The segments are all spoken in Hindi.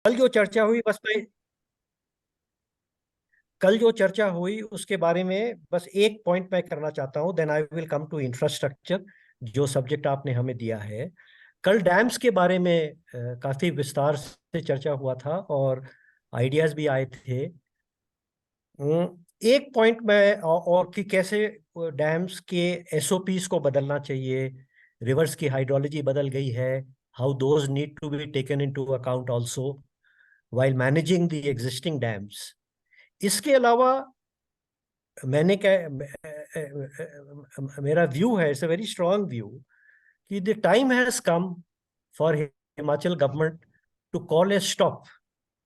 कल जो चर्चा हुई बस मैं कल जो चर्चा हुई उसके बारे में बस एक पॉइंट मैं करना चाहता हूं, then I will come to infrastructure, जो सब्जेक्ट आपने हमें दिया है। कल डैम्स के बारे में काफी विस्तार से चर्चा हुआ था और आइडियाज भी आए थे। एक पॉइंट में और कि कैसे डैम्स के एसओपीज को बदलना चाहिए, रिवर्स की हाइड्रोलॉजी बदल गई है, how those need to be taken into account also while managing the existing dams. इसके अलावा मैंने क्या मेरा व्यू है, it's a very strong view, कि the time has come for Himachal government to call a stop.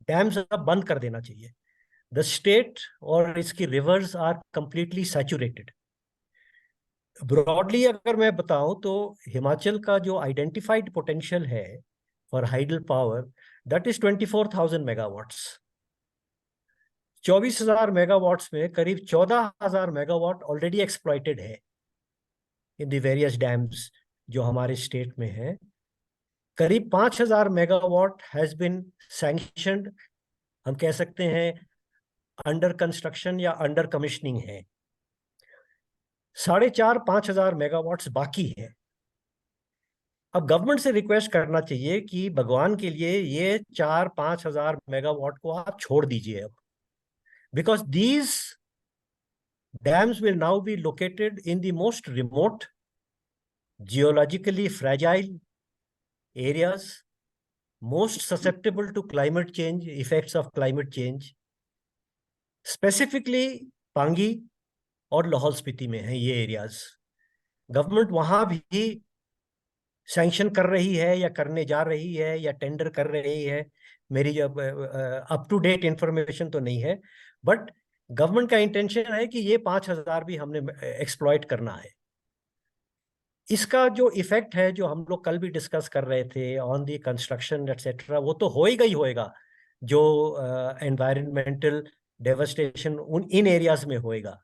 Dams अब बंद कर देना चाहिए। द स्टेट और इसकी rivers are completely saturated. Broadly अगर मैं बताऊं तो हिमाचल का जो आइडेंटिफाइड पोटेंशियल है for hydel power, that is 24,000 megawatts. 24,000 megawatts में करीब 14,000 मेगावाट ऑलरेडी एक्सप्लॉइटेड है इन द वेरियस डैम्स जो हमारे स्टेट में है। करीब 5,000 मेगावाट हैज बिन सैंक्शनड, हम कह सकते हैं अंडर कंस्ट्रक्शन या अंडर कमिश्निंग है। 4,500-5,000 मेगावाट्स बाकी है। अब गवर्नमेंट से रिक्वेस्ट करना चाहिए कि भगवान के लिए ये 4-5 हजार मेगावाट को आप छोड़ दीजिए अब, because these dams will now be located in the most remote, geologically fragile areas, most susceptible to climate change, effects of climate change, specifically Pangi और लाहौल स्पीति में है ये एरियाज। गवर्नमेंट वहां भी सैंक्शन कर रही है या करने जा रही है या टेंडर कर रही है। मेरी जब अप टू डेट इंफॉर्मेशन तो नहीं है, बट गवर्नमेंट का इंटेंशन है कि ये 5,000 भी हमने एक्सप्लॉइट करना है। इसका जो इफेक्ट है, जो हम लोग कल भी डिस्कस कर रहे थे ऑन दी कंस्ट्रक्शन एटसेट्रा, वो तो होएगा ही होएगा। जो एनवायरमेंटल डेवस्टेशन उन इन एरियाज में होएगा।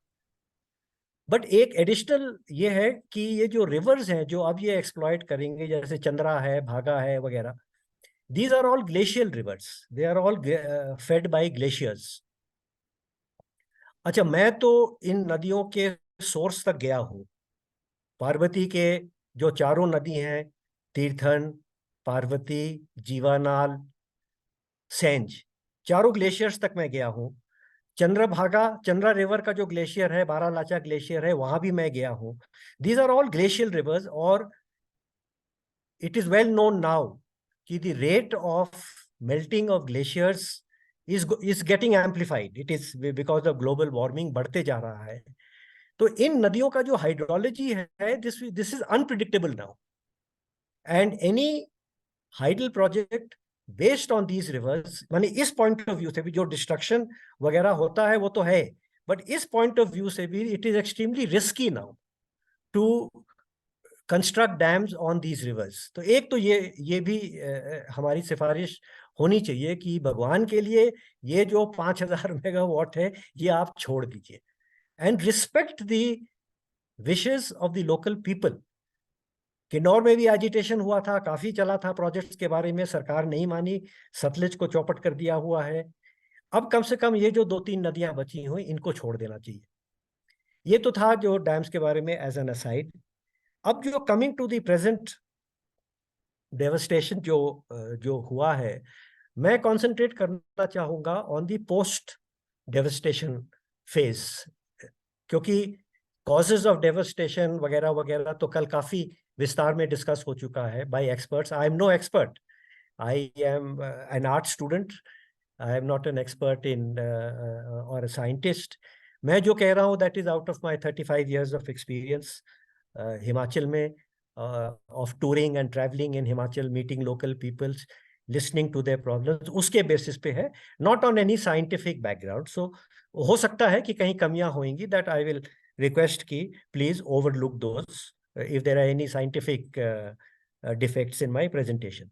बट एक एडिशनल ये है कि ये जो रिवर्स हैं जो अब ये एक्सप्लॉइट करेंगे, जैसे चंद्रा है, भागा है वगैरह, these are all glacial rivers, they are all fed by glaciers. अच्छा, मैं तो इन नदियों के सोर्स तक गया हूँ। पार्वती के जो चारों नदी हैं, तीर्थन, पार्वती, जीवानाल, सेंज, चारों ग्लेशियर्स तक मैं गया हूँ। चंद्रभागा, चंद्रा रिवर का जो ग्लेशियर है, बारालाचा ग्लेशियर है, वहां भी मैं गया हूँ। These are all glacial rivers, और it is well known now कि the rate of melting of glaciers is getting amplified. It is because of global warming बढ़ते जा रहा है। तो इन नदियों का जो हाइड्रोलॉजी है, this is unpredictable now, and any hydel project based on these reverse, माने इस पॉइंट ऑफ व्यू से भी जो डिस्ट्रक्शन वगैरह होता है वो तो है, बट इस पॉइंट ऑफ व्यू से भी it is extremely risky now to construct dams on these rivers. तो एक तो ये भी हमारी सिफारिश होनी चाहिए कि भगवान के लिए ये जो 5,000 मेगावाट है ये आप छोड़ दीजिए, and respect the wishes of the local people. Kinnaur में भी एजिटेशन हुआ था, काफी चला था प्रोजेक्ट्स के बारे में, सरकार नहीं मानी, सतलुज को चौपट कर दिया हुआ है। अब कम से कम ये जो 2-3 नदियां बची हुई इनको छोड़ देना चाहिए। ये तो था जो डैम्स के बारे में एज एन असाइड। अब जो coming to the present devastation जो जो हुआ है, मैं कंसंट्रेट करना चाहूंगा on the post devastation phase, क्योंकि कॉजेज ऑफ डेवस्टेशन वगैरह वगैरह तो कल काफी विस्तार में डिस्कस हो चुका है by experts. I am no expert, I am an art student, I am not an expert in और साइंटिस्ट। मैं जो कह रहा हूँ that is out of my 35 years of experience Himachal में, of touring and travelling in Himachal, meeting local peoples, listening to their problems, उसके बेसिस पे है, not on any scientific background. So हो सकता है कि कहीं कमियां होंगी, दैट आई विल रिक्वेस्ट की please overlook those if there are any scientific defects in my presentation.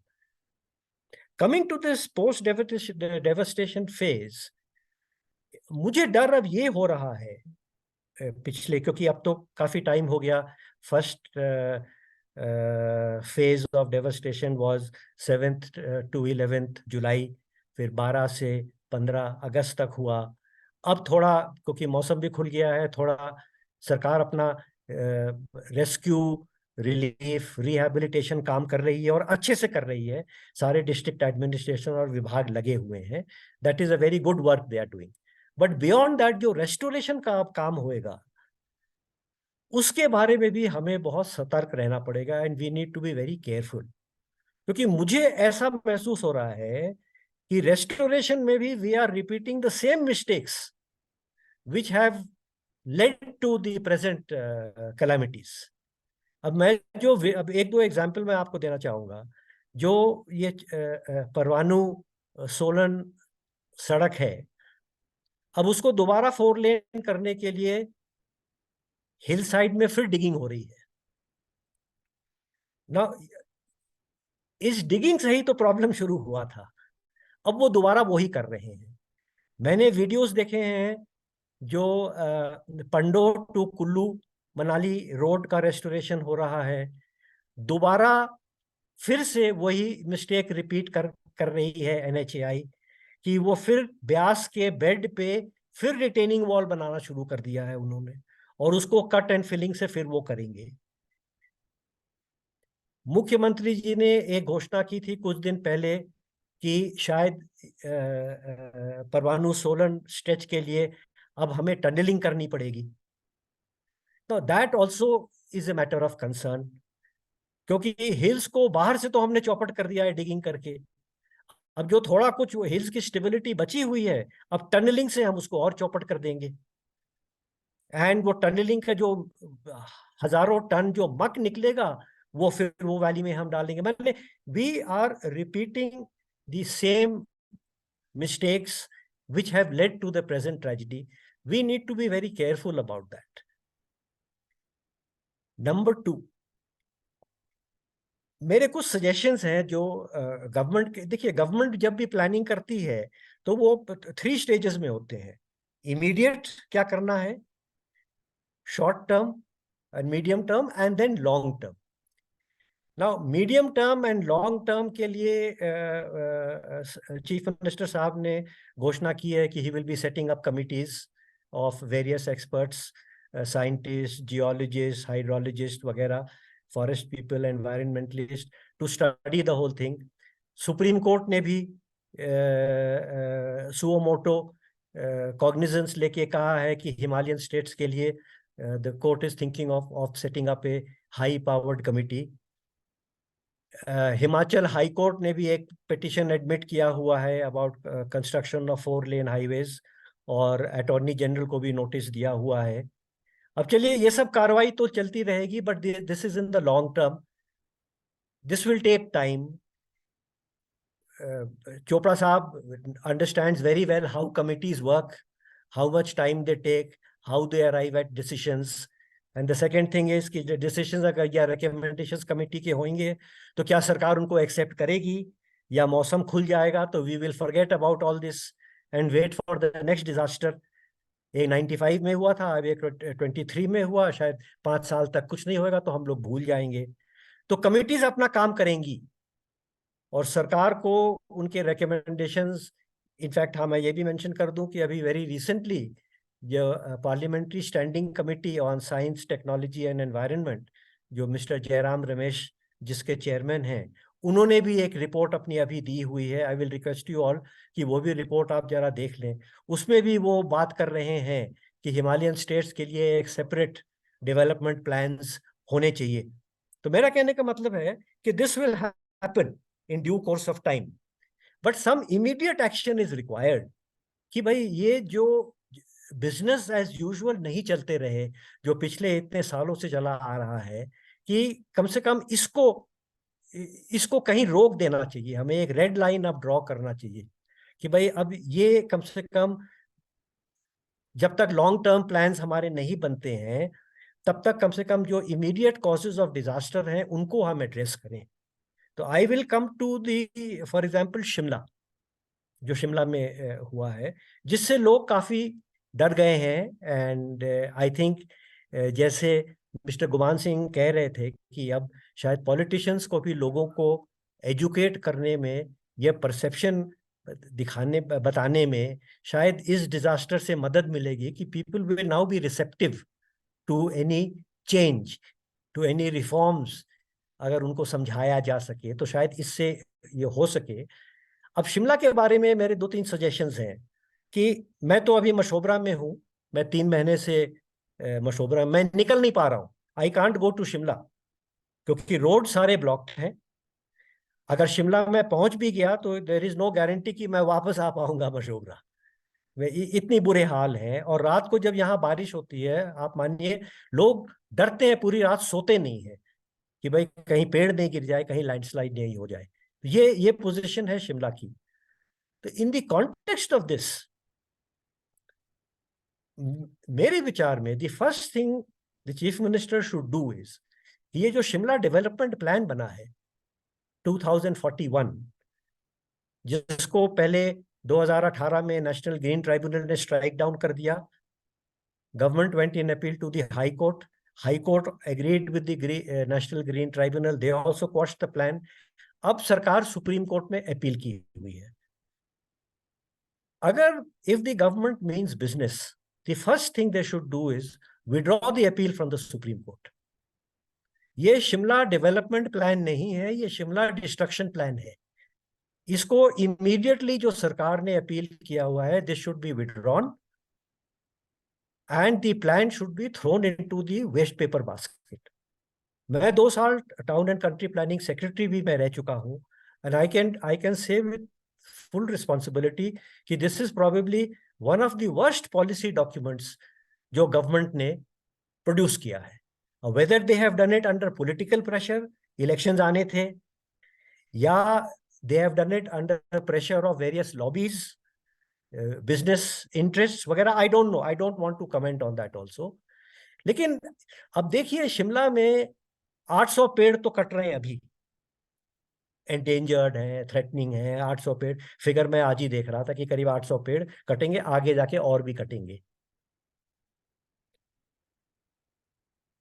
Coming to this post devastation phase, मुझे डर अब ये हो रहा है पिछले, क्योंकि अब तो काफी टाइम हो गया। First phase of devastation was 7th to 11th जुलाई, फिर 12 से 15 अगस्त तक हुआ। अब थोड़ा क्योंकि मौसम भी खुल गया है, थोड़ा सरकार अपना रेस्क्यू, रिलीफ, रिहैबिलिटेशन काम कर रही है और अच्छे से कर रही है। सारे डिस्ट्रिक्ट एडमिनिस्ट्रेशन और विभाग लगे हुए हैं। That is a very good work they are doing. But beyond that जो रेस्टोरेशन का अब काम होएगा, उसके बारे में भी हमें बहुत सतर्क रहना पड़ेगा, and we need to be very careful. क्योंकि मुझे ऐसा महसूस हो रहा है कि रेस्टोरेशन में भी we are repeating the same mistakes which have led to the present calamities. अब एक दो एग्जाम्पल मैं आपको देना चाहूंगा। जो ये परवाणु सोलन सड़क है, अब उसको दोबारा 4 लेन करने के लिए हिल साइड में फिर डिगिंग हो रही है ना। इस डिगिंग से ही तो प्रॉब्लम शुरू हुआ था। अब वो दोबारा वही कर रहे हैं। मैंने वीडियोस देखे हैं जो पंडो टू कुल्लू मनाली रोड का रेस्टोरेशन हो रहा है। दोबारा फिर से वही मिस्टेक रिपीट कर रही है एनएचएआई, कि वो फिर ब्यास के बेड पे फिर रिटेनिंग वॉल बनाना शुरू कर दिया है उन्होंने, और उसको कट एंड फिलिंग से फिर वो करेंगे। मुख्यमंत्री जी ने एक घोषणा की थी कुछ दिन पहले कि शायद परवाणु सोलन स्ट्रेच के लिए अब हमें टनलिंग करनी पड़ेगी। तो that also is a matter of concern, क्योंकि हिल्स को बाहर से तो हमने चौपट कर दिया है डिगिंग करके। अब जो थोड़ा कुछ हिल्स की स्टेबिलिटी बची हुई है, अब टनलिंग से हम उसको और चौपट कर देंगे। एंड वो टनलिंग का जो हजारों टन जो मक निकलेगा, वो फिर वो वैली में हम डालेंगे। मतलब we are repeating the same mistakes which have led to the present tragedy. We need to be very careful about that. Number 2, मेरे कुछ सजेशंस हैं जो गवर्नमेंट के। देखिए, गवर्नमेंट जब भी प्लानिंग करती है तो वो 3 स्टेजेस में होते हैं। इमीडिएट क्या करना है, short term and medium term and then long term. Now medium term and long term के लिए चीफ मिनिस्टर साहब ने घोषणा की है कि he will be setting up committees of various experts, scientist, geologist, hydrologist वगैरह, forest people, environmentalist, to study the whole thing. Supreme court ने भी सुओमोटो कॉग्निजेंस लेके कहा है कि हिमालयन स्टेट्स के लिए the court is thinking of setting up A high powered committee. Himachal high court ने भी एक पिटिशन एडमिट किया हुआ है about construction of 4 lane highways, और अटॉर्नी जनरल को भी नोटिस दिया हुआ है। अब चलिए, ये सब कार्रवाई तो चलती रहेगी, but this is in the long term, this will take time. Chopra Saab understands very well how committees work, how much time they take, how they arrive at decisions. And the second thing is कि decisions अगर या recommendations committee के होंगे तो क्या सरकार उनको accept करेगी, या मौसम खुल जाएगा तो we will forget about all this and wait for the next disaster। एक 95 में हुआ था, अब एक 23 में हुआ, शायद 5 साल तक कुछ नहीं होगा तो हम लोग भूल जाएंगे। तो कमिटीज अपना काम करेंगी और सरकार को उनके रिकमेंडेशंस। इनफैक्ट हाँ, मैं ये भी मेंशन कर दूं कि अभी वेरी रिसेंटली जो parliamentary standing committee on science, technology and environment, जो मिस्टर जयराम रमेश जिसके चेयरमैन हैं, उन्होंने भी एक रिपोर्ट अपनी अभी दी हुई है। I will request you all कि वो भी रिपोर्ट आप जरा देख लें। उसमें भी वो बात कर रहे हैं कि हिमालयन स्टेट्स के लिए एक सेपरेट डेवलपमेंट प्लान्स होने चाहिए। तो मेरा कहने का मतलब है कि this will happen in due course of time, but some immediate action is required। कि भाई ये जो बिजनेस एज यूजुअल नहीं चलते रहे, जो पिछले इतने सालों से चला आ रहा है, कि कम से कम इसको कहीं रोक देना चाहिए। हमें एक रेड लाइन अब ड्रॉ करना चाहिए कि भाई अब ये कम से कम जब तक लॉन्ग टर्म प्लान्स हमारे नहीं बनते हैं, तब तक कम से कम जो इमीडिएट कॉजेज ऑफ डिजास्टर हैं उनको हम एड्रेस करें। तो I will come to the, for example Shimla, जो शिमला में हुआ है, जिससे लोग काफी डर गए हैं। एंड आई थिंक जैसे मिस्टर गुमान सिंह कह रहे थे कि अब शायद पॉलिटिशियंस को भी लोगों को एजुकेट करने में, यह परसेप्शन दिखाने बताने में शायद इस डिजास्टर से मदद मिलेगी कि people will now be receptive to any change, to any reforms. अगर उनको समझाया जा सके तो शायद इससे ये हो सके। अब शिमला के बारे में मेरे 2-3 सजेशंस हैं कि मैं तो अभी मशोबरा में हूँ, मैं 3 महीने से मशोबरा, मैं निकल नहीं पा रहा हूँ। I can't go to Shimla क्योंकि रोड सारे ब्लॉक्ड हैं। अगर शिमला में पहुंच भी गया तो देर इज नो गारंटी कि मैं वापस आ पाऊंगा मशोबरा। इतनी बुरे हाल हैं। और रात को जब यहाँ बारिश होती है, आप मानिए लोग डरते हैं, पूरी रात सोते नहीं है कि भाई कहीं पेड़ नहीं गिर जाए, कहीं लैंडस्लाइड नहीं हो जाए। ये पोजीशन है शिमला की। तो in the context of this, मेरे विचार में the first thing the chief minister should do is, ये जो शिमला डेवलपमेंट प्लान बना है 2041, जिसको पहले 2018 में नेशनल ग्रीन ट्राइब्यूनल ने स्ट्राइक डाउन कर दिया, government went in appeal to the high court, high court agreed with the national green tribunal, they also quashed the plan. अब सरकार सुप्रीम कोर्ट में अपील की हुई है। अगर if the government means business, the first thing they should do is withdraw the appeal from the supreme court. ये शिमला डेवलपमेंट प्लान नहीं है, ये शिमला डिस्ट्रक्शन प्लान है। इसको इमीडिएटली जो सरकार ने अपील किया हुआ है, this should be withdrawn and the plan should be thrown into the waste paper basket. मैं 2 साल town and country planning secretary भी मैं रह चुका हूं, and I can say with full responsibility कि this is probably one of the worst policy documents जो गवर्नमेंट ने प्रोड्यूस किया है। Whether they have done it under political pressure, elections आने थे, या they have done it under the pressure of various lobbies, business interests वगैरह, I don't know, I don't want to comment on that also। लेकिन अब देखिए शिमला में 800 पेड़ तो कट रहे हैं अभी, एंडेंजर्ड हैं, थ्रेटनिंग हैं। 800 पेड़ फिगर मैं आज ही देख रहा था कि करीब 800 पेड़ कटेंगे, आगे जाके और भी कटेंगे।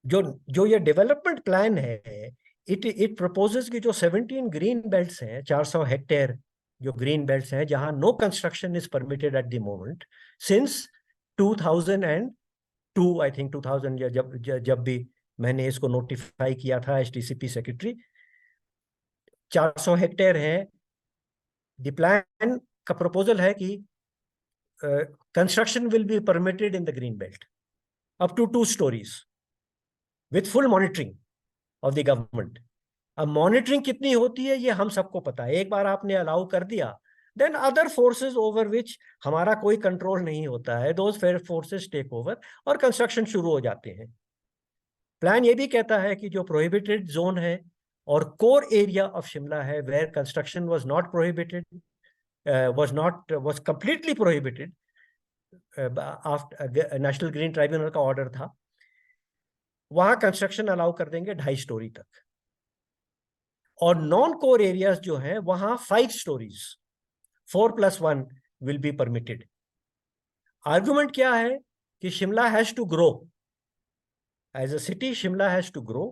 जो जो ये डेवलपमेंट प्लान है, इट प्रपोजेस कि जो 17 ग्रीन बेल्ट्स हैं, 400 हेक्टेयर जो ग्रीन बेल्ट्स हैं, जहां no construction is permitted at the moment since 2002, I think 2000, जब भी मैंने इसको नोटिफाई किया था एसटीसीपी सेक्रेटरी, 400 हेक्टेयर है। द प्लान का प्रपोजल है कि construction will be permitted in the green belt up to 2 stories with full monitoring of the government. अब मॉनिटरिंग कितनी होती है ये हम सबको पता है। एक बार आपने अलाउ कर दिया, then other forces over which हमारा कोई कंट्रोल नहीं होता है, दोज फोर्सेस टेक ओवर और कंस्ट्रक्शन शुरू हो जाते हैं। प्लान ये भी कहता है कि जो प्रोहिबिटेड जोन है और कोर एरिया ऑफ शिमला है, where construction was not prohibited, was completely prohibited, after national green tribunal का ऑर्डर था, वहां कंस्ट्रक्शन अलाउ कर देंगे 2.5 story तक। और नॉन कोर एरियाज जो हैं वहां 5 stories, 4+1 will be permitted. Argument क्या है कि Shimla has to grow, as a city Shimla has to grow,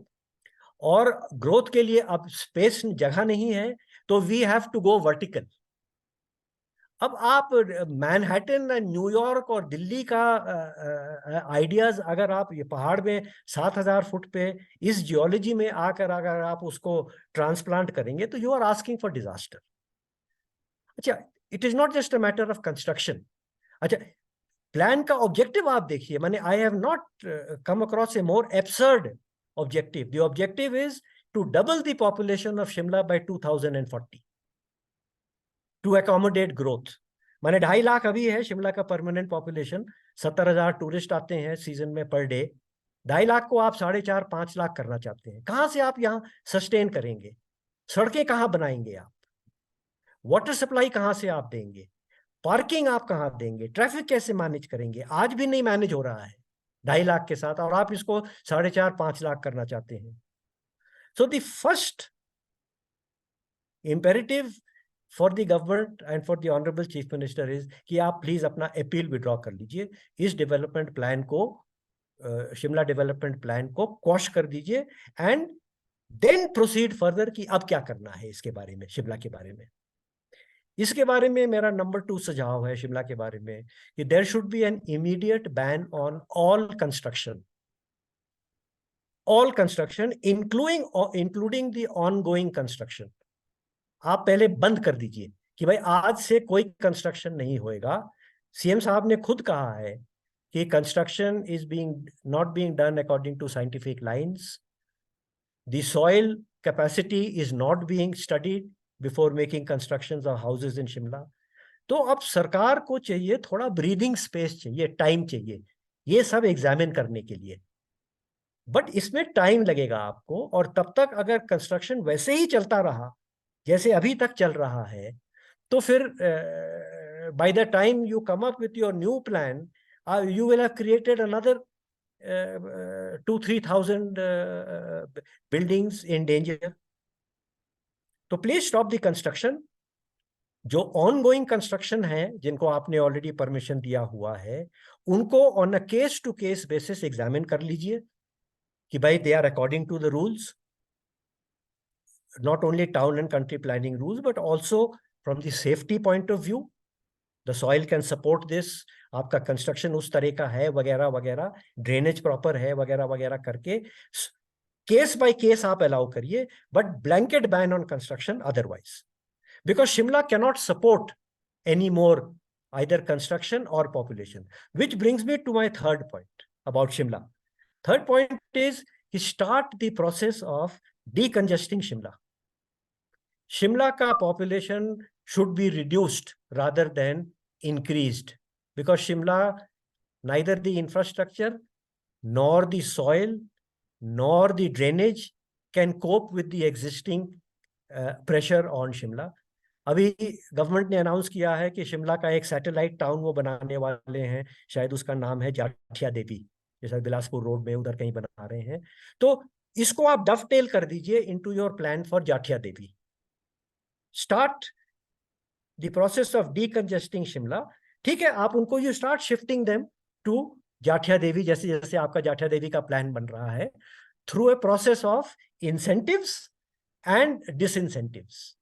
और ग्रोथ के लिए अब स्पेस जगह नहीं है, तो we have to go vertical. अब आप मैनहट्टन, न्यूयॉर्क और दिल्ली का आइडियाज अगर आप ये पहाड़ में 7,000 फुट पे इस जियोलॉजी में आकर अगर आप उसको ट्रांसप्लांट करेंगे तो you are asking for disaster. अच्छा, it is not just a matter of construction. अच्छा, प्लान का ऑब्जेक्टिव आप देखिए, मैंने I have not come across a more absurd objective. The objective is to double the population of Shimla by 2040 to accommodate growth. माने 2.5 लाख अभी है शिमला का परमानेंट पॉपुलेशन, 70,000 टूरिस्ट आते हैं सीजन में पर डे। 2.5 लाख को आप 4.5-5 लाख करना चाहते हैं, कहां से आप यहाँ सस्टेन करेंगे? सड़कें कहाँ बनाएंगे आप? वाटर सप्लाई कहाँ से आप देंगे? पार्किंग आप कहाँ देंगे? ट्रैफिक कैसे मैनेज करेंगे? आज भी नहीं मैनेज हो रहा है 2.5 लाख के साथ, और आप इसको 4.5-5 लाख करना चाहते हैं। So the first imperative for the government and for the honourable chief minister is कि आप प्लीज अपना अपील विड्रॉ कर लीजिए, इस डेवलपमेंट प्लान को, शिमला डेवलपमेंट प्लान को क्वॉश कर दीजिए, एंड देन प्रोसीड फर्दर कि अब क्या करना है इसके बारे में, शिमला के बारे में। इसके बारे में मेरा नंबर 2 सुझाव है शिमला के बारे में कि there should be an immediate ban on all construction including the ongoing construction. आप पहले बंद कर दीजिए कि भाई आज से कोई कंस्ट्रक्शन नहीं होएगा। सीएम साहब ने खुद कहा है कि construction is being not being done according to scientific lines, the soil capacity is not being studied before making constructions of houses in Shimla. तो अब सरकार को चाहिए थोड़ा ब्रीदिंग स्पेस, चाहिए टाइम, चाहिए ये सब एग्जामिन करने के लिए। बट इसमें टाइम लगेगा आपको, और तब तक अगर कंस्ट्रक्शन वैसे ही चलता रहा जैसे अभी तक चल रहा है, तो फिर by the time you come up with your new plan, you will have created another 2-3,000 buildings in danger. तो प्लीज स्टॉप द कंस्ट्रक्शन। जो ऑन गोइंग कंस्ट्रक्शन है, जिनको आपने ऑलरेडी परमिशन दिया हुआ है, उनको on a case to case basis examine कर लीजिए कि भाई they are according to the rules, not only town and country planning rules, but also from the safety point of view, the soil can support this, आपका कंस्ट्रक्शन उस तरह का है वगैरह वगैरह, ड्रेनेज प्रॉपर है वगैरह वगैरह करके केस बाय केस आप अलाउ करिए, but blanket ban on construction otherwise, because Shimla cannot support any more either construction or population. Which brings me to my third point about Shimla. Third point is to start the process of decongesting Shimla. Shimla ka population should be reduced rather than increased, because Shimla, neither the infrastructure nor the soil nor the drainage can cope with the existing pressure on Shimla. अभी गवर्नमेंट ने अनाउंस किया है कि शिमला का एक सैटेलाइट टाउन वो बनाने वाले हैं, शायद उसका नाम है जाठिया देवी, जैसा बिलासपुर रोड में उधर कहीं बना रहे हैं। तो इसको आप डफटेल कर दीजिए into your plan for Jathia Devi. Start the process of decongesting Shimla. ठीक है, आप उनको you start shifting them to Jathia Devi, जैसे जैसे आपका जाठिया देवी का प्लान बन रहा है, through a process of incentives and disincentives.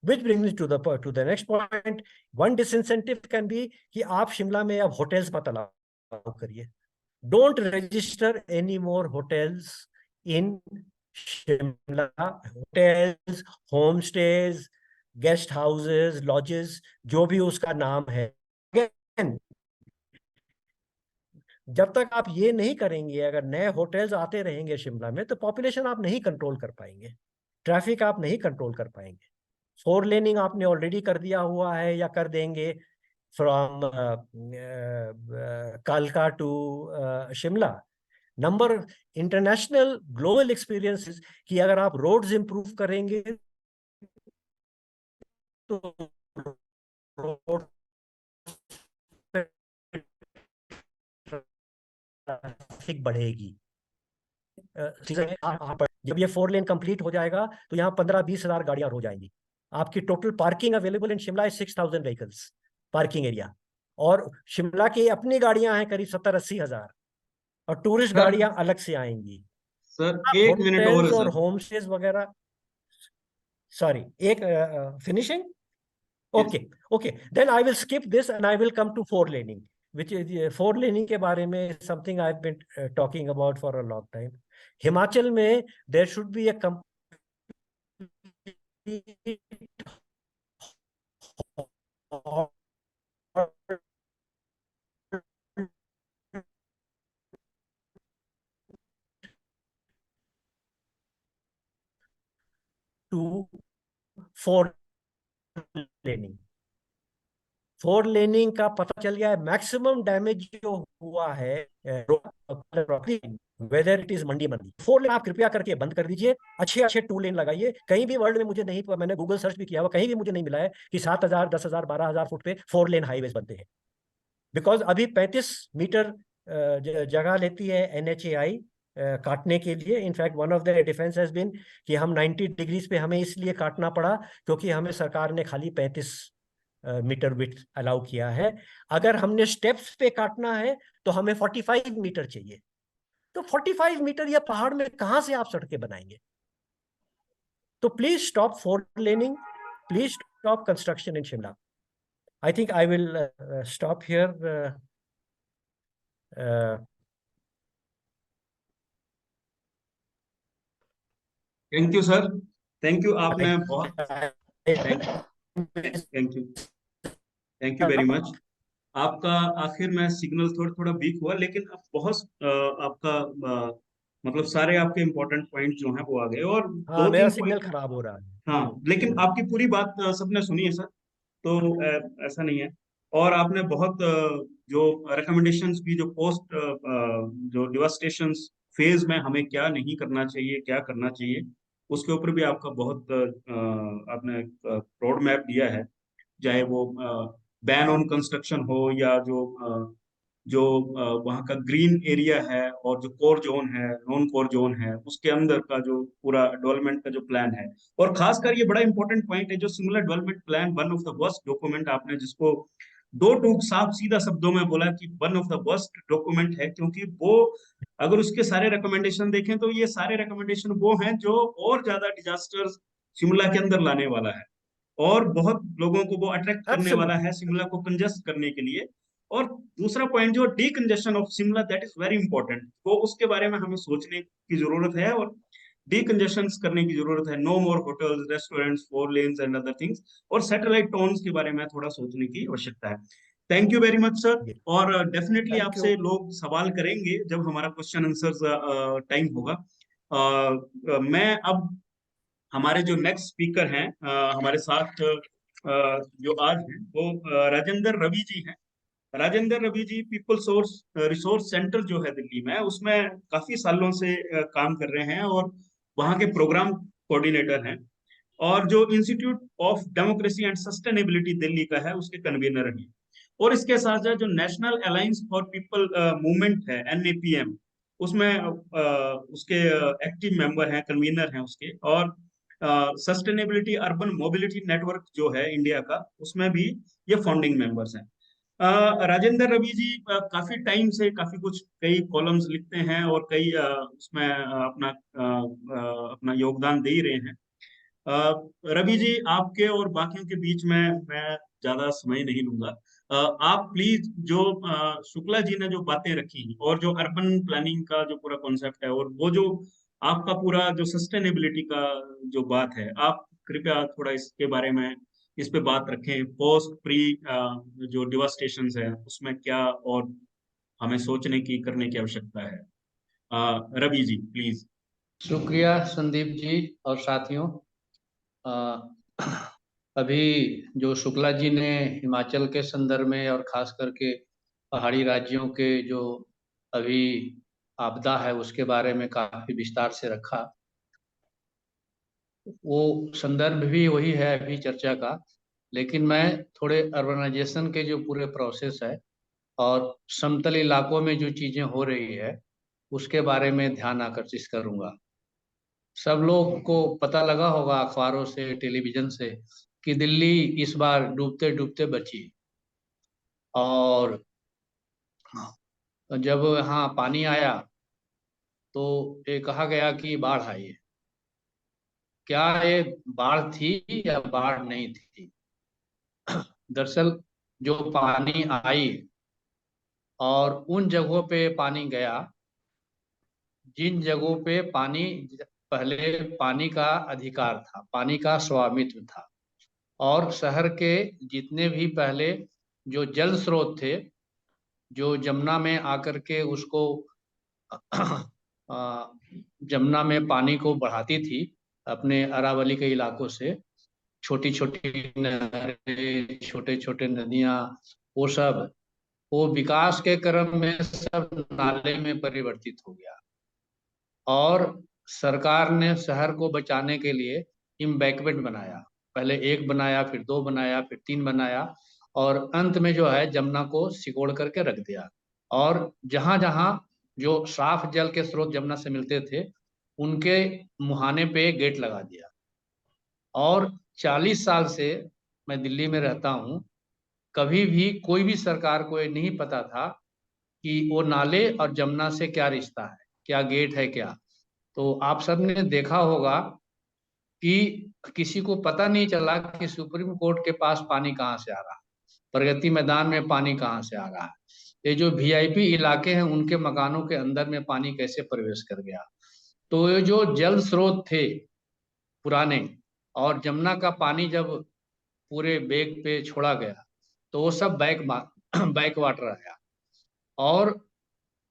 Which brings me to the next point. One disincentive can be कि आप शिमला में अब होटल्स मत अलाउ करिए। Don't register any more hotels in Shimla. Hotels, home stage, guest houses, lodges, जो भी उसका नाम है, Again, जब तक आप ये नहीं करेंगे, अगर नए होटल्स आते रहेंगे शिमला में, तो पॉपुलेशन आप नहीं कंट्रोल कर पाएंगे, ट्रैफिक आप नहीं कंट्रोल कर पाएंगे। 4 लेनिंग आपने ऑलरेडी कर दिया हुआ है या कर देंगे फ्रॉम कालका to Shimla. Number international global experiences कि अगर आप रोड्स इंप्रूव करेंगे तो रोड ट्रैफिक बढ़ेगी। जब ये 4 लेन कंप्लीट हो जाएगा तो यहाँ 15-20 हजार गाड़ियां हो जाएंगी। आपकी total parking available in Shimla is 6,000 vehicles parking area, और शिमला की अपनी गाड़ियां हैं करीब 70-80 हजार, और टूरिस्ट सर गाड़ियां अलग से आएंगी। सर आप 1 मिनट और है होटल्स और सर। होम स्टेज वगैरह, सॉरी, एक finishing, yes. Okay okay, then I will skip this and I will come to 4 laning, which is 4 laning के बारे में something I have been talking about for a long time. Himachal में there should be a two 4 laning. 4 laning का पता चल गया है, मैक्सिमम डैमेज जो हुआ है वेदर इट इज मंडी 4 लेन आप कृपया करके बंद कर दीजिए, अच्छे अच्छे 2 लेन लगाइए। कहीं भी वर्ल्ड में मुझे नहीं, मैंने गूगल सर्च भी किया हुआ, कहीं भी मुझे नहीं मिला है कि 7,000, 10,000, 12,000 फुट पे 4 लेन हाईवे बनते हैं। बिकॉज अभी 35 मीटर जगह लेती है NHAI काटने के लिए। In fact one of the defence has been कि हम 90 डिग्रीज पे हमें इसलिए काटना पड़ा क्योंकि हमें सरकार ने खाली 35 मीटर विड्थ अलाउ किया है। अगर हमने स्टेप्स पे काटना है तो हमें 45 मीटर चाहिए। तो 45 मीटर या पहाड़ में कहां से आप सड़कें बनाएंगे? तो please stop 4 laning, please stop construction in Shimla. I think I will stop here. Thank you sir, thank you, आपने बहुत, I, thank thank you, thank you very much. आपका आखिर में सिग्नल थोड़ा थोड़ा वीक हुआ, लेकिन अब बहुत आपका मतलब सारे आपके इम्पोर्टेंट पॉइंट जो हैं वो आ गए, और हाँ, दो मेरा तीन सिग्नल पॉइंट। खराब हो रहा है। हाँ, लेकिन आपकी पूरी बात सबने सुनी है सर, तो ऐसा नहीं है। और आपने बहुत जो रिकमेंडेशंस भी, जो पोस्ट जो डिवास्टेशन फेज में हमें क्या नहीं करना चाहिए, क्या करना चाहिए, उसके ऊपर भी आपका बहुत आपने रोड मैप दिया है। चाहे वो बैन ऑन कंस्ट्रक्शन हो, या जो वहाँ का ग्रीन एरिया है, और जो कोर जोन है, नॉन कोर जोन है, उसके अंदर का जो पूरा डेवलपमेंट का जो प्लान है। और खासकर ये बड़ा इंपॉर्टेंट पॉइंट है, जो singular development plan, one of the worst document, आपने जिसको दो टूक साफ सीधा शब्दों में बोला कि one of the worst document है, क्योंकि वो, अगर उसके सारे रिकमेंडेशन देखें तो ये सारे रिकमेंडेशन वो हैं जो और ज्यादा डिजास्टर शिमला के अंदर लाने वाला है, और बहुत लोगों को वो अट्रैक्ट करने वाला Absolutely. है शिमला को कंजेस्ट करने के लिए। और दूसरा पॉइंट जो decongestion of Shimla, that is very important, वो उसके बारे में हमें सोचने की जरूरत है, और डीकंजेशन करने की जरूरत है। No more hotels, restaurants, four lanes and other things, और सैटेलाइट टाउन्स के बारे में थोड़ा सोचने की आवश्यकता है। Thank you very much sir. Yeah. और डेफिनेटली Thank आपसे you. लोग सवाल करेंगे जब हमारा क्वेश्चन आंसर टाइम होगा। मैं अब, हमारे जो नेक्स्ट स्पीकर हैं हमारे साथ जो आज हैं, वो राजेंद्र रवि जी हैं। Rajendra Ravi ji people source resource centre जो है दिल्ली में, उसमें काफी सालों से काम कर रहे हैं, और वहाँ के प्रोग्राम कोऑर्डिनेटर हैं, और जो institute of democracy and sustainability Delhi का है, उसके कन्वीनर हैं। और इसके साथ साथ जो national alliance for people movement है, NAPM, उसमें उसके एक्टिव मेंबर हैं, कन्वीनर हैं उसके। और सस्टेनेबिलिटी अर्बन मोबिलिटी नेटवर्क जो है इंडिया का, उसमें भी ये फाउंडिंग मेंबर्स हैं। राजेंद्र रवि जी काफी टाइम से काफी कुछ, कई कॉलम्स लिखते हैं, और कई उसमें अपना योगदान दे ही रहे हैं। रवि जी, आपके और बाकियों के बीच में मैं ज्यादा समय नहीं लूंगा। आप प्लीज, जो शुक्ला जी ने जो बातें रखी, और जो अर्बन प्लानिंग का जो पूरा कॉन्सेप्ट है, और वो जो आपका पूरा जो सस्टेनेबिलिटी का जो बात है, आप कृपया थोड़ा इसके बारे में, इस पे बात रखें। पोस्ट प्री जो डिवास्टेशन है, उसमें क्या और हमें सोचने की, करने की आवश्यकता है। रवि जी प्लीज। शुक्रिया संदीप जी और साथियों। अ, अभी जो शुक्ला जी ने हिमाचल के संदर्भ में और खास करके पहाड़ी राज्यों के जो अभी आपदा है उसके बारे में काफी विस्तार से रखा, वो संदर्भ भी वही है अभी चर्चा का। लेकिन मैं थोड़े अर्बनाइजेशन के जो पूरे प्रोसेस है और समतल इलाकों में जो चीजें हो रही है उसके बारे में ध्यान आकर्षित करूंगा। सब लोग को पता लगा होगा अखबारों से, टेलीविजन से, कि दिल्ली इस बार डूबते डूबते बची। और जब यहाँ पानी आया तो ये कहा गया कि बाढ़ आई है। क्या ये बाढ़ थी या बाढ़ नहीं थी? दरअसल जो पानी आई और उन जगहों पे पानी गया जिन जगहों पे पानी, पहले पानी का अधिकार था, पानी का स्वामित्व था, और शहर के जितने भी पहले जो जल स्रोत थे, जो जमुना में आकर के उसको जमुना में पानी को बढ़ाती थी अपने अरावली के इलाकों से, छोटी छोटी नहरें, छोटे छोटे नदियां, वो सब, वो विकास के क्रम में सब नाले में परिवर्तित हो गया। और सरकार ने शहर को बचाने के लिए इम्बैंकमेंट बनाया। पहले एक बनाया, फिर दो बनाया, फिर तीन बनाया, और अंत में जो है जमुना को सिकोड़ करके रख दिया। और जहां जहां जो साफ जल के स्रोत जमुना से मिलते थे उनके मुहाने पे गेट लगा दिया। और 40 साल से मैं दिल्ली में रहता हूँ, कभी भी कोई भी सरकार को ये नहीं पता था कि वो नाले और जमुना से क्या रिश्ता है, क्या गेट है क्या। तो आप सबने देखा होगा कि किसी को पता नहीं चला कि सुप्रीम कोर्ट के पास पानी कहाँ से आ रहा है, प्रगति मैदान में पानी कहाँ से आ रहा है, ये जो वीआईपी इलाके हैं उनके मकानों के अंदर में पानी कैसे प्रवेश कर गया। तो ये जो जल स्रोत थे पुराने, और जमुना का पानी जब पूरे बेग पे छोड़ा गया तो वो सब बैक वाटर आया, और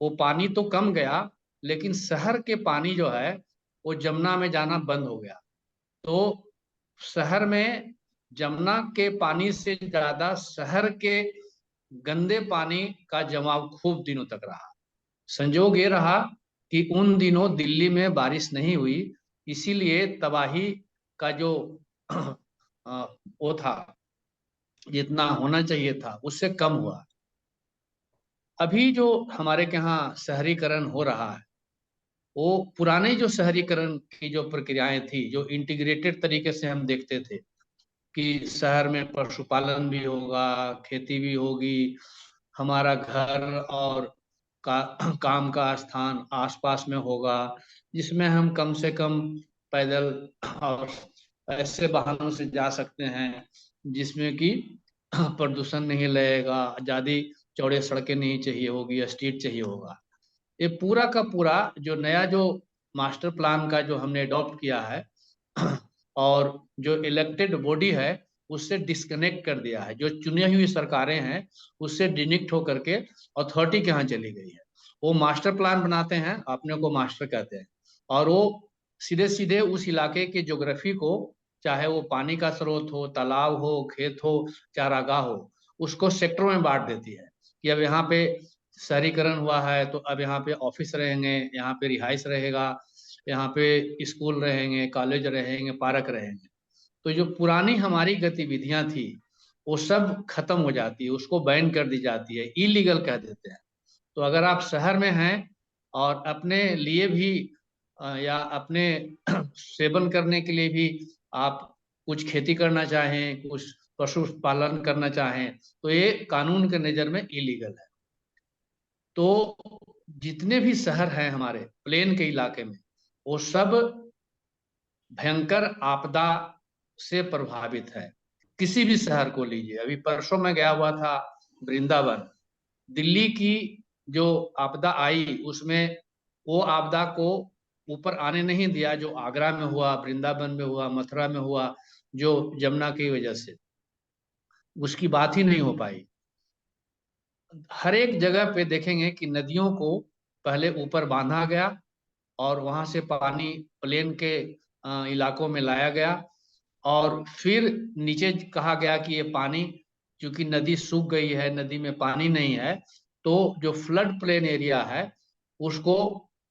वो पानी तो कम गया, लेकिन शहर के पानी जो है वो जमुना में जाना बंद हो गया। तो शहर में जमुना के पानी से ज्यादा शहर के गंदे पानी का जमाव खूब दिनों तक रहा। संजोग ये रहा कि उन दिनों दिल्ली में बारिश नहीं हुई, इसीलिए तबाही का जो वो था, जितना होना चाहिए था उससे कम हुआ। अभी जो हमारे यहाँ शहरीकरण हो रहा है, वो पुराने जो शहरीकरण की जो प्रक्रियाएं थी, जो इंटीग्रेटेड तरीके से हम देखते थे कि शहर में पशुपालन भी होगा, खेती भी होगी, हमारा घर और काम का स्थान आसपास में होगा, जिसमें हम कम से कम पैदल और ऐसे वाहनों से जा सकते हैं जिसमें कि प्रदूषण नहीं लगेगा, ज्यादा चौड़े सड़कें नहीं चाहिए होगी, स्ट्रीट चाहिए होगा। ये पूरा का पूरा जो नया जो मास्टर प्लान का जो हमने अडॉप्ट किया है और जो इलेक्टेड बॉडी है उससे डिस्कनेक्ट कर दिया है, जो चुनी हुई सरकारें हैं उससे डिनिक्ट होकर के अथॉरिटी के यहाँ चली गई है। वो मास्टर प्लान बनाते हैं, अपने को मास्टर कहते हैं, और वो सीधे सीधे उस इलाके के ज्योग्राफी को, चाहे वो पानी का स्रोत हो, तालाब हो, खेत हो, चारागाह हो, उसको सेक्टरों में बांट देती है कि अब यहाँ पे शहरीकरण हुआ है तो अब यहाँ पे ऑफिस रहेंगे, यहाँ पे रिहाइश रहेगा, यहाँ पे स्कूल रहेंगे, कॉलेज रहेंगे, पार्क रहेंगे। तो जो पुरानी हमारी गतिविधियां थी वो सब खत्म हो जाती है, उसको बैन कर दी जाती है, इलीगल कह देते हैं। तो अगर आप शहर में हैं और अपने लिए भी या अपने सेवन करने के लिए भी आप कुछ खेती करना चाहें, कुछ पशु पालन करना चाहें, तो ये कानून के नजर में इलीगल है। तो जितने भी शहर हैं हमारे प्लेन के इलाके में, वो सब भयंकर आपदा से प्रभावित है। किसी भी शहर को लीजिए, अभी परसों मैं गया हुआ था वृंदावन, दिल्ली की जो आपदा आई उसमें वो आपदा को ऊपर आने नहीं दिया जो आगरा में हुआ, वृंदावन में हुआ, मथुरा में हुआ, जो जमुना की वजह से उसकी बात ही नहीं हो पाई। हर एक जगह पे देखेंगे कि नदियों को पहले ऊपर बांधा गया और वहां से पानी प्लेन के इलाकों में लाया गया, और फिर नीचे कहा गया कि ये पानी, क्योंकि नदी सूख गई है, नदी में पानी नहीं है, तो जो फ्लड प्लेन एरिया है उसको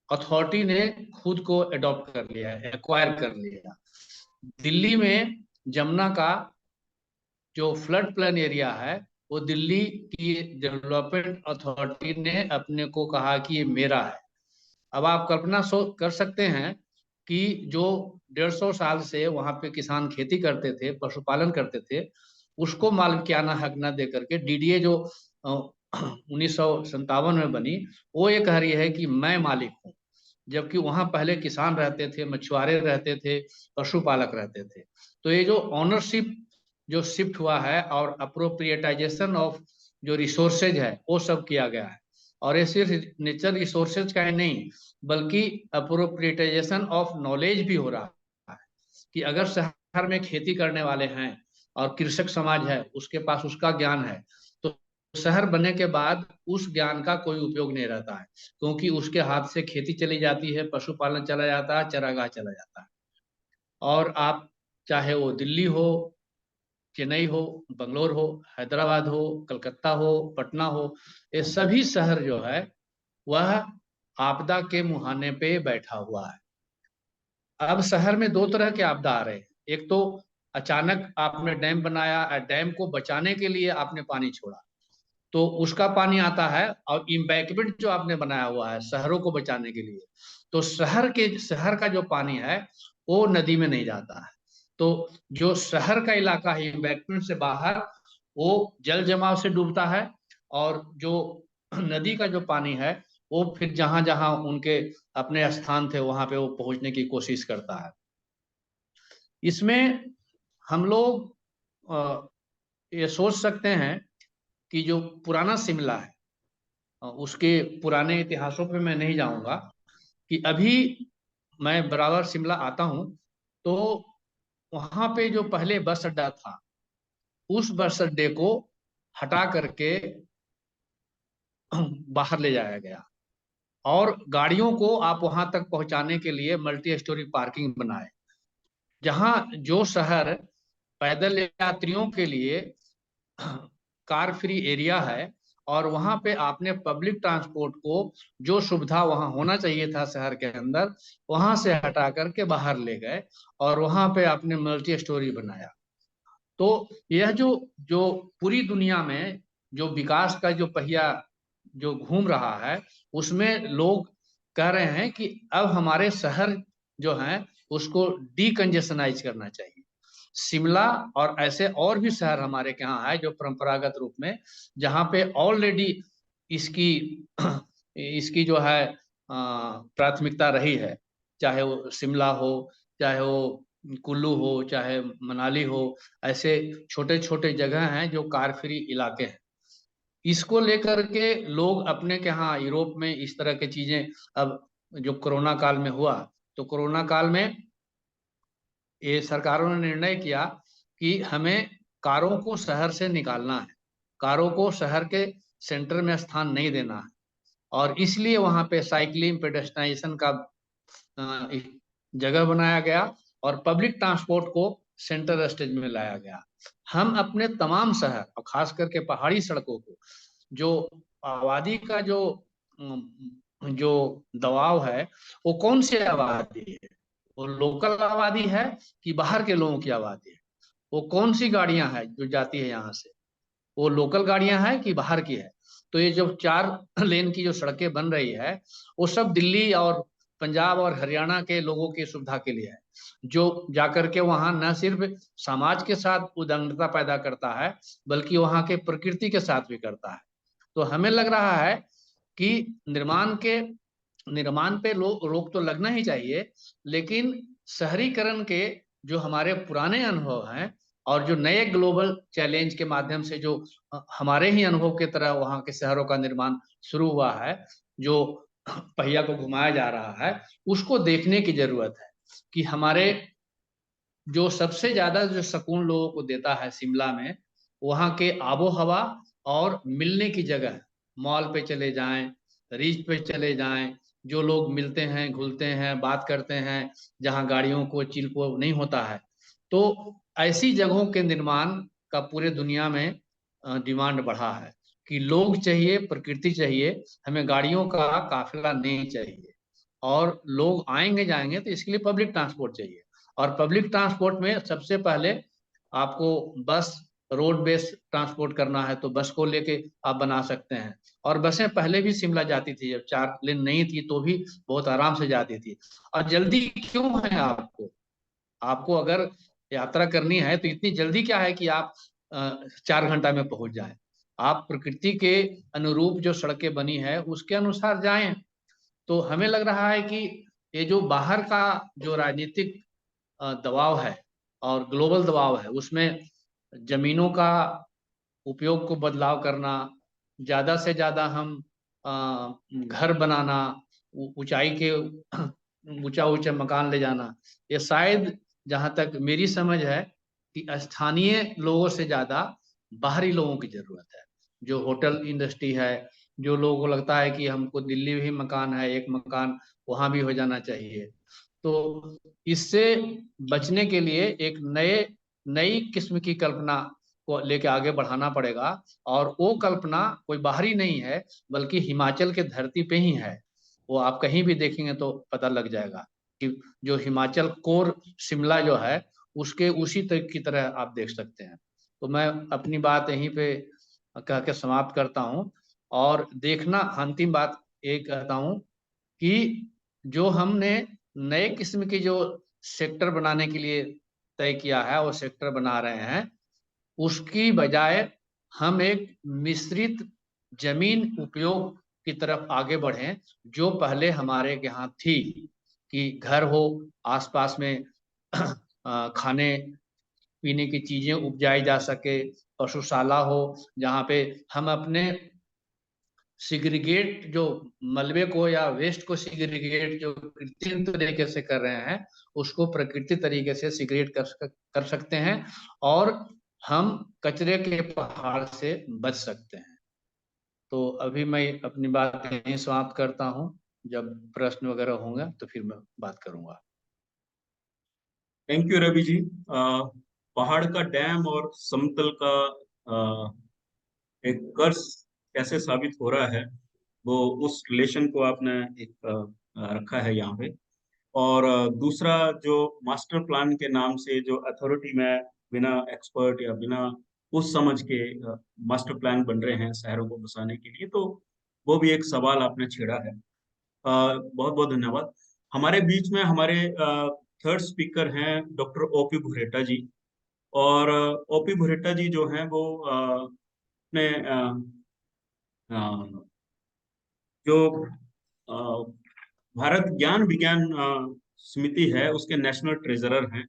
अथॉरिटी ने खुद को अडॉप्ट कर लिया है, एक्वायर कर लिया। दिल्ली में जमुना का जो फ्लड प्लेन एरिया है वो दिल्ली की डेवलपमेंट अथॉरिटी ने अपने को कहा कि ये मेरा है। अब आप कल्पना कर सकते हैं कि जो 150 साल से वहां पे किसान खेती करते थे, पशुपालन करते थे, उसको मालिकाना हक न दे करके डीडीए जो 1957 में बनी, वो ये कह रही है कि मैं मालिक हूँ, जबकि वहां पहले किसान रहते थे, मछुआरे रहते थे, पशुपालक रहते थे। तो ये जो ऑनरशिप जो शिफ्ट हुआ है और अप्रोप्रिएटाइजेशन ऑफ जो रिसोर्सेज है वो सब किया गया है, और ये सिर्फ नेचर रिसोर्सेज का ही नहीं बल्कि अप्रोप्रिएटाइजेशन ऑफ नॉलेज भी हो रहा है कि अगर शहर में खेती करने वाले हैं और कृषक समाज है, उसके पास उसका ज्ञान है, तो शहर बनने के बाद उस ज्ञान का कोई उपयोग नहीं रहता है, क्योंकि उसके हाथ से खेती चली जाती है, पशुपालन चला जाता है, चरागाह चला जाता है। और आप चाहे वो दिल्ली हो, चेन्नई हो, बंगलोर हो, हैदराबाद हो, कलकत्ता हो, पटना हो, ये सभी शहर जो है वह आपदा के मुहाने पे बैठा हुआ है। अब शहर में दो तरह के आपदा आ रहे हैं। एक तो अचानक आपने डैम बनाया, डैम को बचाने के लिए आपने पानी छोड़ा, तो उसका पानी आता है, और इम्बैकमेंट जो आपने बनाया हुआ है शहरों को बचाने के लिए, तो शहर का जो पानी है वो नदी में नहीं जाता है। तो जो शहर का इलाका है इम्बैकमेंट से बाहर, वो जल जमाव से डूबता है, और जो नदी का जो पानी है वो फिर जहां जहां उनके अपने स्थान थे वहां पे वो पहुंचने की कोशिश करता है। इसमें हम लोग ये सोच सकते हैं कि जो पुराना शिमला है, उसके पुराने इतिहासों पे मैं नहीं जाऊंगा, कि अभी मैं बराबर शिमला आता हूं तो वहां पे जो पहले बस अड्डा था, उस बस अड्डे को हटा करके बाहर ले जाया गया और गाड़ियों को आप वहां तक पहुंचाने के लिए मल्टी स्टोरी पार्किंग बनाए, जहां जो शहर पैदल यात्रियों के लिए कार फ्री एरिया है, और वहां पे आपने पब्लिक ट्रांसपोर्ट को जो सुविधा वहां होना चाहिए था शहर के अंदर, वहां से हटा करके बाहर ले गए और वहां पे आपने मल्टी स्टोरी बनाया। तो यह जो जो पूरी दुनिया में जो विकास का जो पहिया जो घूम रहा है, उसमें लोग कह रहे हैं कि अब हमारे शहर जो हैं उसको डीकंजेशनाइज करना चाहिए। शिमला और ऐसे और भी शहर हमारे यहाँ है जो परंपरागत रूप में, जहाँ पे ऑलरेडी इसकी इसकी जो है प्राथमिकता रही है, चाहे वो शिमला हो, चाहे वो कुल्लू हो, चाहे मनाली हो। ऐसे छोटे छोटे जगह हैं जो कार फ्री इलाके हैं। इसको लेकर के लोग अपने के यहाँ यूरोप में इस तरह की चीजें, अब जो कोरोना काल में हुआ, तो कोरोना काल में ये सरकारों ने निर्णय किया कि हमें कारों को शहर से निकालना है, कारों को शहर के सेंटर में स्थान नहीं देना है, और इसलिए वहां पे साइकिलिंग पेडेस्ट्राइजेशन का जगह बनाया गया और पब्लिक ट्रांसपोर्ट को सेंटर स्टेज में लाया गया। हम अपने तमाम शहर और खास करके पहाड़ी सड़कों को, जो आबादी का जो दबाव है, वो कौन सी आबादी है, वो लोकल आबादी है कि बाहर के लोगों की आबादी है, वो कौन सी गाड़ियां हैं जो जाती है यहाँ से, वो लोकल गाड़ियां हैं कि बाहर की है। तो ये जो 4 लेन की जो सड़कें बन रही है, वो सब दिल्ली और पंजाब और हरियाणा के लोगों की सुविधा के लिए है, जो जाकर के वहां न सिर्फ समाज के साथ उद्दंडता पैदा करता है, बल्कि वहां के प्रकृति के साथ भी करता है। तो हमें लग रहा है कि निर्माण पे रोक तो लगना ही चाहिए, लेकिन शहरीकरण के जो हमारे पुराने अनुभव हैं और जो नए ग्लोबल चैलेंज के माध्यम से जो हमारे ही अनुभव के तरह वहाँ के शहरों का निर्माण शुरू हुआ है, जो पहिया को घुमाया जा रहा है, उसको देखने की जरूरत है कि हमारे जो सबसे ज्यादा जो सुकून लोगों को देता है शिमला में, वहाँ के आबो हवा और मिलने की जगह, मॉल पे चले जाएं, रिज पे चले जाएं, जो लोग मिलते हैं, घुलते हैं, बात करते हैं, जहाँ गाड़ियों को चिलपो नहीं होता है। तो ऐसी जगहों के निर्माण का पूरे दुनिया में डिमांड बढ़ा है कि लोग चाहिए, प्रकृति चाहिए, हमें गाड़ियों का काफिला नहीं चाहिए। और लोग आएंगे जाएंगे तो इसके लिए पब्लिक ट्रांसपोर्ट चाहिए, और पब्लिक ट्रांसपोर्ट में सबसे पहले आपको बस, रोड बेस ट्रांसपोर्ट करना है तो बस को लेके आप बना सकते हैं। और बसें पहले भी शिमला जाती थी, जब 4 लेन नहीं थी तो भी बहुत आराम से जाती थी। और जल्दी क्यों है आपको, आपको अगर यात्रा करनी है तो इतनी जल्दी क्या है कि आप 4 घंटा में पहुंच जाएं। आप प्रकृति के अनुरूप जो सड़कें बनी है उसके अनुसार जाएं। तो हमें लग रहा है कि ये जो बाहर का जो राजनीतिक दबाव है और ग्लोबल दबाव है, उसमें जमीनों का उपयोग को बदलाव करना, ज्यादा से ज्यादा हम घर बनाना, ऊंचाई के ऊंचा ऊंचा मकान ले जाना, ये शायद जहां तक मेरी समझ है कि स्थानीय लोगों से ज्यादा बाहरी लोगों की जरूरत है। जो होटल इंडस्ट्री है, जो लोगों को लगता है कि हमको दिल्ली में ही मकान है, एक मकान वहां भी हो जाना चाहिए। तो इससे बचने के लिए एक नई किस्म की कल्पना को लेके आगे बढ़ाना पड़ेगा। और वो कल्पना कोई बाहरी नहीं है, बल्कि हिमाचल के धरती पे ही है। वो आप कहीं भी देखेंगे तो पता लग जाएगा कि जो हिमाचल कोर शिमला जो है, उसके उसी तरह की तरह आप देख सकते हैं। तो मैं अपनी बात यहीं पे कह के समाप्त करता हूँ। और देखना, अंतिम बात ये कहता हूँ कि जो हमने नए किस्म की जो सेक्टर बनाने के लिए तय किया है, वो सेक्टर बना रहे हैं, उसकी बजाय हम एक मिश्रित जमीन उपयोग की तरफ आगे बढ़ें, जो पहले हमारे यहाँ थी, कि घर हो, आसपास में खाने पीने की चीजें उपजाई जा सके, पशुशाला हो जहाँ पे हम अपने सिग्रीगेट जो मलबे को या वेस्ट को सिग्रीगेट जो कृत्रिम तरीके से कर रहे हैं उसको प्रकृति तरीके से सिग्रीगेट कर सकते हैं, और हम कचरे के पहाड़ से बच सकते हैं। तो अभी मैं अपनी बात यहीं समाप्त करता हूँ, जब प्रश्न वगैरह होंगे तो फिर मैं बात करूंगा। Thank you Ravi ji. पहाड़ का डैम और समतल का अ, एक कर्स कैसे साबित हो रहा है, वो उस रिलेशन को आपने एक रखा है यहाँ पे। और दूसरा, जो मास्टर प्लान के नाम से जो अथॉरिटी में बिना एक्सपर्ट या बिना उस समझ के मास्टर प्लान बन रहे हैं शहरों को बसाने के लिए, तो वो भी एक सवाल आपने छेड़ा है। बहुत बहुत धन्यवाद। हमारे बीच में हमारे थर्ड स्पीकर हैं डॉक्टर ओपी भुरेटा जी। और ओपी भुरेटा जी जो हैं वो अपने अ, जो अ, भारत ज्ञान विज्ञान समिति है उसके नेशनल ट्रेजरर हैं,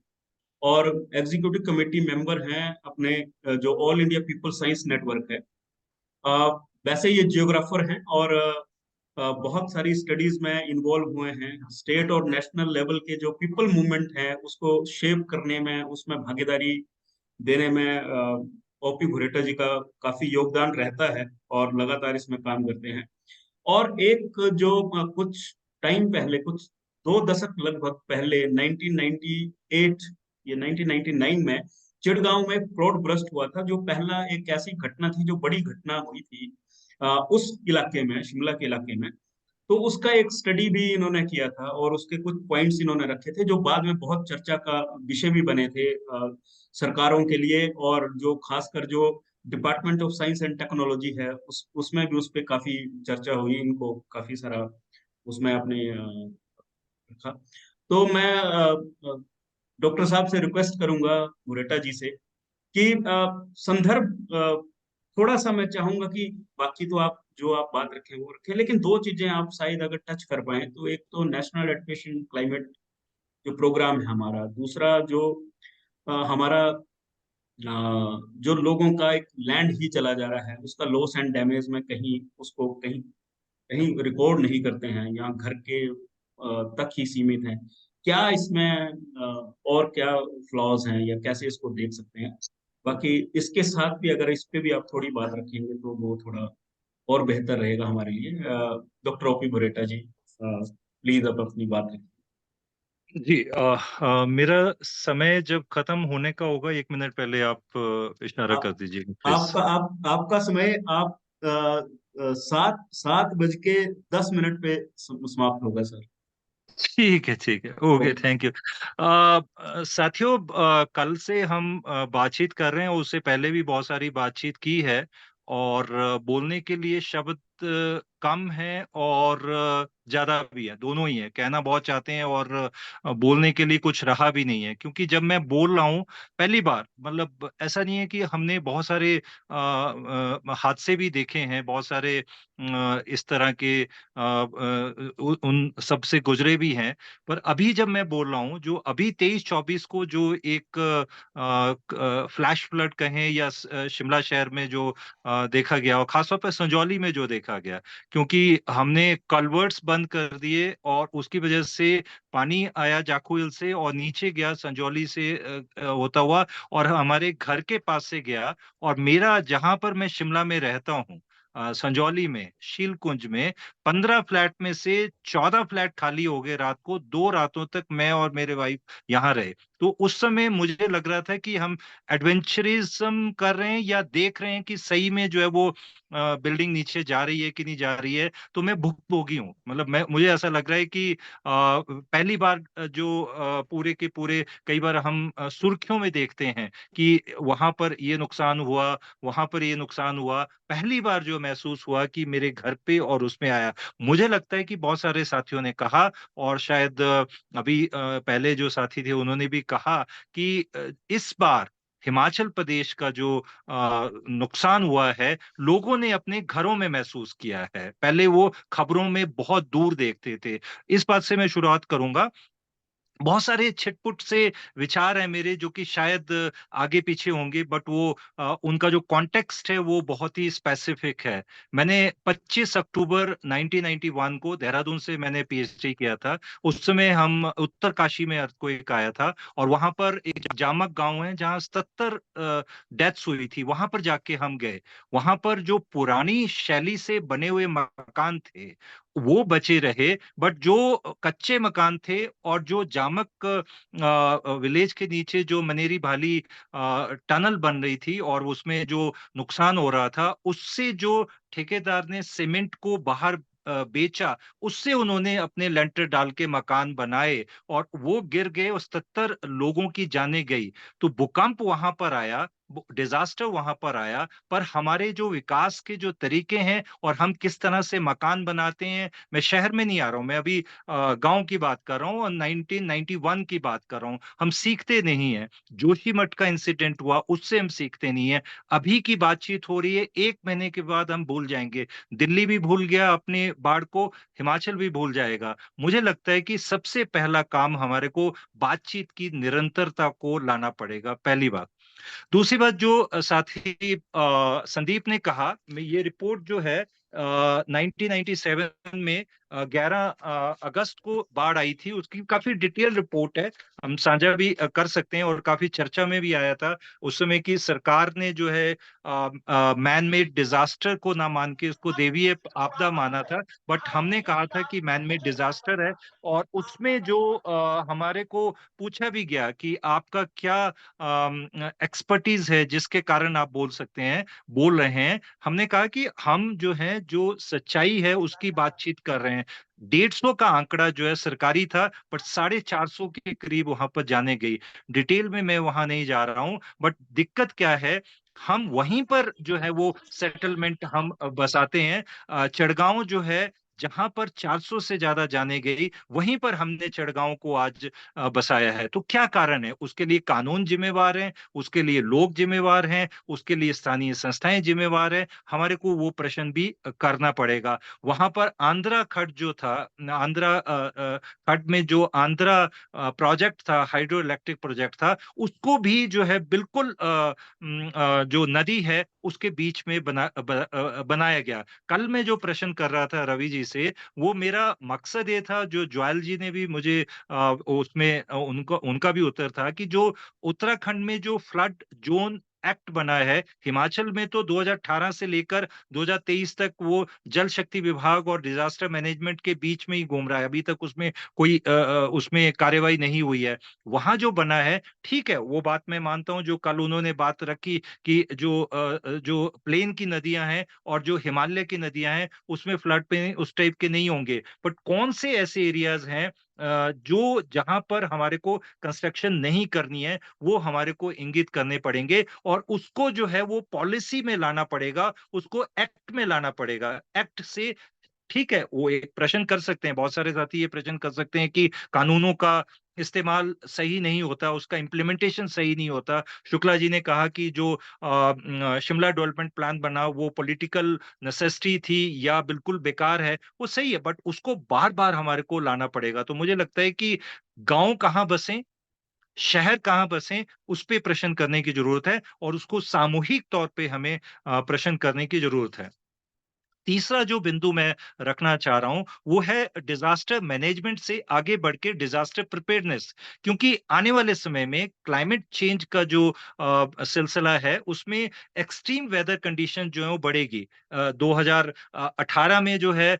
और एग्जीक्यूटिव कमेटी मेंबर हैं अपने जो all India people science network है। अ, वैसे ये जियोग्राफर हैं, और बहुत सारी स्टडीज में इन्वॉल्व हुए हैं। स्टेट और नेशनल लेवल के जो पीपल मूवमेंट है उसको शेप करने में, उसमें भागीदारी देने में ओपी भुरेटा जी का काफी योगदान रहता है, और लगातार इसमें काम करते हैं। और एक जो कुछ टाइम पहले, कुछ 2 दशक लगभग पहले, 1998 या 1999 में चिड़गांव में क्राउड बर्स्ट हुआ था, जो पहला एक ऐसी घटना थी जो बड़ी घटना हुई थी उस इलाके में, शिमला के इलाके में। तो उसका एक स्टडी भी इन्होंने किया था, और उसके कुछ पॉइंट्स इन्होंने रखे थे जो बाद में बहुत चर्चा का विषय भी बने थे सरकारों के लिए। और जो खासकर जो department of science and technology है उसमें भी उस पर काफी चर्चा हुई, इनको काफी सारा उसमें आपने रखा। तो मैं डॉक्टर साहब से रिक्वेस्ट करूंगा, मुरेटा जी से, कि संदर्भ थोड़ा सा मैं चाहूंगा कि बाकी तो आप जो आप बात रखें वो रखें, लेकिन दो चीजें आप शायद अगर टच कर पाए, तो एक तो नेशनल एडaptation क्लाइमेट जो प्रोग्राम है हमारा, दूसरा जो हमारा जो लोगों का एक लैंड ही चला जा रहा है उसका लॉस एंड डैमेज में कहीं उसको कहीं कहीं रिकॉर्ड नहीं करते हैं, या घर के तक ही सीमित हैं। क्या इसमें और क्या फ्लॉज हैं, या कैसे इसको देख सकते हैं? बाकी इसके साथ भी अगर इस पे भी आप थोड़ी बात रखेंगे तो वो थोड़ा और बेहतर रहेगा हमारे लिए। डॉक्टर ओपी बुरेटा जी, प्लीज आप अपनी बात रखें। जी मेरा समय जब खत्म होने का होगा 1 मिनट पहले आप इशारा कर आप दीजिए प्लीज। आपका समय आप 7:10 पे समाप्त होगा सर। ठीक है ठीक है, ओके ओके। Thank you. साथियों, कल से हम बातचीत कर रहे हैं, उससे पहले भी बहुत सारी बातचीत की है, और बोलने के लिए शब्द कम है और ज्यादा भी है, दोनों ही है। कहना बहुत चाहते हैं और बोलने के लिए कुछ रहा भी नहीं है, क्योंकि जब मैं बोल रहा हूँ पहली बार, मतलब ऐसा नहीं है कि हमने बहुत सारे हादसे भी देखे हैं, बहुत सारे इस तरह के उन सब से गुजरे भी हैं। पर अभी जब मैं बोल रहा हूँ, जो अभी 23-24 को जो एक फ्लैश फ्लड कहें, या शिमला शहर में जो देखा गया, और खासतौर पर संजौली में जो देखा गया, क्योंकि हमने कलवर्ट्स बंद कर दिए और उसकी वजह से पानी आया जाखू हिल से और नीचे गया संजौली से होता हुआ, और हमारे घर के पास से गया। और मेरा, जहां पर मैं शिमला में रहता हूँ, संजौली में शीलकुंज में, 15 फ्लैट में से 14 फ्लैट खाली हो गए रात को। 2 रातों तक मैं और मेरे वाइफ यहाँ रहे। तो उस समय मुझे लग रहा था कि हम एडवेंचरिज्म कर रहे हैं, या देख रहे हैं कि सही में जो है वो बिल्डिंग नीचे जा रही है कि नहीं जा रही है। तो मैं भुगभोगी हूँ, मतलब मैं, मुझे ऐसा लग रहा है कि पहली बार जो पूरे के पूरे, कई बार हम सुर्खियों में देखते हैं कि वहां पर ये नुकसान हुआ, वहां पर ये नुकसान हुआ, पहली बार जो महसूस हुआ कि मेरे घर पे और उसमें आया। मुझे लगता है कि बहुत सारे साथियों ने कहा, और शायद अभी पहले जो साथी थे उन्होंने भी कहा कि इस बार हिमाचल प्रदेश का जो नुकसान हुआ है, लोगों ने अपने घरों में महसूस किया है, पहले वो खबरों में बहुत दूर देखते थे। इस बात से मैं शुरुआत करूंगा बहुत सारे छिटपुट से विचार हैं मेरे जो कि शायद आगे पीछे होंगे, बट वो उनका जो कॉन्टेक्स्ट है वो बहुत ही स्पेसिफिक है। मैंने 25 अक्टूबर 1991 को देहरादून से मैंने पीएचडी किया था। उस समय हम उत्तरकाशी में अर्थक्वेक आया था और वहां पर एक जामक गांव है जहां 77 डेथ्स हुई थी। वहां पर जाके हम गए। वहां पर जो पुरानी शैली से बने हुए मकान थे वो बचे रहे, बट जो कच्चे मकान थे और जो जामक विलेज के नीचे जो मनेरी भाली टनल बन रही थी और उसमें जो नुकसान हो रहा था, उससे जो ठेकेदार ने सीमेंट को बाहर बेचा, उससे उन्होंने अपने लेंटर डाल के मकान बनाए और वो गिर गए और 77 लोगों की जानें गई। तो भूकंप वहां पर आया, डिजास्टर वहां पर आया, पर हमारे जो विकास के जो तरीके हैं और हम किस तरह से मकान बनाते हैं, मैं शहर में नहीं आ रहा हूं, मैं अभी गांव की बात कर रहा हूँ और 1991 की बात कर रहा हूँ। हम सीखते नहीं है। जोशीमठ का इंसिडेंट हुआ, उससे हम सीखते नहीं है। अभी की बातचीत हो रही है, 1 महीने के बाद हम भूल जाएंगे। दिल्ली भी भूल गया अपने बाढ़ को, हिमाचल भी भूल जाएगा। मुझे लगता है कि सबसे पहला काम हमारे को बातचीत की निरंतरता को लाना पड़ेगा, पहली बात। दूसरी बात जो साथी संदीप ने कहा, ये रिपोर्ट जो है 1997 में 11 अगस्त को बाढ़ आई थी, उसकी काफी डिटेल रिपोर्ट है, हम साझा भी कर सकते हैं और काफी चर्चा में भी आया था उस समय की सरकार ने जो है मैन मेड डिजास्टर को ना मान के उसको देवीय आपदा माना था। बट हमने कहा था कि मैन मेड डिजास्टर है और उसमें जो हमारे को पूछा भी गया कि आपका क्या एक्सपर्टीज है जिसके कारण आप बोल रहे हैं। हमने कहा कि हम जो है जो सच्चाई है उसकी बातचीत कर रहे हैं। 150 का आंकड़ा जो है सरकारी था, पर 450 के करीब वहां पर जाने गई। डिटेल में मैं वहां नहीं जा रहा हूं, बट दिक्कत क्या है, हम वहीं पर जो है वो सेटलमेंट हम बसाते हैं। चढ़गांव जो है जहां पर 400 से ज्यादा जाने गई, वहीं पर हमने चढ़गांव को आज बसाया है। तो क्या कारण है? उसके लिए कानून जिम्मेवार है, उसके लिए लोग जिम्मेवार हैं, उसके लिए स्थानीय संस्थाएं जिम्मेवार है। हमारे को वो प्रश्न भी करना पड़ेगा। वहां पर आंध्रा खड्ड जो था, आंध्रा खड्ड में जो आंध्रा प्रोजेक्ट था, हाइड्रो इलेक्ट्रिक प्रोजेक्ट था, उसको भी जो है बिल्कुल जो नदी है उसके बीच में बनाया गया। कल मैं जो प्रश्न कर रहा था रवि जी से, वो मेरा मकसद ये था, जो ज्वाल जी ने भी मुझे उसमें उनका भी उत्तर था कि जो उत्तराखंड में जो फ्लड जोन एक्ट बना है, हिमाचल में तो 2018 से लेकर 2023 तक वो जल शक्ति विभाग और डिजास्टर मैनेजमेंट के बीच में ही घूम रहा है। अभी तक उसमें कोई उसमें कार्यवाही नहीं हुई है। वहां जो बना है, ठीक है, वो बात मैं मानता हूं जो कल उन्होंने बात रखी कि जो प्लेन की नदियां हैं और जो हिमालय की नदियां हैं उसमें फ्लड पे उस टाइप के नहीं होंगे। बट कौन से ऐसे एरियाज हैं जो जहां पर हमारे को कंस्ट्रक्शन नहीं करनी है, वो हमारे को इंगित करने पड़ेंगे और उसको जो है वो पॉलिसी में लाना पड़ेगा, उसको एक्ट में लाना पड़ेगा। एक्ट से ठीक है, वो एक प्रश्न कर सकते हैं, बहुत सारे साथी ये प्रश्न कर सकते हैं कि कानूनों का इस्तेमाल सही नहीं होता, उसका इम्प्लीमेंटेशन सही नहीं होता। शुक्ला जी ने कहा कि जो शिमला डेवलपमेंट प्लान बना वो पॉलिटिकल नेसेसिटी थी या बिल्कुल बेकार है, वो सही है, बट उसको बार बार हमारे को लाना पड़ेगा। तो मुझे लगता है कि गांव कहाँ बसे, शहर कहाँ बसे, उस पे प्रश्न करने की जरूरत है और उसको सामूहिक तौर पे हमें प्रश्न करने की जरूरत है। तीसरा जो बिंदु मैं रखना चाह रहा हूं वो है डिजास्टर मैनेजमेंट से आगे बढ़ के डिजास्टर प्रिपेयर्डनेस। क्योंकि आने वाले समय में क्लाइमेट चेंज का जो सिलसिला है उसमें एक्सट्रीम वेदर कंडीशन जो है वो बढ़ेगी। 2018 में जो है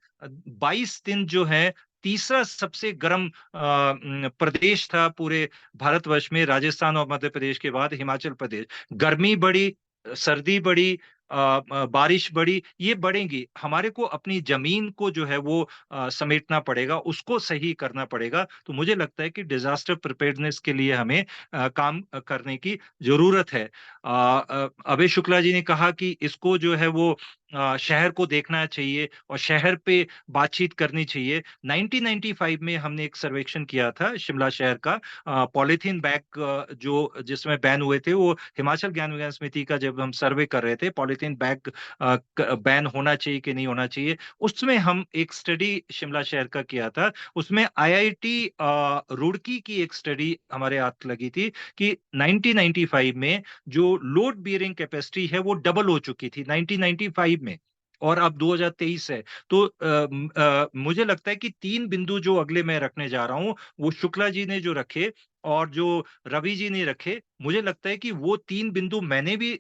22 दिन जो है, तीसरा सबसे गर्म प्रदेश था पूरे भारतवर्ष में, राजस्थान और मध्य प्रदेश के बाद हिमाचल प्रदेश। गर्मी बढ़ी, सर्दी बढ़ी, बारिश बढ़ी, ये बढ़ेंगी। हमारे को अपनी जमीन को जो है वो समेटना पड़ेगा, उसको सही करना पड़ेगा। तो मुझे लगता है कि डिजास्टर प्रिपेयर्डनेस के लिए हमें काम करने की जरूरत है। अभय शुक्ला जी ने कहा कि इसको जो है वो शहर को देखना चाहिए और शहर पे बातचीत करनी चाहिए। 1995 में हमने एक सर्वेक्षण किया था शिमला शहर का। पॉलीथीन बैग जो जिसमें बैन हुए थे, वो हिमाचल ज्ञान विज्ञान समिति का जब हम सर्वे कर रहे थे पॉलीथीन बैग बैन होना चाहिए कि नहीं होना चाहिए, उसमें हम एक स्टडी शिमला शहर का किया था। उसमें आईआईटी रुड़की की एक स्टडी हमारे हाथ लगी थी कि 1995 में जो लोड बियरिंग कैपेसिटी है वो डबल हो चुकी थी 1995 में, और अब 2023 है। तो मुझे लगता है कि तीन बिंदु जो अगले मैं रखने जा रहा हूं, वो शुक्ला जी ने जो रखे और जो रवि जी ने रखे, मुझे लगता है कि वो तीन बिंदु मैंने भी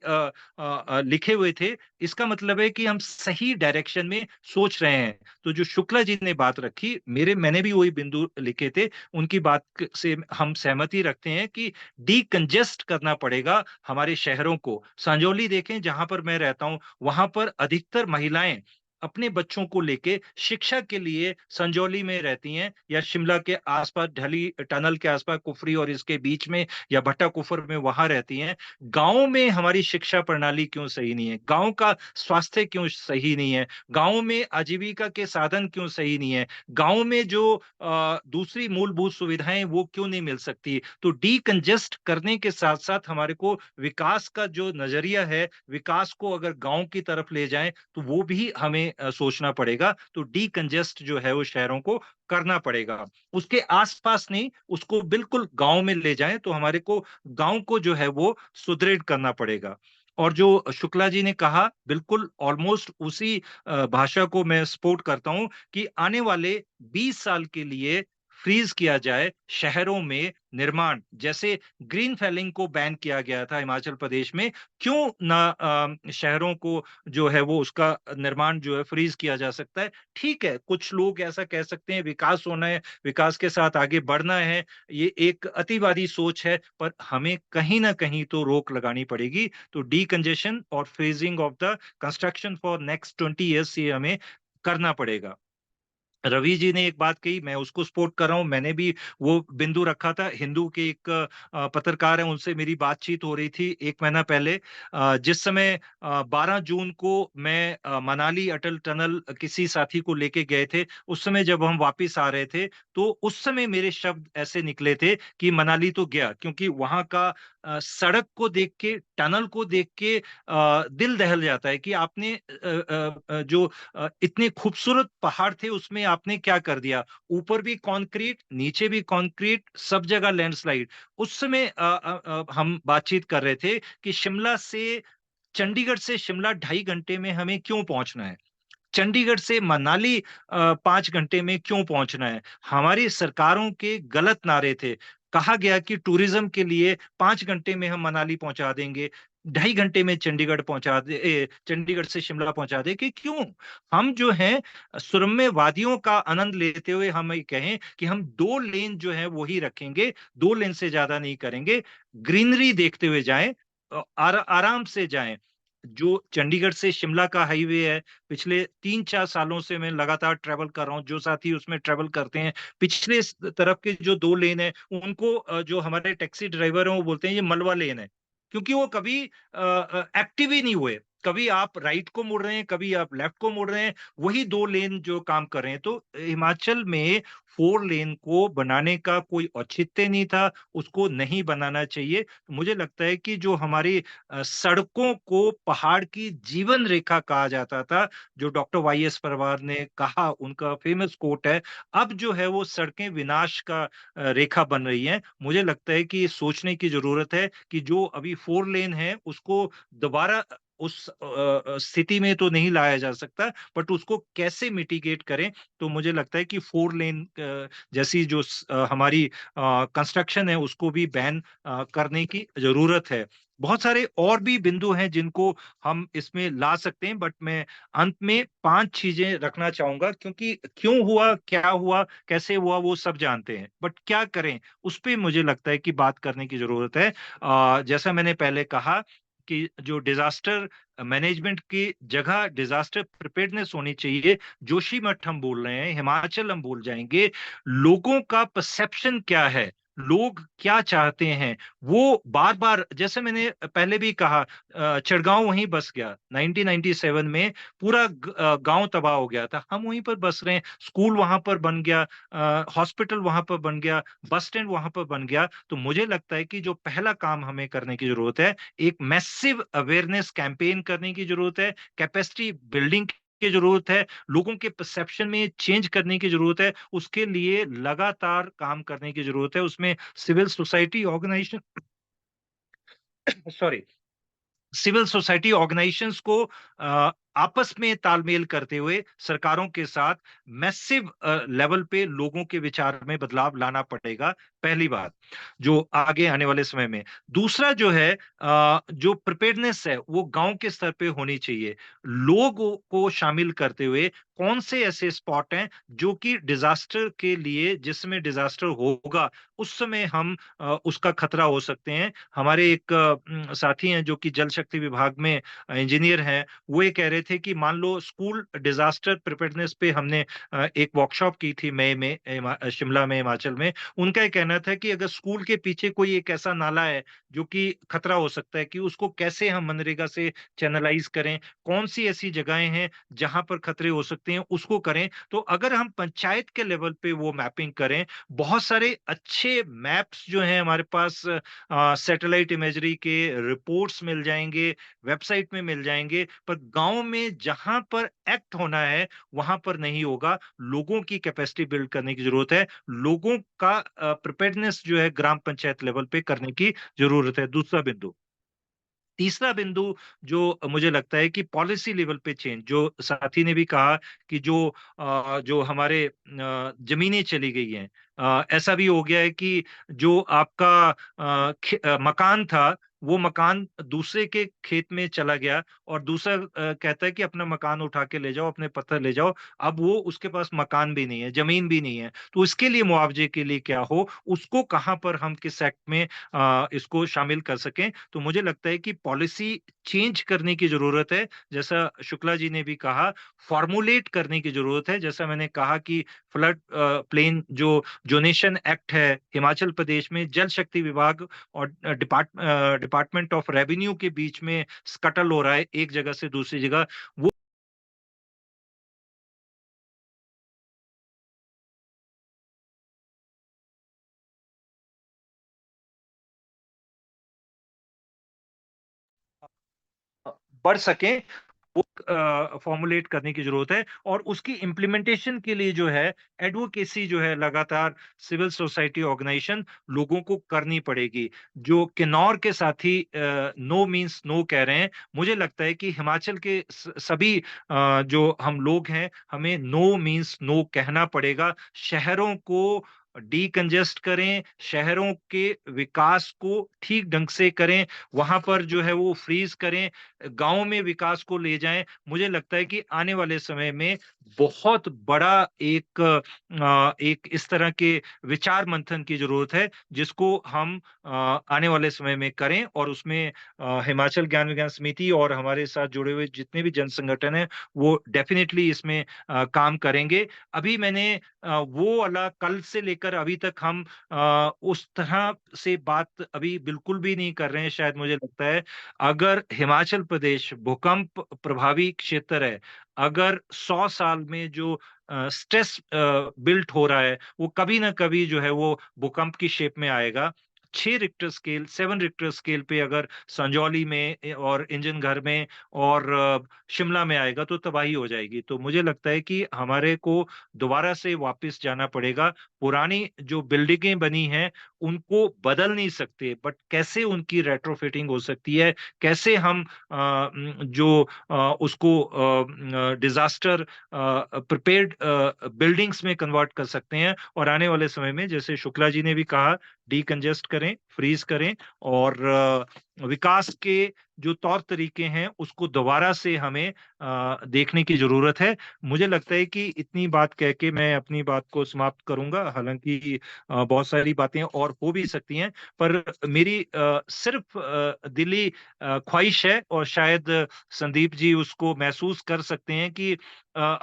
लिखे हुए थे। इसका मतलब है कि हम सही डायरेक्शन में सोच रहे हैं। तो जो शुक्ला जी ने बात रखी, मैंने भी वही बिंदु लिखे थे, उनकी बात से हम सहमति रखते हैं कि डीकंजेस्ट करना पड़ेगा हमारे शहरों को। संजौली देखें, जहां पर मैं रहता हूं, वहां पर अधिकतर महिलाएं अपने बच्चों को लेके शिक्षा के लिए संजौली में रहती हैं, या शिमला के आसपास ढली टनल के आसपास कुफरी और इसके बीच में, या भट्टा कुफर में वहां रहती हैं। गांव में हमारी शिक्षा प्रणाली क्यों सही नहीं है? गांव का स्वास्थ्य क्यों सही नहीं है? गांव में आजीविका के साधन क्यों सही नहीं है? गांव में जो दूसरी मूलभूत सुविधाएं वो क्यों नहीं मिल सकती? तो डीकंजेस्ट करने के साथ साथ हमारे को विकास का जो नजरिया है, विकास को अगर गांव की तरफ ले जाएं तो वो भी हमें सोचना पड़ेगा। तो डीकंजेस्ट जो है वो शहरों को करना पड़ेगा, उसके आसपास नहीं, उसको बिल्कुल गांव में ले जाएं। तो हमारे को गांव को जो है वो सुदृढ़ करना पड़ेगा। और जो शुक्ला जी ने कहा, बिल्कुल ऑलमोस्ट उसी भाषा को मैं सपोर्ट करता हूं कि आने वाले 20 साल के लिए फ्रीज किया जाए शहरों में निर्माण। जैसे ग्रीन फैलिंग को बैन किया गया था हिमाचल प्रदेश में, क्यों ना शहरों को जो है वो उसका निर्माण जो है फ्रीज किया जा सकता है? ठीक है, कुछ लोग ऐसा कह सकते हैं विकास होना है, विकास के साथ आगे बढ़ना है, ये एक अतिवादी सोच है, पर हमें कहीं ना कहीं तो रोक लगानी पड़ेगी। तो डीकंजेशन और freezing of the construction for next 20 years ये हमें करना पड़ेगा। रवि जी ने एक बात कही, मैं उसको सपोर्ट कर रहा हूं। मैंने भी वो बिंदु रखा था। हिंदू के एक पत्रकार हैं, उनसे मेरी बातचीत हो रही थी एक महीना पहले। जिस समय 12 जून को मैं मनाली अटल टनल किसी साथी को लेके गए थे, उस समय जब हम वापस आ रहे थे, तो उस समय मेरे शब्द ऐसे निकले थे कि मनाली तो गया, क्योंकि वहां का सड़क को देख के, टनल को देख के दिल दहल जाता है कि आपने जो इतने खूबसूरत पहाड़ थे उसमें आपने क्या कर दिया। ऊपर भी कंक्रीट, नीचे भी कंक्रीट, सब जगह लैंडस्लाइड। उस समय हम बातचीत कर रहे थे कि शिमला से, चंडीगढ़ से शिमला 2.5 घंटे में हमें क्यों पहुंचना है? चंडीगढ़ से मनाली 5 घंटे में क्यों पहुंचना है? हमारी सरकारों के गलत नारे थे। कहा गया कि टूरिज्म के लिए 5 घंटे में हम मनाली पहुंचा देंगे, 2.5 घंटे में चंडीगढ़ पहुंचा दे, चंडीगढ़ से शिमला पहुंचा दे। कि क्यों हम जो है सुरम्य वादियों का आनंद लेते हुए हम ये कहें कि हम 2 लेन जो है वो ही रखेंगे, 2 लेन से ज्यादा नहीं करेंगे, ग्रीनरी देखते हुए जाएं, आराम से जाएं। जो चंडीगढ़ से शिमला का हाईवे है, पिछले 3-4 सालों से मैं लगातार ट्रेवल कर रहा हूँ, जो साथी उसमें ट्रेवल करते हैं, पिछले तरफ के जो 2 लेन है उनको जो हमारे टैक्सी ड्राइवर हैं वो बोलते हैं ये मलबा लेन है, क्योंकि वो कभी एक्टिव ही नहीं हुए। कभी आप राइट को मुड़ रहे हैं, कभी आप लेफ्ट को मुड़ रहे हैं, वही 2 लेन जो काम कर रहे हैं। तो हिमाचल में 4 लेन को बनाने का कोई औचित्य नहीं था, उसको नहीं बनाना चाहिए। तो मुझे लगता है कि जो हमारी सड़कों को पहाड़ की जीवन रेखा कहा जाता था, जो डॉक्टर वाई एस परमार ने कहा, उनका फेमस कोट है, अब जो है वो सड़कें विनाश का रेखा बन रही हैं। मुझे लगता है कि ये सोचने की जरूरत है कि जो अभी 4 लेन है उसको दोबारा उस स्थिति में तो नहीं लाया जा सकता, बट उसको कैसे मिटिगेट करें। तो मुझे लगता है कि 4 लेन जैसी जो हमारी कंस्ट्रक्शन है उसको भी बैन करने की जरूरत है। बहुत सारे और भी बिंदु हैं जिनको हम इसमें ला सकते हैं, बट मैं अंत में 5 चीजें रखना चाहूंगा, क्योंकि क्यों हुआ, क्या हुआ, कैसे हुआ वो सब जानते हैं, बट क्या करें उस पे मुझे लगता है कि बात करने की जरूरत है। जैसा मैंने पहले कहा कि जो डिजास्टर मैनेजमेंट की जगह डिजास्टर प्रिपेयर्डनेस होनी चाहिए। जोशीमठ हम बोल रहे हैं, हिमाचल हम बोल जाएंगे, लोगों का परसेप्शन क्या है, लोग क्या चाहते हैं, वो बार बार, जैसे मैंने पहले भी कहा, चिड़गांव वहीं बस गया 1997 में, पूरा गांव तबाह हो गया था, हम वहीं पर बस रहे हैं, स्कूल वहां पर बन गया, हॉस्पिटल वहां पर बन गया, बस स्टैंड वहां पर बन गया। तो मुझे लगता है कि जो पहला काम हमें करने की जरूरत है, एक मैसिव अवेयरनेस कैंपेन करने की जरूरत है, कैपेसिटी बिल्डिंग की जरूरत है, लोगों के परसेप्शन में चेंज करने की जरूरत है, उसके लिए लगातार काम करने की जरूरत है। उसमें civil society organisation sorry civil society organisations को आपस में तालमेल करते हुए सरकारों के साथ मैसिव लेवल पे लोगों के विचार में बदलाव लाना पड़ेगा, पहली बात, जो आगे आने वाले समय में। दूसरा जो है, जो प्रिपेयर्डनेस है वो गांव के स्तर पे होनी चाहिए, लोगों को शामिल करते हुए कौन से ऐसे स्पॉट हैं जो कि डिजास्टर के लिए, जिसमें डिजास्टर होगा उस समय हम उसका खतरा हो सकते हैं। हमारे एक साथी हैं जो कि जल शक्ति विभाग में इंजीनियर हैं, वो ये कह रहे थे कि मान लो स्कूल डिजास्टर प्रिपेयर्डनेस पे हमने एक वर्कशॉप की थी मई में शिमला में, हिमाचल में। उनका ये कहना था कि अगर स्कूल के पीछे कोई एक ऐसा नाला है जो कि खतरा हो सकता है, कि उसको कैसे हम मनरेगा से चैनलाइज करें, कौन सी ऐसी जगहें हैं जहां पर खतरे हो सकते हैं, उसको करें। तो अगर हम पंचायत के लेवल पे वो मैपिंग करें, बहुत सारे अच्छे मैप्स जो हैं हमारे पास, सैटेलाइट इमेजरी के रिपोर्ट्स मिल जाएंगे, वेबसाइट में मिल जाएंगे, पर गांव में जहां पर एक्ट होना है वहां पर नहीं होगा। लोगों की कैपेसिटी बिल्ड करने की जरूरत है, लोगों का प्रिपेयर्डनेस जो है ग्राम पंचायत लेवल पे करने की जरूरत है। दूसरा बिंदु, तीसरा बिंदु जो मुझे लगता है कि पॉलिसी लेवल पे चेंज, जो साथी ने भी कहा कि जो हमारे जमीनें चली गई हैं, ऐसा भी हो गया है कि जो आपका मकान था, वो मकान दूसरे के खेत में चला गया, और दूसरा कहता है कि अपना मकान उठा के ले जाओ, अपने पत्थर ले जाओ। अब वो उसके पास मकान भी नहीं है, जमीन भी नहीं है, तो इसके लिए मुआवजे के लिए क्या हो, उसको कहां पर हम किस एक्ट में इसको शामिल कर सकें। तो मुझे लगता है कि पॉलिसी चेंज करने की जरूरत है, जैसा शुक्ला जी ने भी कहा, फॉर्मुलेट करने की जरूरत है। जैसा मैंने कहा कि फ्लड प्लेन जो जोनेशन एक्ट है हिमाचल प्रदेश में, जल शक्ति विभाग और डिपार्टमेंट ऑफ रेवेन्यू के बीच में स्कटल हो रहा है एक जगह से दूसरी जगह, वो बढ़ सके, वो फॉर्मुलेट करने की जरूरत है। और उसकी इम्प्लीमेंटेशन के लिए जो है एडवोकेसी जो है लगातार सिविल सोसाइटी ऑर्गेनाइजेशन लोगों को करनी पड़ेगी। जो किन्नौर के साथी नो मींस नो कह रहे हैं, मुझे लगता है कि हिमाचल के सभी जो हम लोग हैं, हमें नो मींस नो कहना पड़ेगा। शहरों को डीकंजेस्ट करें, शहरों के विकास को ठीक ढंग से करें, वहां पर जो है वो फ्रीज करें, गांव में विकास को ले जाएं। मुझे लगता है कि आने वाले समय में बहुत बड़ा एक इस तरह के विचार मंथन की जरूरत है, जिसको हम आने वाले समय में करें, और उसमें हिमाचल ज्ञान विज्ञान समिति और हमारे साथ जुड़े हुए जितने भी जन संगठन हैं वो डेफिनेटली इसमें काम करेंगे। अभी मैंने वो वाला कल से लेकर अभी तक हम उस तरह से बात अभी बिल्कुल भी नहीं कर रहे हैं, शायद मुझे लगता है। अगर हिमाचल प्रदेश भूकंप प्रभावी क्षेत्र है, अगर 100 साल में जो स्ट्रेस बिल्ट हो रहा है, वो कभी ना कभी जो है वो भूकंप की शेप में आएगा। 6 रिक्टर स्केल, 7 रिक्टर स्केल पे अगर संजौली में और इंजन घर में और शिमला में आएगा तो तबाही हो जाएगी। तो मुझे लगता है कि हमारे को दोबारा से वापस जाना पड़ेगा। पुरानी जो बिल्डिंगें बनी हैं उनको बदल नहीं सकते, बट कैसे उनकी रेट्रोफिटिंग हो सकती है, कैसे हम जो उसको डिजास्टर प्रिपेयर्ड बिल्डिंग्स में कन्वर्ट कर सकते हैं। और आने वाले समय में, जैसे शुक्ला जी ने भी कहा, डीकंजेस्ट करें, फ्रीज करें, और विकास के जो तौर तरीके हैं उसको दोबारा से हमें देखने की जरूरत है। मुझे लगता है कि इतनी बात कह के मैं अपनी बात को समाप्त करूंगा। हालांकि बहुत सारी बातें और हो भी सकती हैं, पर मेरी सिर्फ दिली ख्वाहिश है, और शायद संदीप जी उसको महसूस कर सकते हैं कि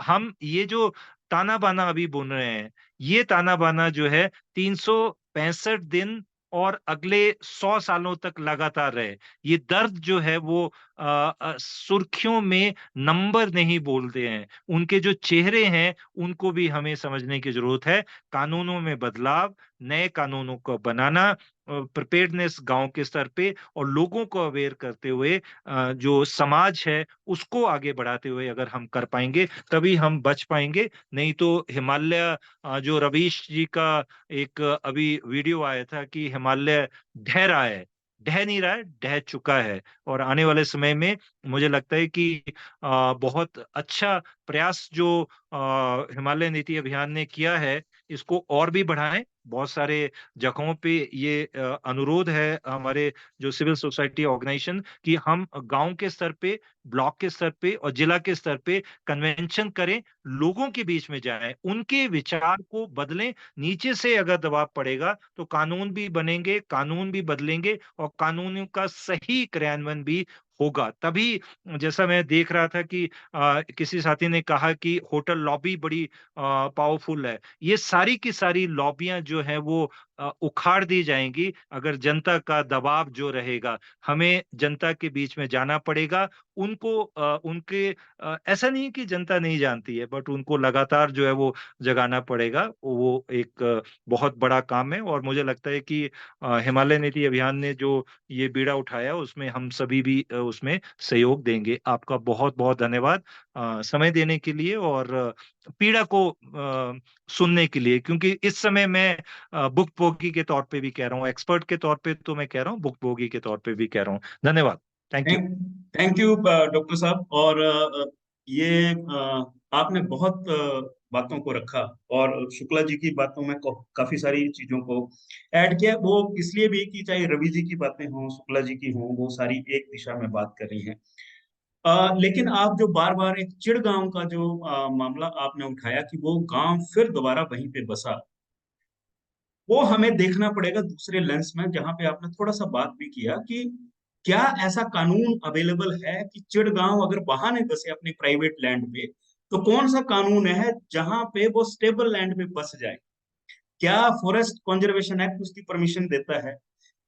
हम ये जो ताना बाना अभी बुन रहे हैं, ये ताना बाना जो है 300 65 दिन और अगले 100 सालों तक लगातार रहे। ये दर्द जो है वो सुर्खियों में नंबर नहीं बोलते हैं। उनके जो चेहरे हैं, उनको भी हमें समझने की ज़रूरत है। कानूनों में बदलाव, नए कानूनों को बनाना, प्रिपेयर्डनेस गाँव के स्तर पे और लोगों को अवेयर करते हुए जो समाज है, उसको आगे बढ़ाते हुए अगर हम कर पाएँगे, तभी हम बच पाएँगे। नहीं तो हिमालय जो रवीश जी का एक अभी वीडियो आया था कि हिमालय ढह रहा है, ढह नहीं रहा है, ढह चुका है और आने वाले समय में मुझे लगता है कि बहुत अच्छा प्रयास जो हिमालय नीति अभियान ने किया है, इसको और भी बढ़ाएँ। बहुत सारे जगहों पे ये अनुरोध है हमारे जो सिविल सोसाइटी ऑर्गेनाइजेशन कि हम गाँव के स्तर पे, ब्लॉक के स्तर पे और जिला के स्तर पे कन्वेंशन करें, लोगों के बीच में जाएँ, उनके विचार को बदलें। नीचे से अगर दबाव पड़ेगा, तो कानून भी बनेंगे, कानून भी बदलेंगे और कानूनों का सही क्रियान्वयन भी होगा। तभी जैसा मैं देख रहा था कि किसी साथी ने कहा कि होटल लॉबी बड़ी पावरफुल है। ये सारी की सारी लॉबियाँ जो हैं वो उखाड़ दी जाएँगी अगर जनता का दबाव जो रहेगा। हमें जनता के बीच में जाना पड़ेगा, उनको उनके ऐसा नहीं है कि जनता नहीं जानती है, बट उनको लगातार जो है वो जगाना पड़ेगा। वो एक बहुत बड़ा काम है और मुझे लगता है कि हिमालय नीति अभियान ने जो ये बीड़ा उठाया, उसमें हम सभी भी उसमें सहयोग देंगे। आपका बहुत-बहुत धन्यवाद समय देने के लिए और पीड़ा को सुनने के लिए क्योंकि इस समय मैं भुक्तभोगी के तौर पे भी कह रहा हूँ, एक्सपर्ट के तौर पे तो मैं कह रहा हूँ, भुक्तभोगी के तौर पे भी कह रहा हूँ। धन्यवाद। Thank you. Thank thank you doctor साहब। और ये आपने बहुत बातों को रखा और शुक्ला जी की बातों में काफी सारी चीजों को ऐड किया। वो इसलिए भी कि चाहे रवि जी की बातें हों, शुक्ला जी की हों, वो सारी एक दिशा में बात कर रही हैं। लेकिन आप जो बार बार एक चिड़ गांव का जो मामला आपने उठाया कि वो गांव फिर दोबारा वहीं पे बसा, वो हमें देखना पड़ेगा दूसरे लेंस में, जहां पे आपने थोड़ा सा बात भी किया कि क्या ऐसा कानून अवेलेबल है कि चिड़गांव अगर वहां नहीं बसे अपने प्राइवेट लैंड पे, तो कौन सा कानून है जहां पे वो स्टेबल लैंड पे बस जाए? क्या फॉरेस्ट कंजर्वेशन एक्ट उसकी परमिशन देता है?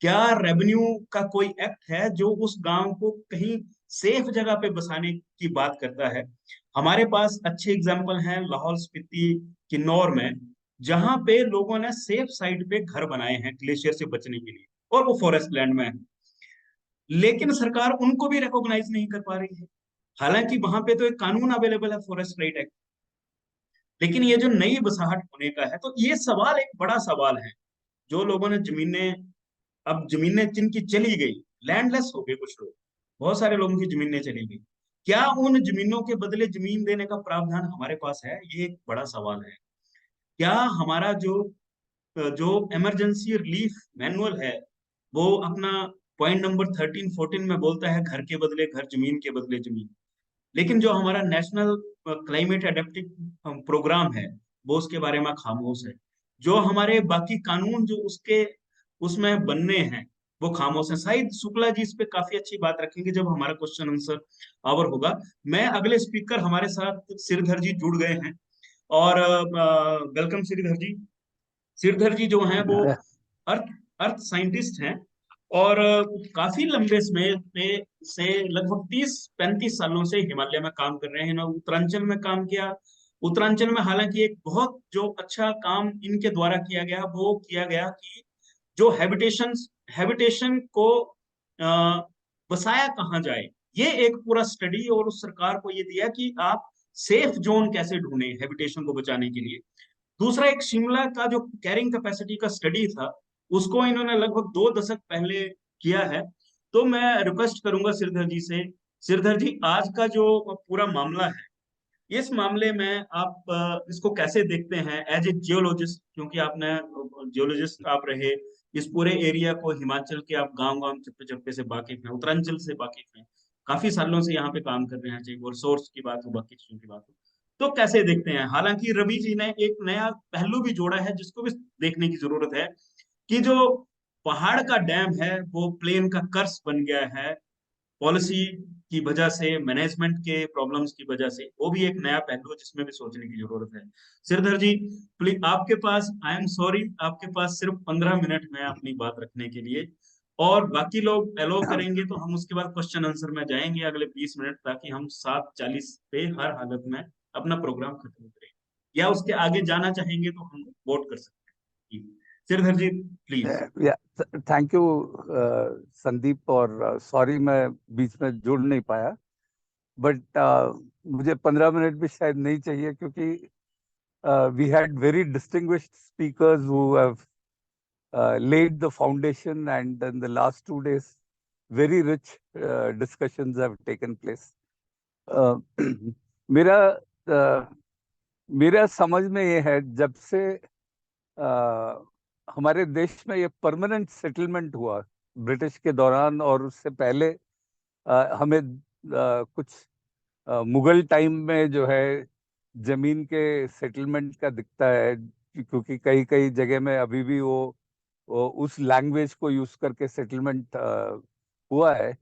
क्या रेवेन्यू का कोई एक्ट है जो उस गांव को कहीं सेफ जगह पे बसाने की बात करता है? हमारे पास अच्छे एग्जाम्पल हैं लाहौल स्पीति, किन्नौर में, जहां पे लोगों ने सेफ साइड पे घर बनाए हैं ग्लेशियर से बचने के लिए, और वो फॉरेस्ट लैंड में है। लेकिन सरकार उनको भी रिकॉग्नाइज नहीं कर पा रही है, हालांकि वहां पे तो एक कानून अवेलेबल है, फॉरेस्ट राइट एक्ट। लेकिन ये जो नई बसाहट होने का है, तो ये सवाल एक बड़ा सवाल है। जो लोगों ने जमीनें, अब जमीनें जिनकी चली गई, लैंडलेस हो गए कुछ लोग, बहुत सारे लोगों की जमीनें चली गई, क्या उन जमीनों के बदले जमीन देने का प्रावधान हमारे पास है? ये एक बड़ा सवाल है। क्या हमारा जो इमरजेंसी रिलीफ मैनुअल है, वो अपना पॉइंट नंबर 13-14 में बोलता है घर के बदले घर, जमीन के बदले जमीन, लेकिन जो हमारा नेशनल क्लाइमेट एडेप्टिव प्रोग्राम है, वो उसके बारे में खामोश है। जो हमारे बाकी कानून जो उसके उसमें बनने हैं, वो खामोश है। शायद शुक्ला जी इस पे काफी अच्छी बात रखेंगे जब हमारा क्वेश्चन आंसर आवर होगा। मैं अगले स्पीकर हमारे साथ श्रीधर जी जुड़ गए हैं, और वेलकम श्रीधर जी। श्रीधर जी जो हैं वो अर्थ अर्थ साइंटिस्ट हैं, और काफी लंबे समय से लगभग 30-35 सालों से हिमालय में काम कर रहे हैं। इन्होंने उत्तरांचल में काम किया। उत्तरांचल में हालांकि एक बहुत जो अच्छा काम इनके द्वारा किया गया, वो किया गया कि जो हैबिटेशन को बसाया कहाँ जाए, ये एक पूरा स्टडी, और उस सरकार को ये दिया कि आप सेफ जोन कैसे ढूंढें हैबिटेशन को बचाने के लिए। दूसरा, एक शिमला का जो कैरिंग कैपेसिटी का स्टडी था, उसको इन्होंने लगभग 2 दशक पहले किया है। तो मैं रिक्वेस्ट करूंगा श्रीधर जी से, श्रीधर जी आज का जो पूरा मामला है, इस मामले में आप इसको कैसे देखते हैं एज ए जियोलॉजिस्ट, क्योंकि आपने जियोलॉजिस्ट आप रहे, इस पूरे एरिया को हिमाचल के आप गांव गांव चप्पे चप्पे से वाकिफ हैं, उत्तरांचल से वाकिफ हैं, काफी सालों से यहाँ पे काम कर रहे हैं, चाहे वो रिसोर्स की बात हो, बाकी चीजों की बात हो, तो कैसे देखते हैं? हालांकि रवि जी ने एक नया पहलू भी जोड़ा है जिसको भी देखने की जरूरत है, कि जो पहाड़ का डैम है वो प्लेन का कर्स बन गया है। पॉलिसी की वजह से, मैनेजमेंट के प्रॉब्लम्स की वजह से, वो भी एक नया पहलू है जिसमें भी सोचने की जरूरत है। श्रीधर जी प्लीज, आपके पास, आई एम सॉरी, आपके पास सिर्फ 15 मिनट है अपनी बात रखने के लिए, और बाकी लोग अलो करेंगे तो हम उसके बाद क्वेश्चन आंसर में जाएंगे अगले 20 मिनट, ताकि हम 7:40 पे हर हालत में अपना प्रोग्राम खत्म करें, या उसके आगे जाना चाहेंगे तो हम वोट कर सकते हैं। श्रीधर जी प्लीज। थैंक यू संदीप, और सॉरी मैं बीच में जुड़ नहीं पाया, बट मुझे 15 मिनट भी शायद नहीं चाहिए, क्योंकि we had very distinguished speakers who have laid the foundation, and in the last 2 days very rich discussions have taken place. मेरा मेरा समझ में ये है, जब से हमारे देश में ये परमानेंट सेटलमेंट हुआ ब्रिटिश के दौरान, और उससे पहले हमें कुछ मुगल टाइम में जो है जमीन के सेटलमेंट का दिखता है, क्योंकि कई कई जगह में अभी भी वो उस लैंग्वेज को यूज करके सेटलमेंट हुआ है।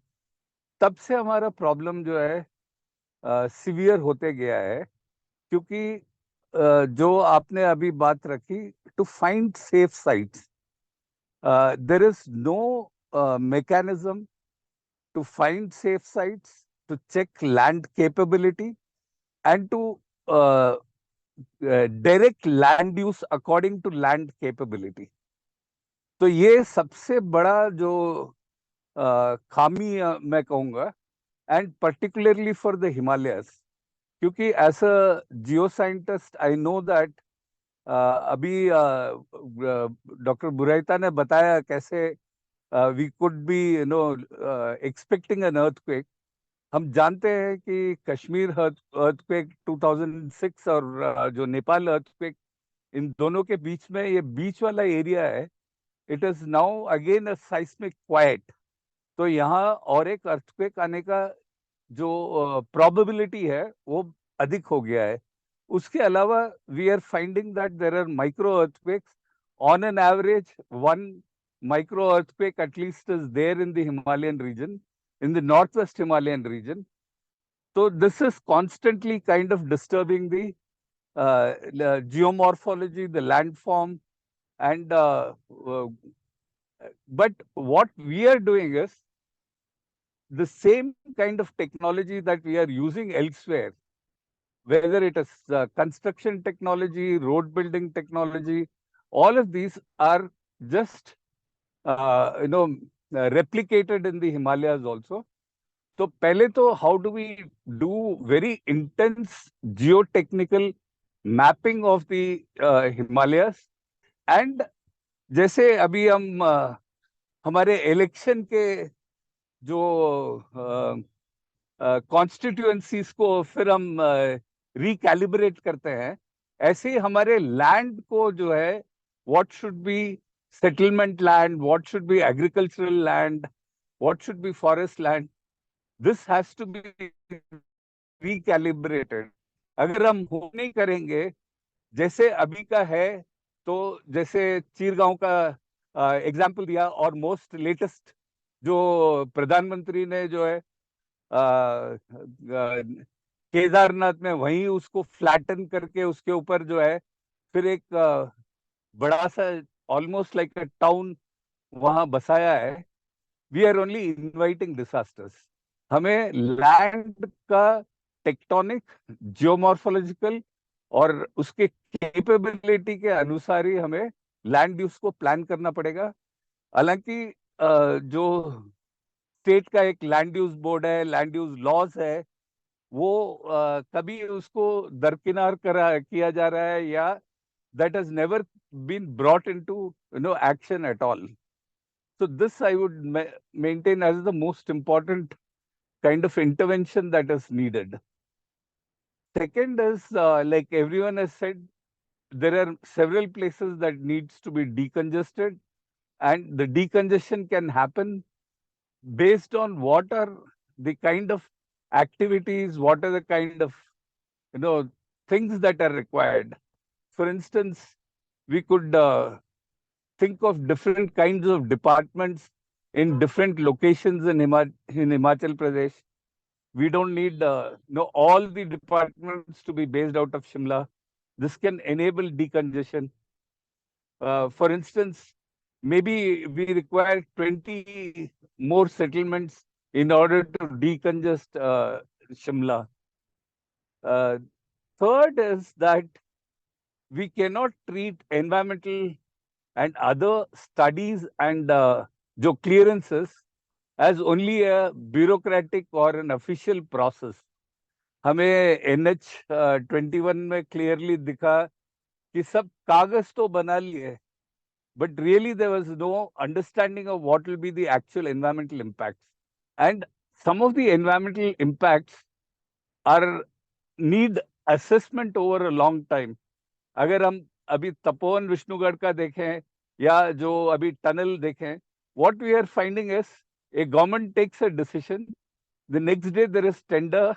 तब से हमारा प्रॉब्लम जो है सीवियर होते गया है, क्योंकि जो आपने अभी बात रखी, to find safe sites, there is no mechanism to find safe sites, to check land capability, and to direct land use according to land capability. तो ये सबसे बड़ा जो खामी मैं कहूँगा, and particularly for the Himalayas, क्योंकि as a geo scientist I know that अभी डॉक्टर बुराइता ने बताया कैसे we could be expecting an earthquake. हम जानते हैं कि कश्मीर अर्थक्वेक 2006 और जो नेपाल अर्थक्वेक, इन दोनों के बीच में ये बीच वाला एरिया है, it is now again a साइस्मिक quite. तो यहाँ और एक अर्थक्वेक आने का जो प्रोबेबिलिटी है वो अधिक हो गया है। उसके अलावा we are finding that there are micro earthquakes on an average, one micro earthquake at least is there in the Himalayan region, in the northwest Himalayan region. So this is constantly kind of disturbing the geomorphology, the landform, and but what we are doing is the same kind of technology that we are using elsewhere, whether it is construction technology, road building technology, all of these are just replicated in the Himalayas also. So पहले तो how do we do very intense geotechnical mapping of the Himalayas, and जैसे अभी हम हमारे इलेक्शन के जो कॉन्स्टिट्यूएंसीज को फिर हम रिकैलिब्रेट करते हैं, ऐसे ही हमारे लैंड को जो है, what should be settlement land, what should be agricultural land, what should be forest land, this has to be recalibrated. अगर हम वो नहीं करेंगे जैसे अभी का है, तो जैसे चीरगांव का एग्जाम्पल दिया, और मोस्ट लेटेस्ट जो प्रधानमंत्री ने जो है केदारनाथ में वहीं उसको फ्लैटन करके उसके ऊपर जो है फिर एक बड़ा सा almost like a town वहां बसाया है। We are only inviting disasters. हमें लैंड का टेक्टोनिक, जियोमॉर्फोलॉजिकल और उसके कैपेबिलिटी के अनुसार ही हमें लैंड यूज को प्लान करना पड़ेगा। हालांकि जो स्टेट का एक लैंड यूज बोर्ड है, लैंड यूज लॉज है, वो कभी उसको दरकिनार किया जा रहा है, या that has never been brought into action at all. So this I would maintain as the most important kind of intervention that is needed. Second is, like everyone has said, there are several places that needs to be decongested, and the decongestion can happen based on what are the kind of activities, what are the kind of things that are required. For instance, we could think of different kinds of departments in different locations in Himachal Pradesh. We don't need all the departments to be based out of Shimla. This can enable decongestion. For instance, maybe we require 20 more settlements in order to decongest Shimla. Third is that we cannot treat environmental and other studies and clearances as only a bureaucratic or an official process. हमें NH21 में clearly दिखा कि सब कागज तो बना लिए, but really there was no understanding of what will be the actual environmental impacts. And some of the environmental impacts need assessment over a long time. अगर हम अभी तपोवन विष्णुगढ़ का देखें या जो अभी टनल देखें, what we are finding is a government takes a decision, the next day there is tender,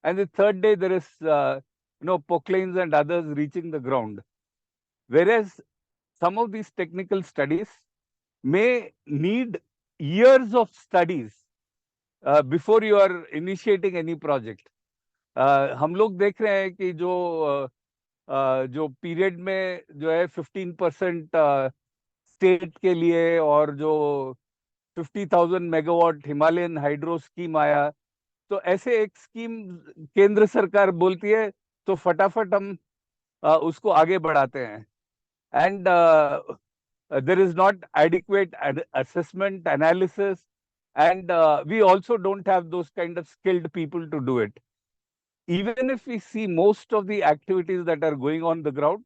and the third day there is poclanes and others reaching the ground. Whereas some of these technical studies may need years of studies before you are initiating any project. हम लोग देख रहे हैं कि जो पीरियड में जो है 15% स्टेट के लिए और जो 50,000 मेगावाट हिमालयन हाइड्रो स्कीम आया, तो ऐसे एक स्कीम केंद्र सरकार बोलती है तो फटाफट हम उसको आगे बढ़ाते हैं. And there is not adequate assessment, analysis, and we also don't have those kind of skilled people to do it. Even if we see most of the activities that are going on the ground,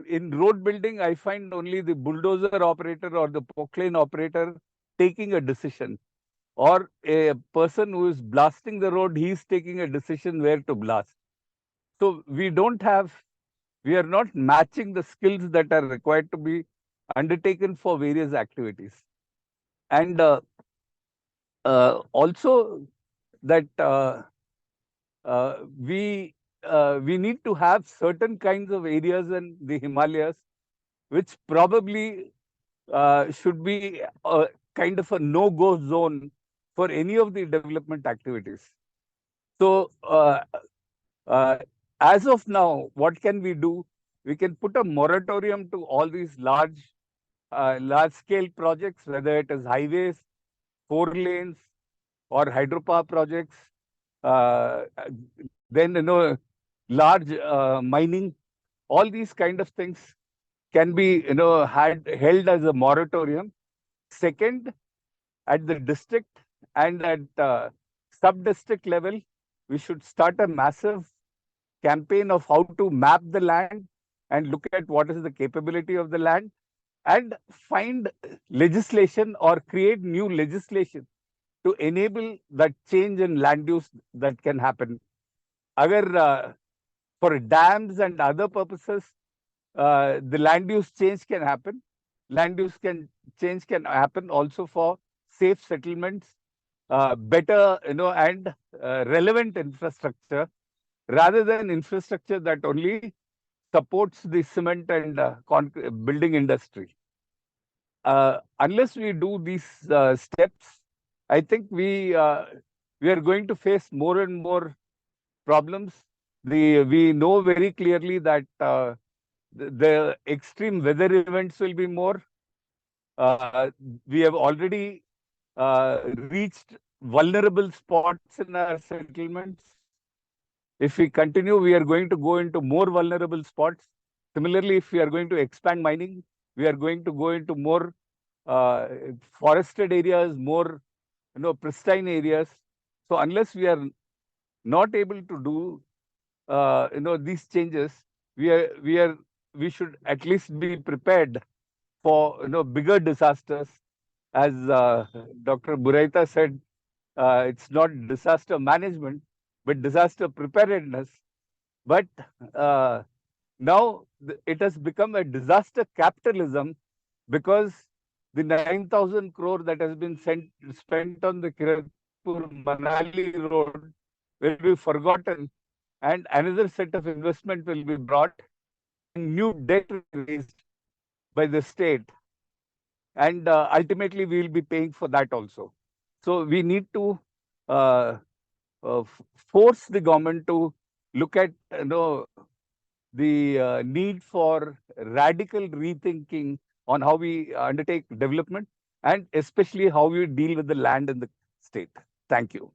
in road building, I find only the bulldozer operator or the poclane operator taking a decision. Or a person who is blasting the road, he's taking a decision where to blast. So we are not matching the skills that are required to be undertaken for various activities. And also that we need to have certain kinds of areas in the Himalayas which probably should be a kind of a no-go zone for any of the development activities. So as of now, what can we do? We can put a moratorium to all these large-scale projects, whether it is highways, 4 lanes, or hydropower projects. Then large mining. All these kind of things can be held as a moratorium. Second, at the district and at sub-district level, we should start a massive campaign of how to map the land and look at what is the capability of the land and find legislation or create new legislation to enable that change in land use that can happen. Agar for dams and other purposes, the land use change can happen. Land use change can happen also for safe settlements, better and relevant infrastructure, rather than infrastructure that only supports the cement and building industry. Unless we do these steps, I think we are going to face more and more problems. We know very clearly that the extreme weather events will be more. We have already reached vulnerable spots in our settlements. If we continue, we are going to go into more vulnerable spots. Similarly, if we are going to expand mining, we are going to go into more forested areas, more pristine areas. So unless we are not able to do these changes, we should at least be prepared for bigger disasters. As Dr. Buraita said, it's not disaster management, but disaster preparedness. But now it has become a disaster capitalism, because the 9,000 crore that has been spent on the Kiratpur-Manali road will be forgotten, and another set of investment will be brought, and new debt raised by the state, and ultimately we will be paying for that also. So we need to force the government to look at the need for radical rethinking on how we undertake development, and especially how we deal with the land in the state. Thank you.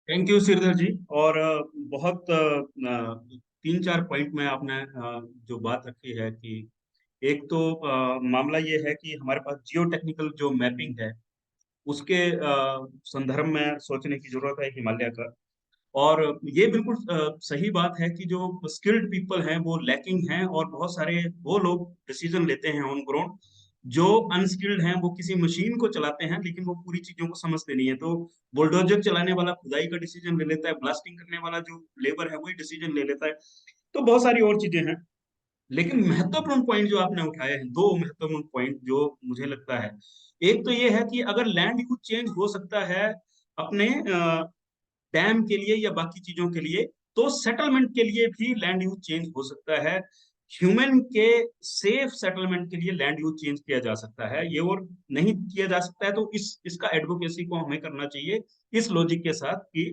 Thank you Shridhar ji. और बहुत 3-4 पॉइंट में आपने जो बात रखी है कि एक तो मामला ये है कि हमारे पास जियो टेक्निकल जो मैपिंग है उसके संदर्भ में सोचने की जरूरत है हिमालय का। और ये बिल्कुल सही बात है कि जो स्किल्ड पीपल हैं वो लैकिंग हैं, और बहुत सारे वो लोग डिसीजन लेते हैं ऑन ग्राउंड, जो अनस्किल्ड हैं वो किसी मशीन को चलाते हैं लेकिन वो पूरी चीजों को समझते नहीं है। तो बुलडोजर चलाने वाला खुदाई का डिसीजन ले लेता है, ब्लास्टिंग करने वाला जो लेबर है वही डिसीजन ले लेता है। तो बहुत सारी और चीजें हैं, लेकिन महत्वपूर्ण पॉइंट जो आपने उठाए हैं, 2 महत्वपूर्ण पॉइंट जो मुझे लगता है, एक तो ये है कि अगर लैंड यूज चेंज हो सकता है अपने डैम के लिए या बाकी चीजों के लिए, तो सेटलमेंट के लिए भी लैंड यूज चेंज हो सकता है। ह्यूमन के सेफ सेटलमेंट के लिए लैंड यूज चेंज किया जा सकता है, ये और नहीं किया जा सकता है। तो इसका एडवोकेसी को हमें करना चाहिए इस लॉजिक के साथ कि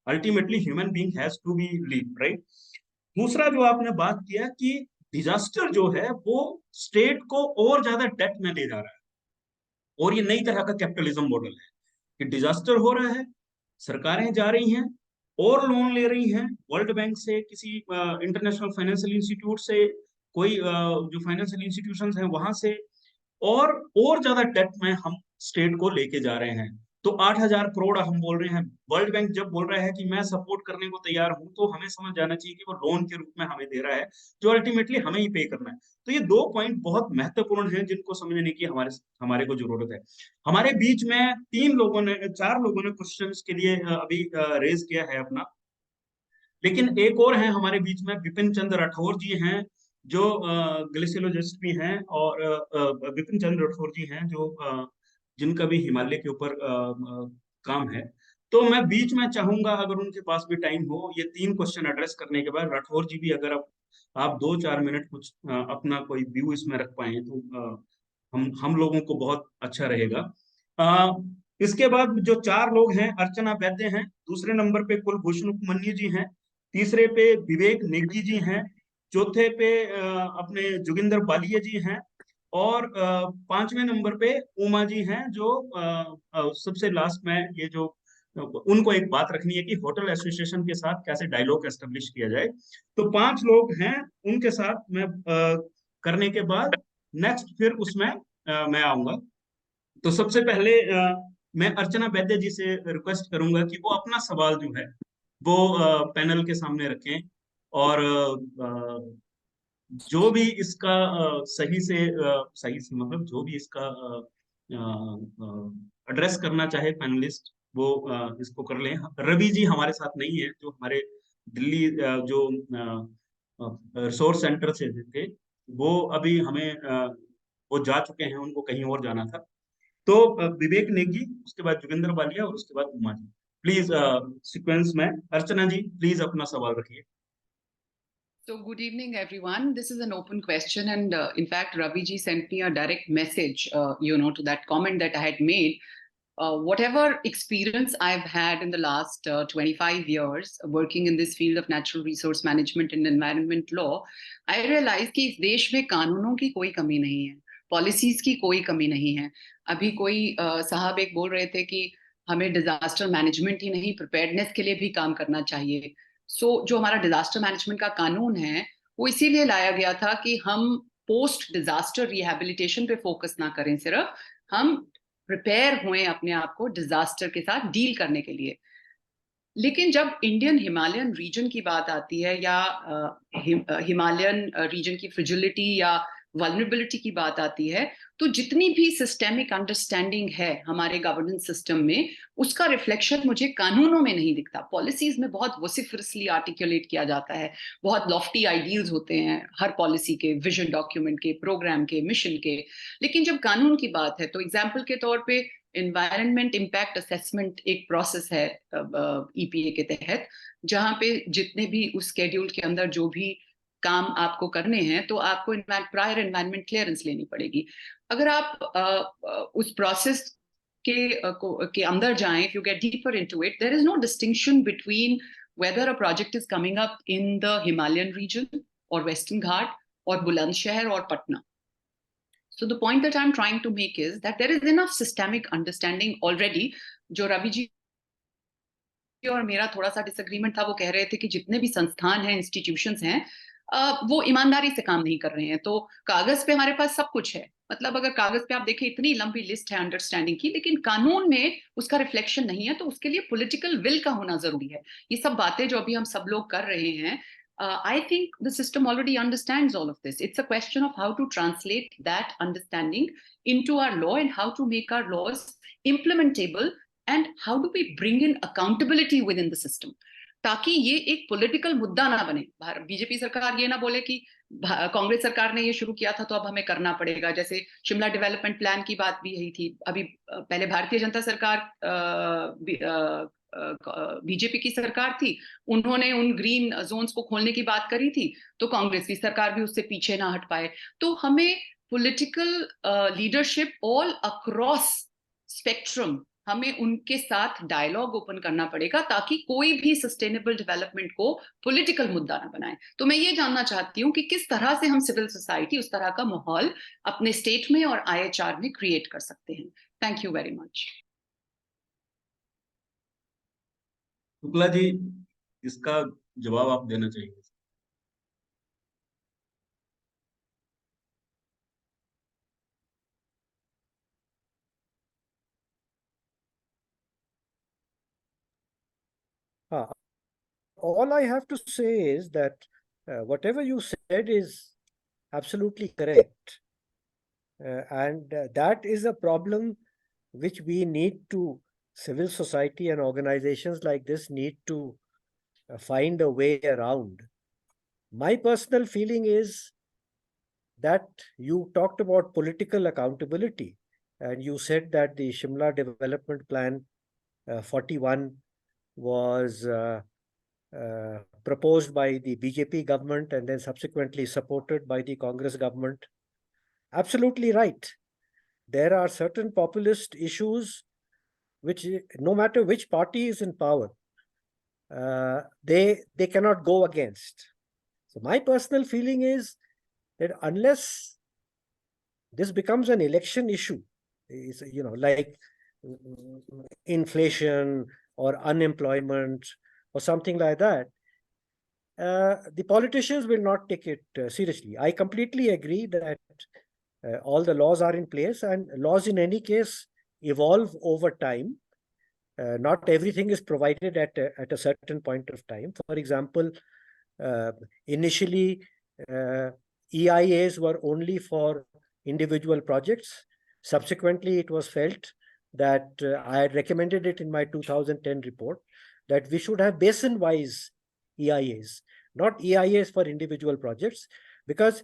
ultimately human being has to be live, right. दूसरा जो आपने बात किया कि डिजास्टर जो है वो स्टेट को और ज्यादा डेट में ले जा रहा है, और ये नई तरह का कैपिटलिज्म मॉडल है कि डिजास्टर हो रहा है, सरकारें जा रही हैं और लोन ले रही हैं वर्ल्ड बैंक से, किसी इंटरनेशनल फाइनेंशियल इंस्टीट्यूट से, कोई जो फाइनेंशियल इंस्टीट्यूशंस हैं वहां से, और ज्यादा डेट में हम स्टेट को लेके जा रहे हैं। तो 8,000 करोड़ हम बोल रहे हैं, वर्ल्ड बैंक जब बोल रहा है कि मैं सपोर्ट करने को तैयार हूं, तो हमें समझ जाना चाहिए कि वो लोन के रूप में हमें दे रहा है, जो अल्टीमेटली हमें ही पे करना है। तो ये 2 पॉइंट बहुत महत्वपूर्ण हैं जिनको समझने की हमारे को जरूरत है। हमारे बीच में 4 लोगों ने क्वेश्चंस के लिए अभी रेज किया है अपना, लेकिन एक और है हमारे बीच में, विपिन चंद्र राठौर जी हैं जो ग्लेशियोलॉजिस्ट भी हैं, और विपिन चंद्र राठौर जी हैं जो जिनका भी हिमालय के ऊपर काम है। तो मैं बीच में चाहूंगा अगर उनके पास भी टाइम हो, ये 3 क्वेश्चन एड्रेस करने के बाद राठौर जी भी अगर आप 2-4 मिनट कुछ अपना कोई व्यू इसमें रख पाए तो हम लोगों को बहुत अच्छा रहेगा। इसके बाद जो 4 लोग हैं, अर्चना वैद्य हैं, दूसरे नंबर पे कुलभूषण उपमन्यु जी हैं, तीसरे पे विवेक नेगी जी हैं, चौथे पे अपने जोगिंदर बालिया जी हैं, और 5वें नंबर पे उमा जी हैं, जो सबसे लास्ट में ये जो उनको एक बात रखनी है कि होटल एसोसिएशन के साथ कैसे डायलॉग एस्टेब्लिश किया जाए। तो 5 लोग हैं, उनके साथ मैं करने के बाद नेक्स्ट फिर उसमें मैं आऊंगा। तो सबसे पहले मैं अर्चना वैद्य जी से रिक्वेस्ट करूंगा कि वो अपना सवाल जो है वो पैनल के सामने रखें, और जो भी इसका सही से मतलब जो भी इसका एड्रेस करना चाहे पैनलिस्ट, वो इसको कर लें। रवि जी हमारे साथ नहीं है, जो हमारे दिल्ली जो रिसोर्स सेंटर से थे, वो अभी हमें वो जा चुके हैं, उनको कहीं और जाना था। तो विवेक नेगी, उसके बाद जोगिंदर बालिया, और उसके बाद उमा जी। प्लीज सीक्वेंस में अर्चना जी प्लीज अपना सवाल रखिए। So good evening, everyone. This is an open question, and in fact, Ravi ji sent me a direct message, to that comment that I had made. Whatever experience I've had in the last 25 years working in this field of natural resource management and environment law, I realized कि इस देश में कानूनों की कोई कमी नहीं है, पॉलिसीज की कोई कमी नहीं है। अभी कोई साहब एक बोल रहे थे कि हमें डिजास्टर मैनेजमेंट ही नहीं, प्रिपेयर्डनेस के लिए भी काम करना चाहिए। जो हमारा डिजास्टर मैनेजमेंट का कानून है वो इसीलिए लाया गया था कि हम पोस्ट डिजास्टर रिहैबिलिटेशन पे फोकस ना करें, सिर्फ हम प्रिपेयर हुए अपने आप को डिजास्टर के साथ डील करने के लिए। लेकिन जब इंडियन हिमालयन रीजन की बात आती है, या हिमालयन रीजन की फ्रिजिलिटी या वल्नरेबिलिटी की बात आती है, तो जितनी भी सिस्टेमिक अंडरस्टैंडिंग है हमारे गवर्नेंस सिस्टम में, उसका रिफ्लेक्शन मुझे कानूनों में नहीं दिखता। पॉलिसीज में बहुत वोसिफरसली आर्टिकुलेट किया जाता है, बहुत लॉफ्टी आइडियल्स होते हैं हर पॉलिसी के, विजन डॉक्यूमेंट के, प्रोग्राम के, मिशन के, लेकिन जब कानून की बात है तो एग्जाम्पल के तौर पे एनवायरनमेंट इम्पैक्ट असेसमेंट एक प्रोसेस है EPA के तहत, जहां पे जितने भी उस स्केड्यूल के अंदर जो भी काम आपको करने हैं तो आपको प्रायर एनवायरमेंट क्लियरेंस लेनी पड़ेगी. अगर आप उस प्रोसेस के अंदर जाएं, if you get deeper into it, there is no distinction between whether a project is coming up in the Himalayan region or Western Ghat or Bulandshahr or Patna. So the point that I'm trying to make is that there is enough systemic understanding already. जो रवि जी और मेरा थोड़ा सा डिसएग्रीमेंट था, वो कह रहे थे कि जितने भी संस्थान हैं, इंस्टीट्यूशंस हैं, वो ईमानदारी से काम नहीं कर रहे हैं. तो कागज पे हमारे पास सब कुछ है, मतलब अगर कागज पे आप देखें इतनी लंबी लिस्ट है अंडरस्टैंडिंग की, लेकिन कानून में उसका रिफ्लेक्शन नहीं है. तो उसके लिए पॉलिटिकल विल का होना जरूरी है. ये सब बातें जो अभी हम सब लोग कर रहे हैं, I think the system already understands all of this. It's a question of how to translate that understanding into our law and how to make our laws implementable and how do we bring in accountability within the system. ताकि ये एक पॉलिटिकल मुद्दा ना बने. बीजेपी सरकार ये ना बोले कि कांग्रेस सरकार ने ये शुरू किया था तो अब हमें करना पड़ेगा. जैसे शिमला डेवलपमेंट प्लान की बात भी यही थी. अभी पहले भारतीय जनता सरकार, बीजेपी की सरकार थी, उन्होंने उन ग्रीन जोन्स को खोलने की बात करी थी, तो कांग्रेस की सरकार भी उससे पीछे ना हट पाए. तो हमें political leadership all across spectrum, हमें उनके साथ डायलॉग ओपन करना पड़ेगा ताकि कोई भी सस्टेनेबल डेवलपमेंट को पॉलिटिकल मुद्दा ना बनाए. तो मैं ये जानना चाहती हूँ कि किस तरह से हम सिविल सोसाइटी उस तरह का माहौल अपने स्टेट में और IHR में क्रिएट कर सकते हैं. Thank you very much. Shukla ji, इसका जवाब आप देना चाहिए. All I have to say is that whatever you said is absolutely correct. And that is a problem which we need to, civil society and organizations like this need to find a way around. My personal feeling is that you talked about political accountability, and you said that the Shimla Development Plan 41 was proposed by the BJP government and then subsequently supported by the Congress government. Absolutely right. There are certain populist issues which, no matter which party is in power, they cannot go against. So my personal feeling is that unless this becomes an election issue, like inflation or unemployment or something like that, the politicians will not take it seriously. I completely agree that all the laws are in place, and laws in any case evolve over time. Not everything is provided at a certain point of time. For example, initially EIAs were only for individual projects. Subsequently, it was felt that I had recommended it in my 2010 report that we should have basin-wise EIAs, not EIAs for individual projects, because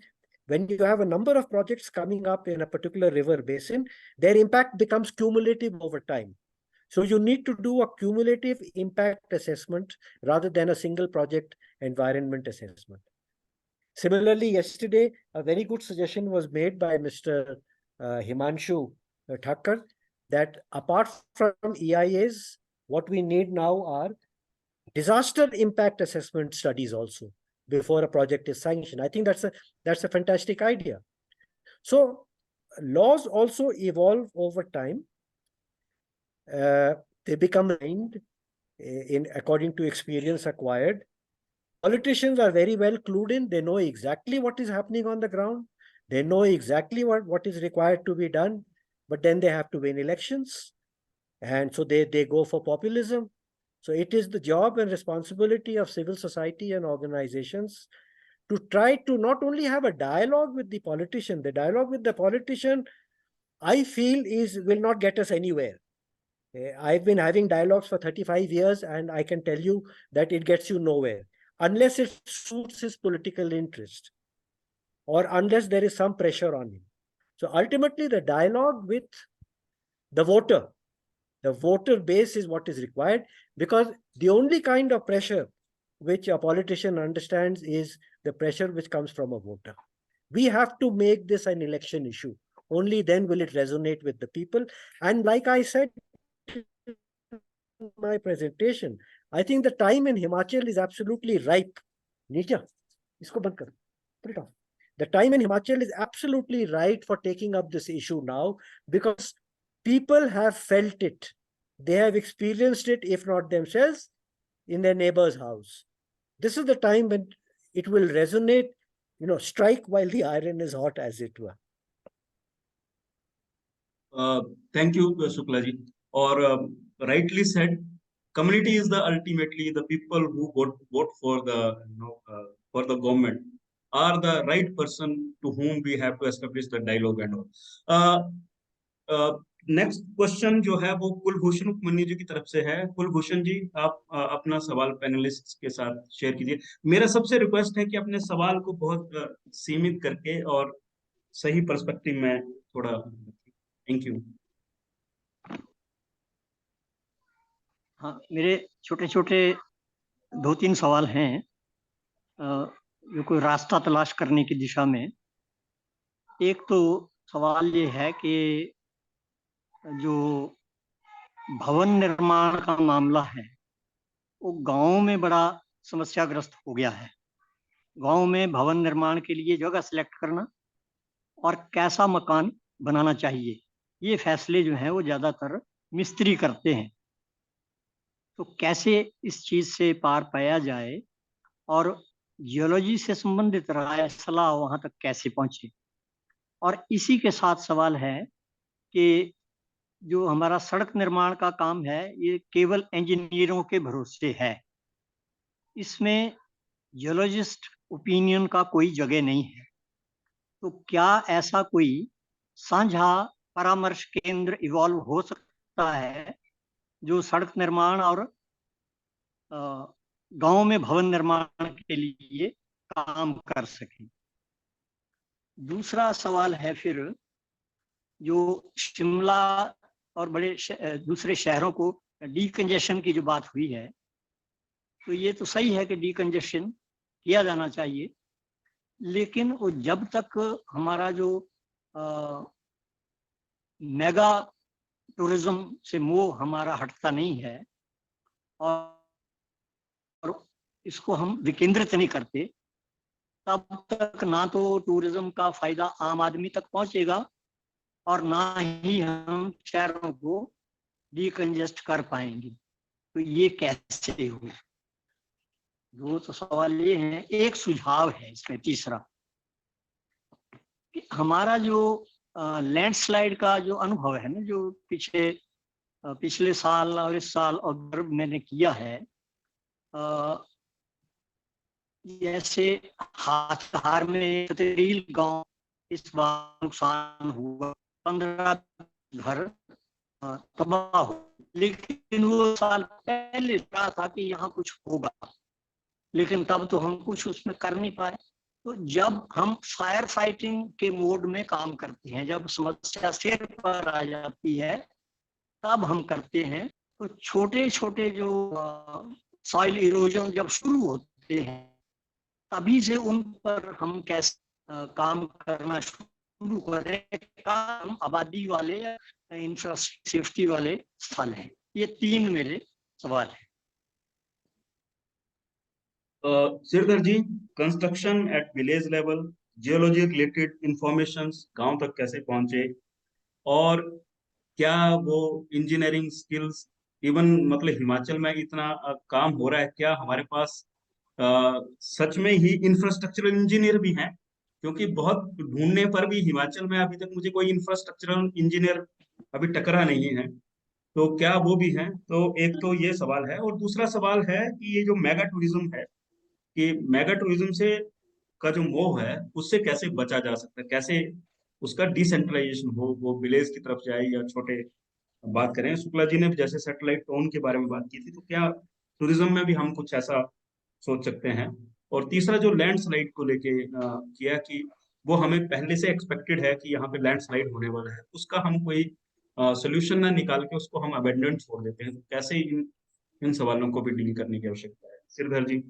when you have a number of projects coming up in a particular river basin, their impact becomes cumulative over time. So you need to do a cumulative impact assessment rather than a single project environment assessment. Similarly, yesterday, a very good suggestion was made by Mr. Himanshu Thakkar that apart from EIAs, what we need now are disaster impact assessment studies also before a project is sanctioned. I think that's a fantastic idea. So laws also evolve over time. They become aligned according to experience acquired. Politicians are very well clued in. They know exactly what is happening on the ground. They know exactly what is required to be done, but then they have to win elections. And so they go for populism. So it is the job and responsibility of civil society and organizations to try to not only have a dialogue with the politician. The dialogue with the politician, I feel, will not get us anywhere. I've been having dialogues for 35 years, and I can tell you that it gets you nowhere unless it suits his political interest or unless there is some pressure on him. So ultimately, the dialogue with the voter base is what is required, because the only kind of pressure which a politician understands is the pressure which comes from a voter. We have to make this an election issue. Only then will it resonate with the people. And like I said in my presentation, I think the time in Himachal is absolutely ripe. Nisha, isko band kar. Put it off. The time in Himachal is absolutely right for taking up this issue now, because people have felt it. They have experienced it, if not themselves, in their neighbor's house. This is the time when it will resonate, strike while the iron is hot, as it were. Thank you, Shukla ji. Or rightly said, community is the ultimately the people who vote for the for the government are the right person to whom we have to establish the dialogue and all. Next question जो है वो कुलभूषण उपमन्यु जी की तरफ से है। कुलभूषण जी, आप अपना सवाल पैनलिस्ट के साथ शेयर कीजिए। मेरा सबसे रिक्वेस्ट है कि अपने सवाल को बहुत सीमित करके और सही पर्सपेक्टिव में थोड़ा। Thank you. हाँ, मेरे छोटे छोटे 2-3 सवाल हैं जो कोई रास्ता तलाश करने की दिशा में। एक तो सवाल ये है कि जो भवन निर्माण का मामला है वो गांव में बड़ा समस्याग्रस्त हो गया है। गांव में भवन निर्माण के लिए जगह सिलेक्ट करना और कैसा मकान बनाना चाहिए, ये फैसले जो हैं वो ज़्यादातर मिस्त्री करते हैं। तो कैसे इस चीज़ से पार पाया जाए और जियोलॉजी से संबंधित राय सलाह वहाँ तक कैसे पहुँचे। और इसी के साथ सवाल है कि जो हमारा सड़क निर्माण का काम है ये केवल इंजीनियरों के भरोसे है, इसमें जियोलॉजिस्ट ओपिनियन का कोई जगह नहीं है। तो क्या ऐसा कोई साझा परामर्श केंद्र इवॉल्व हो सकता है जो सड़क निर्माण और गांव में भवन निर्माण के लिए काम कर सके। दूसरा सवाल है फिर जो शिमला और बड़े दूसरे शहरों को डीकंजेशन की जो बात हुई है, तो ये तो सही है कि डीकंजेशन किया जाना चाहिए, लेकिन वो जब तक हमारा जो मेगा टूरिज्म से मोह हमारा हटता नहीं है और इसको हम विकेंद्रित नहीं करते, तब तक ना तो टूरिज्म का फायदा आम आदमी तक पहुंचेगा और ना ही हम शहरों को डीकंजेस्ट कर पाएंगे। तो ये कैसे हो? दो तो सवाल ये हैं। एक सुझाव है इसमें तीसरा कि हमारा जो लैंडस्लाइड का जो अनुभव है ना, जो पिछले साल और इस साल ऑब्जर्व मैंने किया है, जैसे हाथार में सतरील गांव इस बार नुकसान हुआ, 15 घर तबाह हो, लेकिन वो साल पहले कहा था कि यहाँ कुछ होगा, लेकिन तब तो हम कुछ उसमें कर नहीं पाए। तो जब हम फायर फाइटिंग के मोड में काम करते हैं, जब समस्या सिर पर आ जाती है तब हम करते हैं। तो छोटे छोटे जो सॉइल इरोजन जब शुरू होते हैं तभी से उन पर हम कैसे काम करना शुरू करें। काम आबादी वाले या इंफ्रास्ट्रक्चर सेफ्टी वाले स्थल हैं। ये 3 मेरे सवाल हैं। Shridhar ji, construction at village level, geology related information गांव तक कैसे पहुंचे, और क्या वो इंजीनियरिंग स्किल्स इवन मतलब हिमाचल में इतना काम हो रहा है, क्या हमारे पास सच में ही इंफ्रास्ट्रक्चरल इंजीनियर भी हैं? क्योंकि बहुत ढूंढने पर भी हिमाचल में अभी तक मुझे कोई इंफ्रास्ट्रक्चरल इंजीनियर अभी टकरा नहीं है। तो क्या वो भी हैं? तो एक तो ये सवाल है, और दूसरा सवाल है कि ये जो मेगा टूरिज्म है, कि मेगा टूरिज्म से का जो मोह है उससे कैसे बचा जा सकता है, कैसे उसका डिसेंट्रलाइजेशन हो, वो विलेज की तरफ जाए या छोटे। बात करें, शुक्ला जी ने जैसे सैटेलाइट टाउन के बारे में बात की थी, तो क्या टूरिज्म में भी हम कुछ ऐसा सोच सकते हैं? और तीसरा जो लैंडस्लाइड को लेके किया कि वो हमें पहले से एक्सपेक्टेड है कि यहाँ पे लैंडस्लाइड होने वाला है, उसका हम कोई सोल्यूशन ना निकाल के उसको हम अबेंडन छोड़ देते हैं, तो कैसे इन सवालों को भी डील करने की आवश्यकता है? सिरधर जी।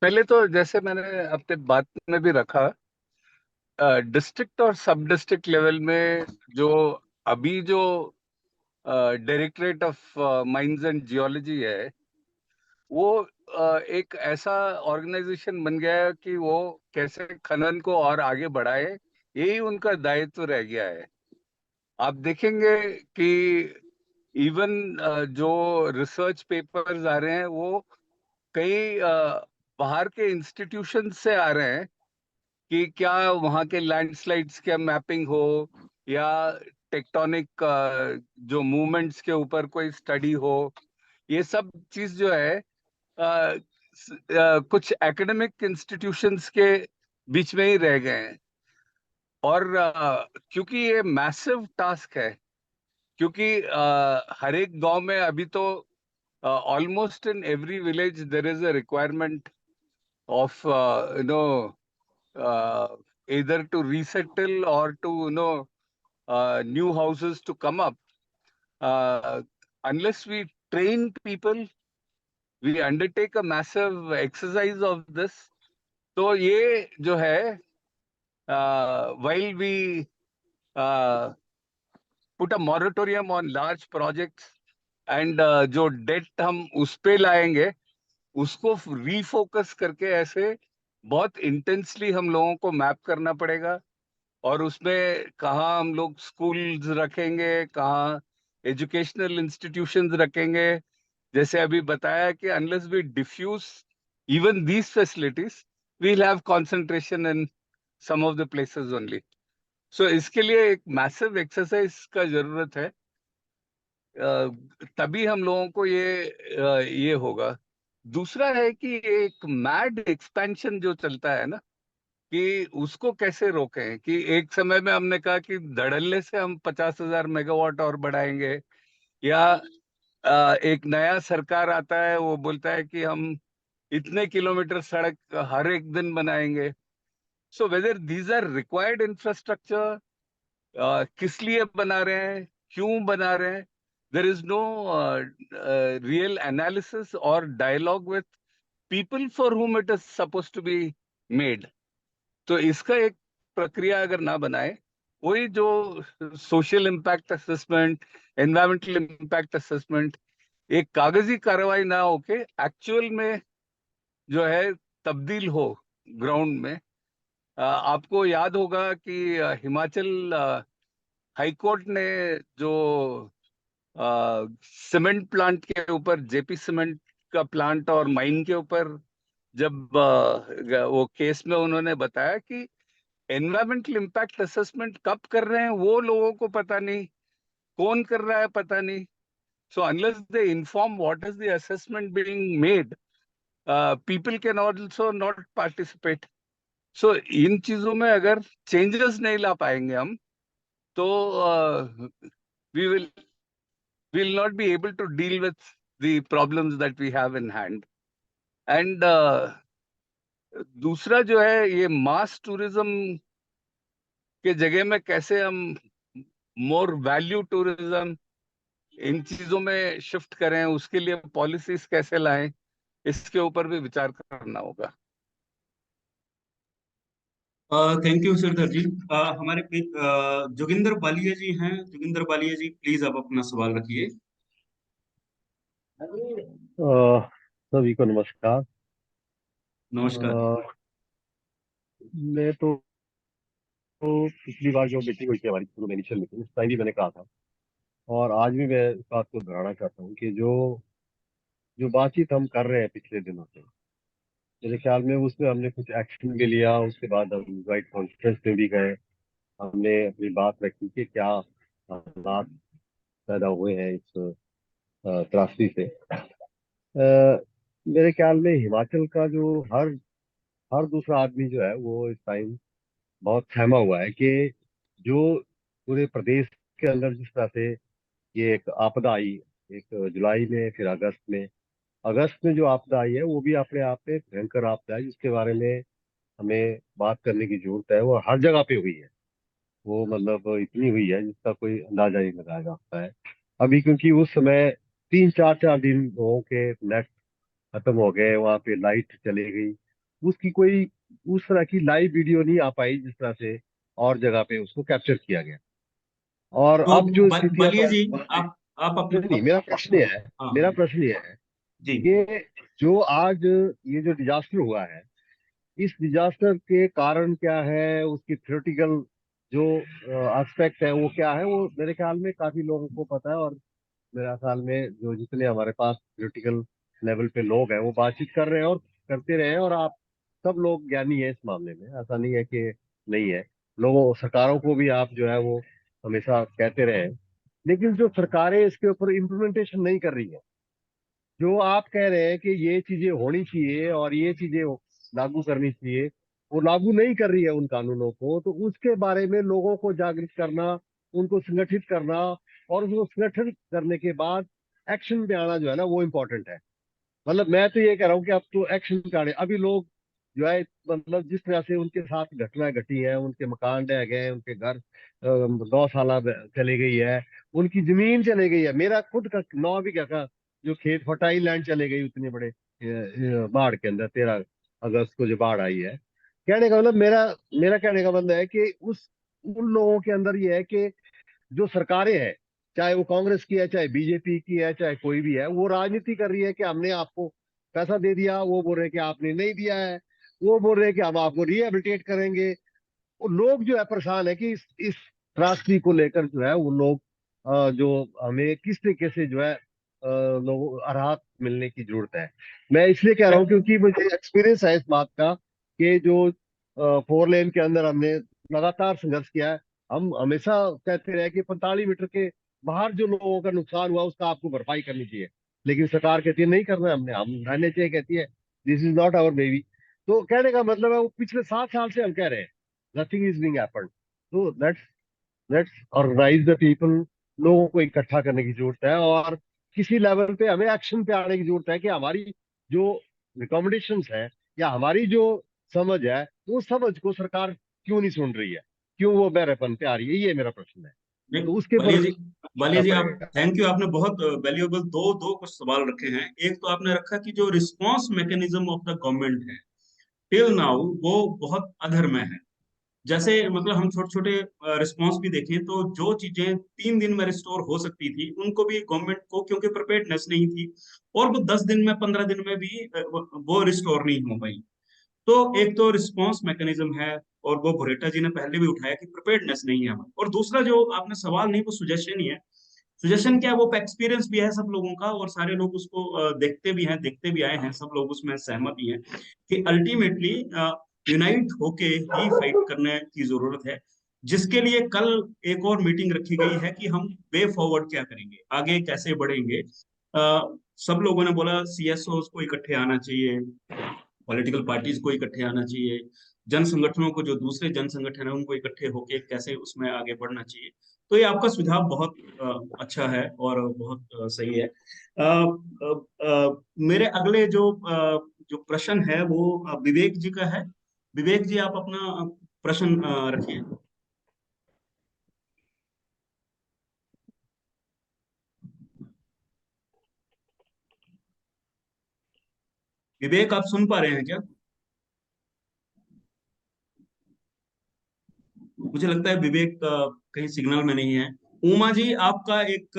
पहले तो जैसे मैंने अपने बात में भी रखा, डिस्ट्रिक्ट और सब डिस्ट्रिक्ट लेवल में जो अभी जो directorate of mines and geology है, वो एक ऐसा ऑर्गेनाइजेशन बन गया है कि वो कैसे खनन को और आगे बढ़ाए, यही उनका दायित्व रह गया है। आप देखेंगे कि इवन जो रिसर्च पेपर्स आ रहे हैं वो कई बाहर के इंस्टीट्यूशन से आ रहे हैं कि क्या वहाँ के लैंडस्लाइड्स का मैपिंग हो या टेक्टोनिक जो मूवमेंट्स के ऊपर कोई स्टडी हो। ये सब चीज जो है कुछ एकेडमिक इंस्टीट्यूशंस के बीच में ही रह गए हैं। और क्योंकि ये मैसिव टास्क है, क्योंकि हर एक गांव में अभी तो almost in every village there is a requirement of either to resettle or to new houses to come up. Unless we train people, we undertake a massive exercise of this. तो ये जो है, while we put a moratorium on large projects and जो डेट हम उस पे लाएंगे, उसको रीफोकस करके ऐसे बहुत इंटेंसली हम लोगों को मैप करना पड़ेगा। और उसमें कहाँ हम लोग स्कूल्स रखेंगे, कहाँ एजुकेशनल इंस्टीट्यूशंस रखेंगे। जैसे अभी बताया कि unless we diffuse even these facilities, we will have concentration in some of the places only. So इसके लिए एक मैसिव एक्सरसाइज का जरूरत है, तभी हम लोगों को ये होगा। दूसरा है कि एक मैड एक्सपेंशन जो चलता है ना, कि उसको कैसे रोकें। कि एक समय में हमने कहा कि धड़ल्ले से हम 50,000 मेगावाट और बढ़ाएंगे, या एक नया सरकार आता है वो बोलता है कि हम इतने किलोमीटर सड़क हर एक दिन बनाएंगे। So whether these are required infrastructure, किस लिए बना रहे हैं, क्यों बना रहे हैं, there is no real analysis और dialogue with people for whom it is supposed to be made. तो इसका एक प्रक्रिया अगर ना बनाए, वही जो social impact assessment, environmental impact assessment, एक कागजी कार्रवाई ना होके एक्चुअल में जो है तब्दील हो ग्राउंड में। आपको याद होगा कि हिमाचल हाईकोर्ट ने जो सीमेंट प्लांट के ऊपर, जेपी सीमेंट का प्लांट और माइन के ऊपर जब वो केस में उन्होंने बताया कि एनवायरमेंटल इम्पैक्ट असेसमेंट कब कर रहे हैं वो लोगों को पता नहीं, कौन कर रहा है पता नहीं। So unless they inform what is the assessment being made, people can also not participate. So इन चीजों में अगर चेंजेस नहीं ला पाएंगे हम, तो we will not be able to deal with the problems that we have in hand. And दूसरा जो है, ये मास टूरिज्म के जगह में कैसे हम मोर वैल्यू टूरिज्म इन चीजों में शिफ्ट करें, उसके लिए पॉलिसीज कैसे लाएं, इसके ऊपर भी विचार करना होगा। थैंक यू श्रीधर जी। हमारे जोगिंदर बालिया जी हैं। जोगिंदर बालिया जी, प्लीज आप अपना सवाल रखिए। सभी को नमस्कार। नमस्कार। मैं तो पिछली बार जो मीटिंग हुई थी हमारी, शुरू में इनिशियल मीटिंग, उस टाइम भी मैंने कहा था, और आज भी मैं इस बात को दोहराना चाहता हूँ कि जो जो बातचीत हम कर रहे हैं पिछले दिनों से, मेरे ख्याल में उसमें हमने कुछ एक्शन भी लिया। उसके बाद हम ज्वाइंट कॉन्फ्रेंस में भी गए, हमने अपनी बात रखी कि क्या हालात पैदा हुए हैं इस त्रासदी से। मेरे ख्याल में हिमाचल का जो हर हर दूसरा आदमी जो है वो इस टाइम बहुत सहमा हुआ है कि जो पूरे प्रदेश के अंदर जिस तरह से ये एक आपदा आई, एक जुलाई में, फिर अगस्त में जो आपदा आई है, वो भी अपने आप में भयंकर आपदा है, जिसके बारे में हमें बात करने की जरूरत है। वो हर जगह पे हुई है, वो मतलब इतनी हुई है जिसका कोई अंदाजा नहीं लगाया जा सकता है अभी, क्योंकि उस समय 3-4 दिन लोगों के नेट खत्म हो गए, वहाँ पे लाइट चली गई, उसकी कोई उस तरह की लाइव वीडियो नहीं आ पाई जिस तरह से और जगह पे उसको कैप्चर किया गया। और तो अब जो स्थितियां बलिए जी, आप अपने नहीं, मेरा प्रश्न ये है, हाँ मेरा प्रश्न ये है जी, कि जो आज ये जो डिजास्टर हुआ है, इस डिजास्टर के कारण क्या है, उसकी थ्योरेटिकल जो एस्पेक्ट है वो क्या है, वो मेरे ख्याल में काफी लोगों को पता है। और मेरा ख्याल में जो जितने हमारे पास थ्योरेटिकल लेवल पे लोग हैं वो बातचीत कर रहे हैं और करते रहे हैं, और आप सब लोग ज्ञानी है इस मामले में, ऐसा नहीं है कि नहीं है। लोगों सरकारों को भी आप जो है वो हमेशा कहते रहे हैं, लेकिन जो सरकारें इसके ऊपर इम्प्लीमेंटेशन नहीं कर रही है, जो आप कह रहे हैं कि ये चीजें होनी चाहिए और ये चीजें लागू करनी चाहिए, वो लागू नहीं कर रही है उन कानूनों को, तो उसके बारे में लोगों को जागृत करना, उनको संगठित करना, और उसको संगठित करने के बाद एक्शन पे आना जो है ना वो इम्पोर्टेंट है। मतलब मैं तो ये कह रहा हूँ कि अब तो एक्शन पे आने, अभी लोग जो है मतलब जिस तरह से उनके साथ घटनाएं घटी हैं, उनके मकान ढह गए, उनके घर गौशाला चली गई है, उनकी जमीन चली गई है। मेरा खुद का 9 बीघा का जो खेत फर्टाइल लैंड चले गई उतनी बड़े बाढ़ के अंदर, 13 अगस्त को जो बाढ़ आई है। कहने का मतलब मेरा मेरा कहने का मतलब है कि उस उन लोगों के अंदर ये है कि जो सरकारें हैं, चाहे वो कांग्रेस की है, चाहे बीजेपी की है, चाहे कोई भी है, वो राजनीति कर रही है कि हमने आपको पैसा दे दिया, वो बोल रहे हैं कि आपने नहीं दिया है, वो बोल रहे हैं कि हम आपको रिहेबिलिटेट करेंगे। वो लोग जो है परेशान है कि इस त्रासदी को लेकर जो है वो लोग जो हमें किस तरीके से जो है लोगों राहत मिलने की जरूरत है। मैं इसलिए कह रहा हूँ क्योंकि मुझे एक्सपीरियंस है इस बात का कि जो 4 लेन के अंदर हमने लगातार संघर्ष किया है। हम हमेशा कहते रहे कि 45 मीटर के बाहर जो लोगों का नुकसान हुआ उसका आपको भरपाई करनी चाहिए, लेकिन सरकार कहती है नहीं करना है, हमने हम रहने चाहिए, कहती है this is not our baby. तो कहने का मतलब है वो पिछले 7 साल से हम कह रहे हैं नथिंग इज बीइंग हैपेंड। तो लेट्स ऑर्गेनाइज द पीपल, लोगों को इकट्ठा करने की जरूरत है, और किसी लेवल पे हमें एक्शन पे आने की जरूरत है कि हमारी जो रिकमेंडेशंस है या हमारी जो समझ है, वो समझ को सरकार क्यों नहीं सुन रही है, क्यों वो बहरेपन पे आ रही है, ये मेरा प्रश्न है। नहीं, तो उसके बलिए ऊपर जी, बलिए करना जी, आप पड़ेगा। थैंक यू, आपने बहुत वैल्यूएबल दो दो कुछ सवाल रखे हैं। एक तो आपने रखा कि जो response mechanism of the government है टिल नाउ वो बहुत अधर में है। जैसे मतलब हम छोटे छोटे रिस्पॉन्स भी देखें तो जो चीजें 3 दिन में रिस्टोर हो सकती थी उनको भी गवर्नमेंट को क्योंकि प्रिपेयर्डनेस नहीं थी, और वो 10 दिन में 15 दिन में भी वो रिस्टोर नहीं हो पाई। तो एक तो रिस्पॉन्स मैकेनिज्म है, और वो भुरेटा जी ने पहले भी उठाया कि प्रिपेयर्डनेस नहीं है हमारी। और दूसरा जो आपने सवाल नहीं, वो सुजेशन ही है। सुजेशन क्या है, वो एक्सपीरियंस भी है सब लोगों का, और सारे लोग उसको देखते भी हैं, देखते भी आए हैं, सब लोग उसमें सहमत ही हैं कि अल्टीमेटली यूनाइट होके ही फाइट करने की जरूरत है। जिसके लिए कल एक और मीटिंग रखी गई है कि हम वे फॉरवर्ड क्या करेंगे, आगे कैसे बढ़ेंगे। सब लोगों ने बोला सीएसओ को इकट्ठे आना चाहिए, पॉलिटिकल पार्टीज को इकट्ठे आना चाहिए, जन संगठनों को, जो दूसरे जन संगठन है उनको इकट्ठे होके कैसे उसमें आगे बढ़ना चाहिए। तो ये आपका सुझाव बहुत अच्छा है और बहुत सही है। मेरे अगले जो प्रश्न है वो विवेक जी का है। विवेक जी, आप अपना प्रश्न रखिए। विवेक, आप सुन पा रहे हैं क्या? मुझे लगता है विवेक कहीं सिग्नल में नहीं है। उमा जी, आपका एक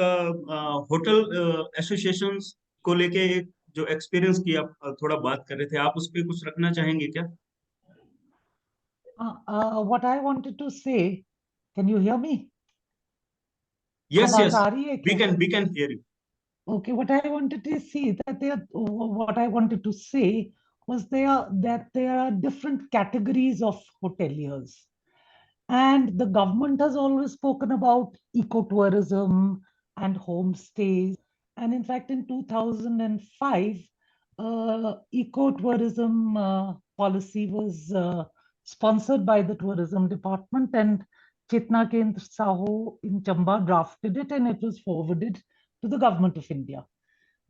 होटल एसोसिएशन को लेके एक जो एक्सपीरियंस की आप थोड़ा बात कर रहे थे, आप उस पर कुछ रखना चाहेंगे क्या? What I wanted to say, can you hear me? Yes आवाज यस, आ रही है क्या? We can hear you. Okay, what I wanted to see that what I wanted to say was that there are different categories of hoteliers, and the government has always spoken about ecotourism and homestays. And in fact, in 2005, ecotourism policy was sponsored by the tourism department, and Chetna Kendra Sahu in Chamba drafted it, and it was forwarded to the government of India.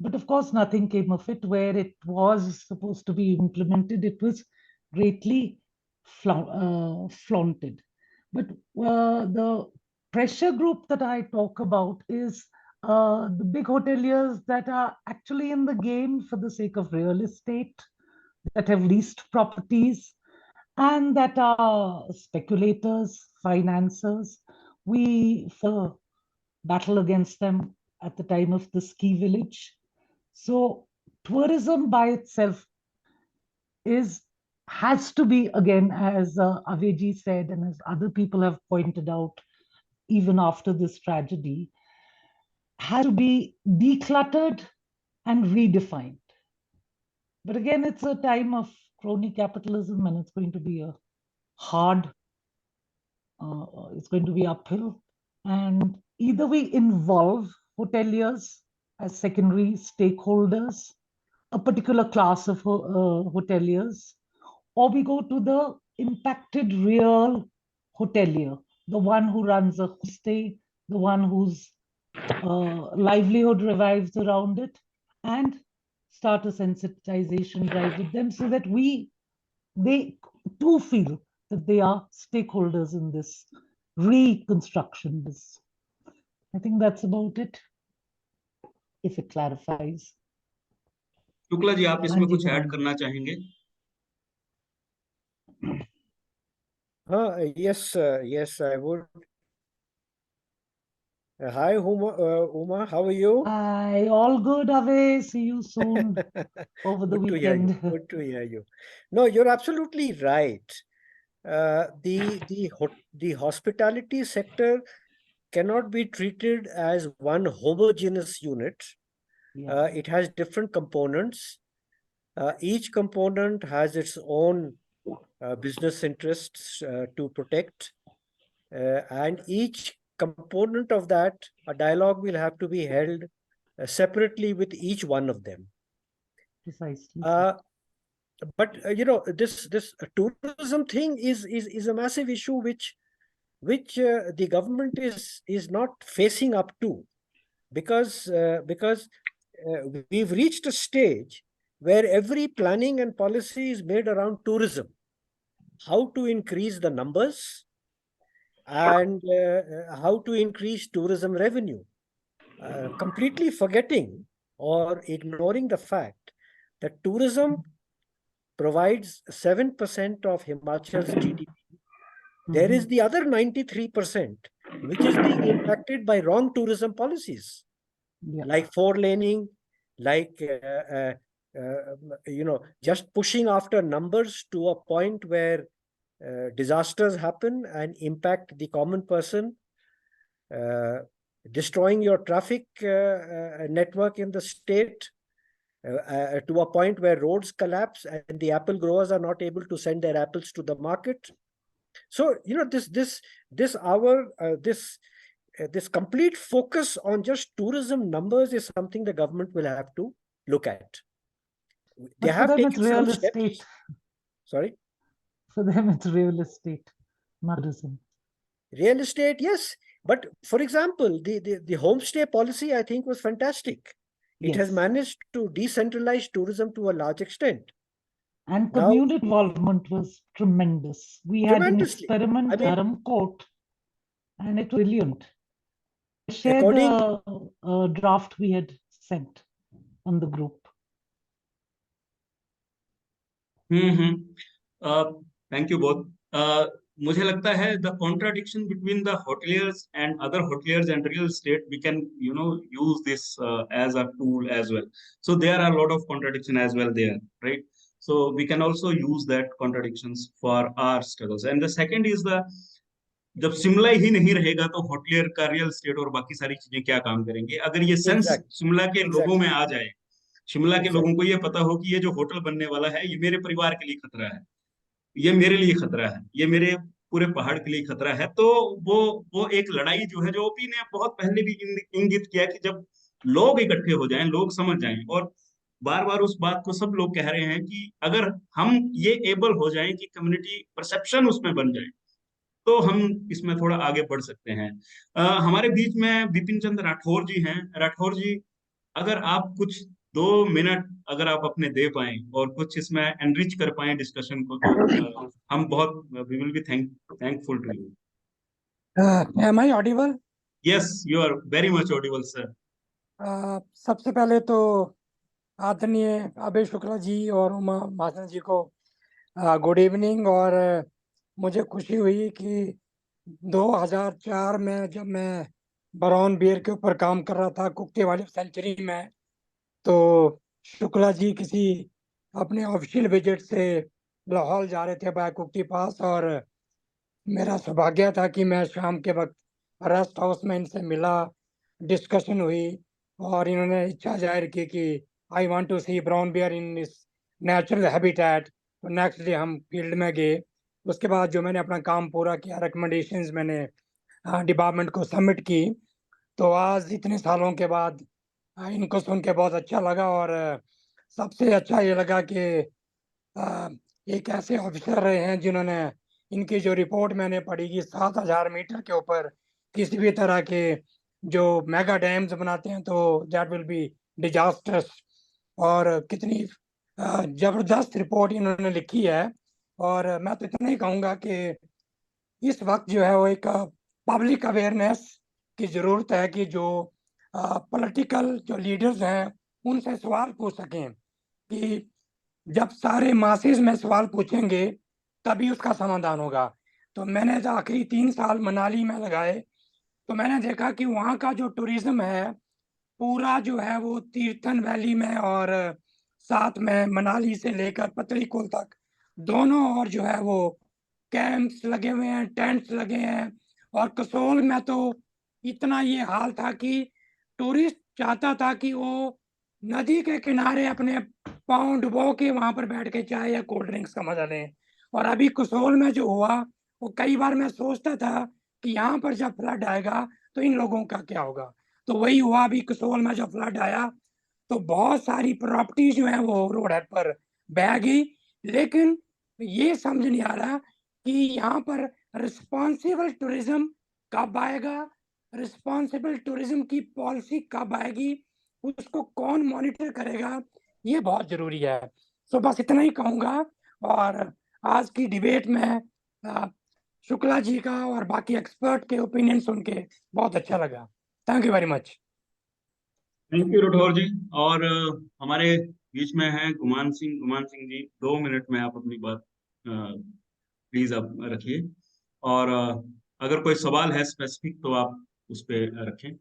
But of course, nothing came of it. Where it was supposed to be implemented, it was greatly flaunted. But the pressure group that I talk about is the big hoteliers that are actually in the game for the sake of real estate, that have leased properties and that are speculators, financiers. We battle against them at the time of the ski village. So tourism by itself has to be, again, as Aveji said, and as other people have pointed out, even after this tragedy, has to be decluttered and redefined. But again, it's a time of crony capitalism, and it's going to be it's going to be uphill. And either we involve hoteliers as secondary stakeholders, a particular class of hoteliers, or we go to the impacted real hotelier, the one who runs a stay, the one whose livelihood revives around it, and start a sensitization drive with them so that they too feel that they are stakeholders in this reconstruction. I think that's about it, if it clarifies. Shukla ji, आप इसमें हाँ जी, कुछ ऐड गुरु। करना चाहेंगे? Yes, I would. Hi, Uma, how are you? Hi, all good, Ave. See you soon over the Good to hear you. weekend. Good to hear you. No, you're absolutely right. The hospitality sector cannot be treated as one homogeneous unit. Yeah. It has different components. Each component has its own business interests to protect. And each component of that, a dialogue will have to be held separately with each one of them. Precisely. But this tourism thing is a massive issue which the government is not facing up to, because we've reached a stage where every planning and policy is made around tourism, how to increase the numbers and how to increase tourism revenue, completely forgetting or ignoring the fact that tourism provides 7% of Himachal's GDP. There is the other 93%, which is being impacted by wrong tourism policies, like four-laning, like just pushing after numbers to a point where disasters happen and impact the common person, destroying your traffic network in the state to a point where roads collapse and the apple growers are not able to send their apples to the market. So, this complete focus on just tourism numbers is something the government will have to look at. They have taken some steps. Sorry? For them, it's real estate, not tourism. Real estate, yes. But for example, the homestay policy, I think, was fantastic. It has managed to decentralize tourism to a large extent. And community involvement was tremendous. We had an experiment at Dharam Court, and it was brilliant. I shared the draft we had sent on the group. Thank you both. मुझे लगता है the contradiction between the hoteliers and other hoteliers and real estate, we can use this as a tool as well. So there are a lot of contradiction as well there, right? So we can also use that contradictions for our struggles. And the second is जब शिमला ही नहीं रहेगा तो होटलियर का रियल एस्टेट और बाकी सारी चीजें क्या काम करेंगे? अगर ये सेंस शिमला के लोगों में आ जाए, शिमला के लोगों को ये पता हो कि ये जो होटल बनने वाला है ये मेरे परिवार के लिए खतरा है, ये मेरे लिए खतरा है, ये मेरे पूरे पहाड़ के लिए खतरा है, तो वो एक लड़ाई जो है, जो ओपी ने बहुत पहले भी इंगित किया कि जब लोग इकट्ठे हो जाएं, लोग समझ जाएं, और बार बार उस बात को सब लोग कह रहे हैं कि अगर हम ये एबल हो जाएं कि कम्युनिटी परसेप्शन उसमें बन जाए तो हम इसमें थोड़ा आगे बढ़ सकते हैं। हमारे बीच में बिपिन चंद्र राठौर जी हैं। राठौर जी, अगर आप कुछ 2 मिनट अगर आप अपने दे पाएं और कुछ इसमें एनरिच कर पाएं डिस्कशन को, तो हम बहुत we will be thankful to you. Am I audible? Yes, you are very much audible, sir. सबसे पहले तो आदरणीय अभय शुक्ला जी और उमा महाजन जी को गुड इवनिंग। और मुझे खुशी हुई कि 2004 में जब मैं ब्राउन बियर के ऊपर काम कर रहा था कुक्ति वाली सेंचुरी में, तो शुक्ला जी किसी अपने ऑफिशियल विजिट से लाहौर जा रहे थे बाय कुक्ति पास, और मेरा सौभाग्य था कि मैं शाम के वक्त रेस्ट हाउस में इनसे मिला, डिस्कशन हुई और इन्होंने इच्छा जाहिर की कि I want to see brown bear in इस नेचुरल हैबिटेट। तो नेक्स्ट डे हम फील्ड में गए। उसके बाद जो मैंने अपना काम पूरा किया, रिकमेंडेशंस मैंने डिपार्टमेंट को सबमिट की। तो आज इतने सालों के बाद इनको सुन के बहुत अच्छा लगा, और सबसे अच्छा ये लगा कि एक ऐसे ऑफिसर रहे हैं जिन्होंने इनकी जो रिपोर्ट मैंने पढ़ी कि 7,000 मीटर के ऊपर किसी भी तरह के जो मेगा डैम्स बनाते हैं तो दैट विल बी डिजास्टर्स। और कितनी जबरदस्त रिपोर्ट इन्होंने लिखी है। और मैं तो इतना ही कहूँगा कि इस वक्त जो है वो एक पब्लिक अवेयरनेस की जरूरत है कि जो पॉलिटिकल जो लीडर्स हैं उनसे सवाल पूछ सकें, कि जब सारे मासेस में सवाल पूछेंगे तभी उसका समाधान होगा। तो मैंने जो आखिरी 3 साल मनाली में लगाए, तो मैंने देखा कि वहाँ का जो टूरिज्म है पूरा जो है वो तीर्थन वैली में और साथ में मनाली से लेकर पतलीकूल तक दोनों ओर जो है वो कैंप्स लगे हुए हैं, टेंट्स लगे हैं। और कसोल में तो इतना ये हाल था कि टूरिस्ट चाहता था कि वो नदी के किनारे अपने पाँव डुबो के वहां पर बैठ के चाय या कोल्ड ड्रिंक्स का मजा लें। और अभी कसोल में जो हुआ, वो कई बार मैं सोचता था कि यहाँ पर जब फ्लड आएगा तो इन लोगों का क्या होगा। तो वही हुआ, अभी कसोल में जब फ्लड आया तो बहुत सारी प्रॉपर्टी जो है वो रोड हेड पर बह गई। लेकिन ये समझ नहीं आ रहा कि यहाँ पर रिस्पॉन्सिबल टूरिज्म कब आएगा, रिस्पॉन्सिबल टूरिज्म की पॉलिसी कब आएगी, उसको कौन मॉनिटर करेगा, ये बहुत जरूरी है। तो बस इतना ही कहूँगा। और आज की डिबेट में शुक्ला जी का और बाकी एक्सपर्ट के ओपिनियन सुन के बहुत अच्छा लगा। Thank you very much. Thank you Rathore ji. और हमारे बीच में है गुमान सिंह जी। 2 मिनट में आप अपनी बात प्लीज आप रखिए। और अगर कोई सवाल है स्पेसिफिक तो आप उस पर रखें।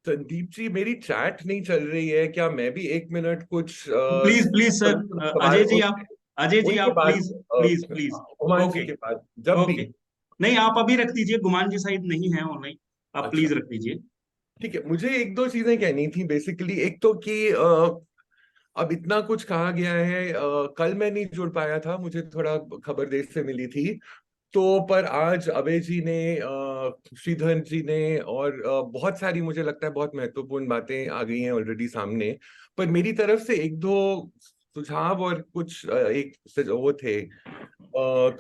संदीप जी, मेरी चैट नहीं चल रही है, क्या मैं भी 1 मिनट कुछ प्लीज सर, अजय जी आप प्लीज प्लीज प्लीज। गुमान जी के बाद जब भी नहीं, आप अभी रख दीजिए, गुमान जी शायद नहीं है ऑनलाइन, आप अच्छा, प्लीज रख दीजिए। ठीक है। मुझे 1-2 चीजें कहनी थी बेसिकली। एक तो कि अब इतना कुछ कहा गया है, कल मैं नहीं जुड़ पाया था, मुझे थोड़ा खबर देर से मिली थी। तो पर आज अभय जी ने, श्रीधर जी ने और बहुत सारी, मुझे लगता है बहुत महत्वपूर्ण बातें आ गई हैं ऑलरेडी सामने। पर मेरी तरफ से 1-2 सुझाव और कुछ वो थे,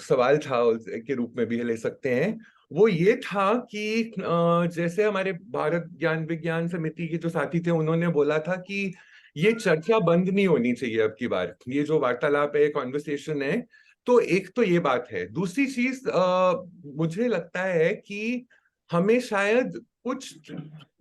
सवाल था के रूप में भी ले सकते हैं। वो ये था कि जैसे हमारे भारत ज्ञान विज्ञान समिति के जो साथी थे उन्होंने बोला था कि ये चर्चा बंद नहीं होनी चाहिए अब की बार, ये जो वार्तालाप है, कॉन्वर्सेशन है। तो एक तो ये बात है। दूसरी चीज मुझे लगता है कि हमें शायद कुछ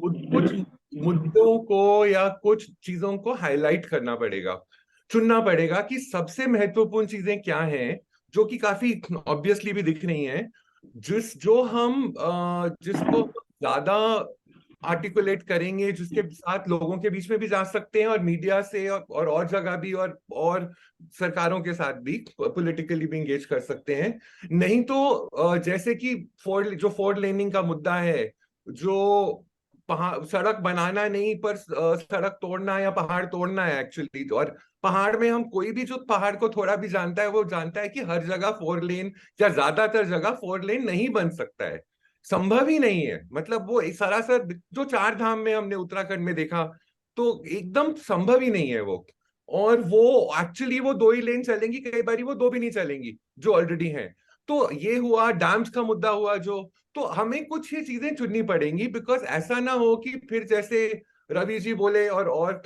मुद्दों को या कुछ चीजों को हाईलाइट करना पड़ेगा, चुनना पड़ेगा कि सबसे महत्वपूर्ण चीजें क्या हैं, जो कि काफी ऑब्वियसली भी दिख रही हैं, जिसको ज्यादा आर्टिकुलेट करेंगे, जिसके साथ लोगों के बीच में भी जा सकते हैं और मीडिया से और जगह भी और सरकारों के साथ भी पॉलिटिकली भी इंगेज कर सकते हैं। नहीं तो जैसे कि फोर लेनिंग का मुद्दा है, जो सड़क बनाना नहीं पर सड़क तोड़ना या पहाड़ तोड़ना है एक्चुअली। और पहाड़ में हम कोई भी जो पहाड़ को थोड़ा भी जानता है वो जानता है कि हर जगह 4 लेन या ज्यादातर जगह 4 लेन नहीं बन सकता है, संभव ही नहीं है। मतलब वो सरासर जो 4 धाम में हमने उत्तराखंड में देखा, तो एकदम संभव ही नहीं है वो। और वो एक्चुअली वो 2 ही लेन चलेंगी, कई बार वो 2 भी नहीं चलेंगी जो ऑलरेडी हैं। तो ये हुआ, डैम्स का मुद्दा हुआ जो। तो हमें कुछ ही चीजें चुननी पड़ेंगी, बिकॉज ऐसा ना हो कि फिर जैसे रवि जी बोले और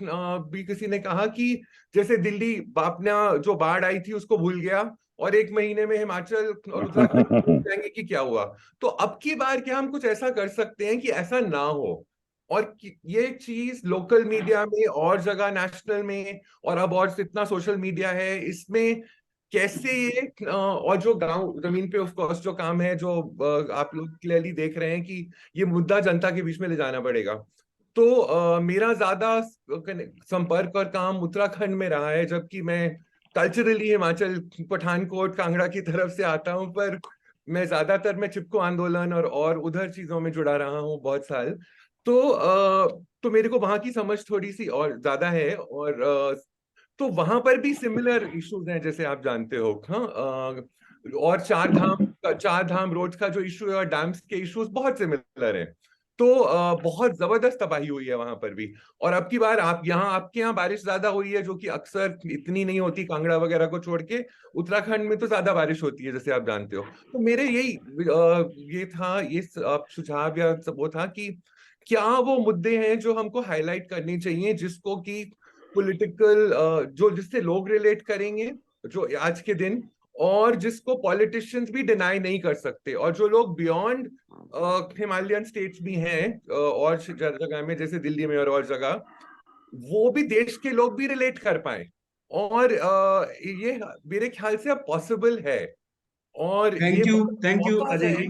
भी किसी ने कहा कि जैसे दिल्ली अपना जो बाढ़ आई थी उसको भूल गया और 1 महीने में हिमाचल और उत्तराखंड जाएंगे कि क्या हुआ। तो अब की बार क्या हम कुछ ऐसा कर सकते हैं कि ऐसा ना हो, और ये चीज लोकल मीडिया में और जगह नेशनल में और अब और इतना सोशल मीडिया है, इसमें कैसे ये और जो गांव जमीन पे ऑफ कोर्स जो काम है, जो आप लोग क्लियरली देख रहे हैं कि ये मुद्दा जनता के बीच में ले जाना पड़ेगा। तो मेरा ज्यादा संपर्क और काम उत्तराखंड में रहा है, जबकि मैं कल्चरली हिमाचल पठानकोट कांगड़ा की तरफ से आता हूँ, पर मैं ज्यादातर मैं चिपको आंदोलन और उधर चीजों में जुड़ा रहा हूँ बहुत साल। तो मेरे को वहां की समझ थोड़ी सी और ज्यादा है, और तो वहां पर भी सिमिलर इश्यूज हैं जैसे आप जानते हो। हाँ, और चार धाम रोड का जो इशू है और डैम्स के इश्यूज बहुत सिमिलर है। तो बहुत जबरदस्त तबाही हुई है वहां पर भी। और अब की बार आपके यहाँ बारिश ज्यादा हुई है, जो कि अक्सर इतनी नहीं होती कांगड़ा वगैरह को छोड़ के। उत्तराखंड में तो ज्यादा बारिश होती है जैसे आप जानते हो। तो मेरे ये था, ये सुझाव या वो था कि क्या वो मुद्दे हैं जो हमको हाईलाइट करनी चाहिए, जिसको कि पॉलिटिकल जिससे लोग रिलेट करेंगे जो आज के दिन, और जिसको पॉलिटिशियंस भी डिनाई नहीं कर सकते, और जो लोग बियॉन्ड हिमालयन स्टेट्स भी हैं और जगह में जैसे दिल्ली में और जगह, वो भी देश के लोग भी रिलेट कर पाए। और ये मेरे ख्याल से अब पॉसिबल है। और थैंक यू मौका अजय है। जी।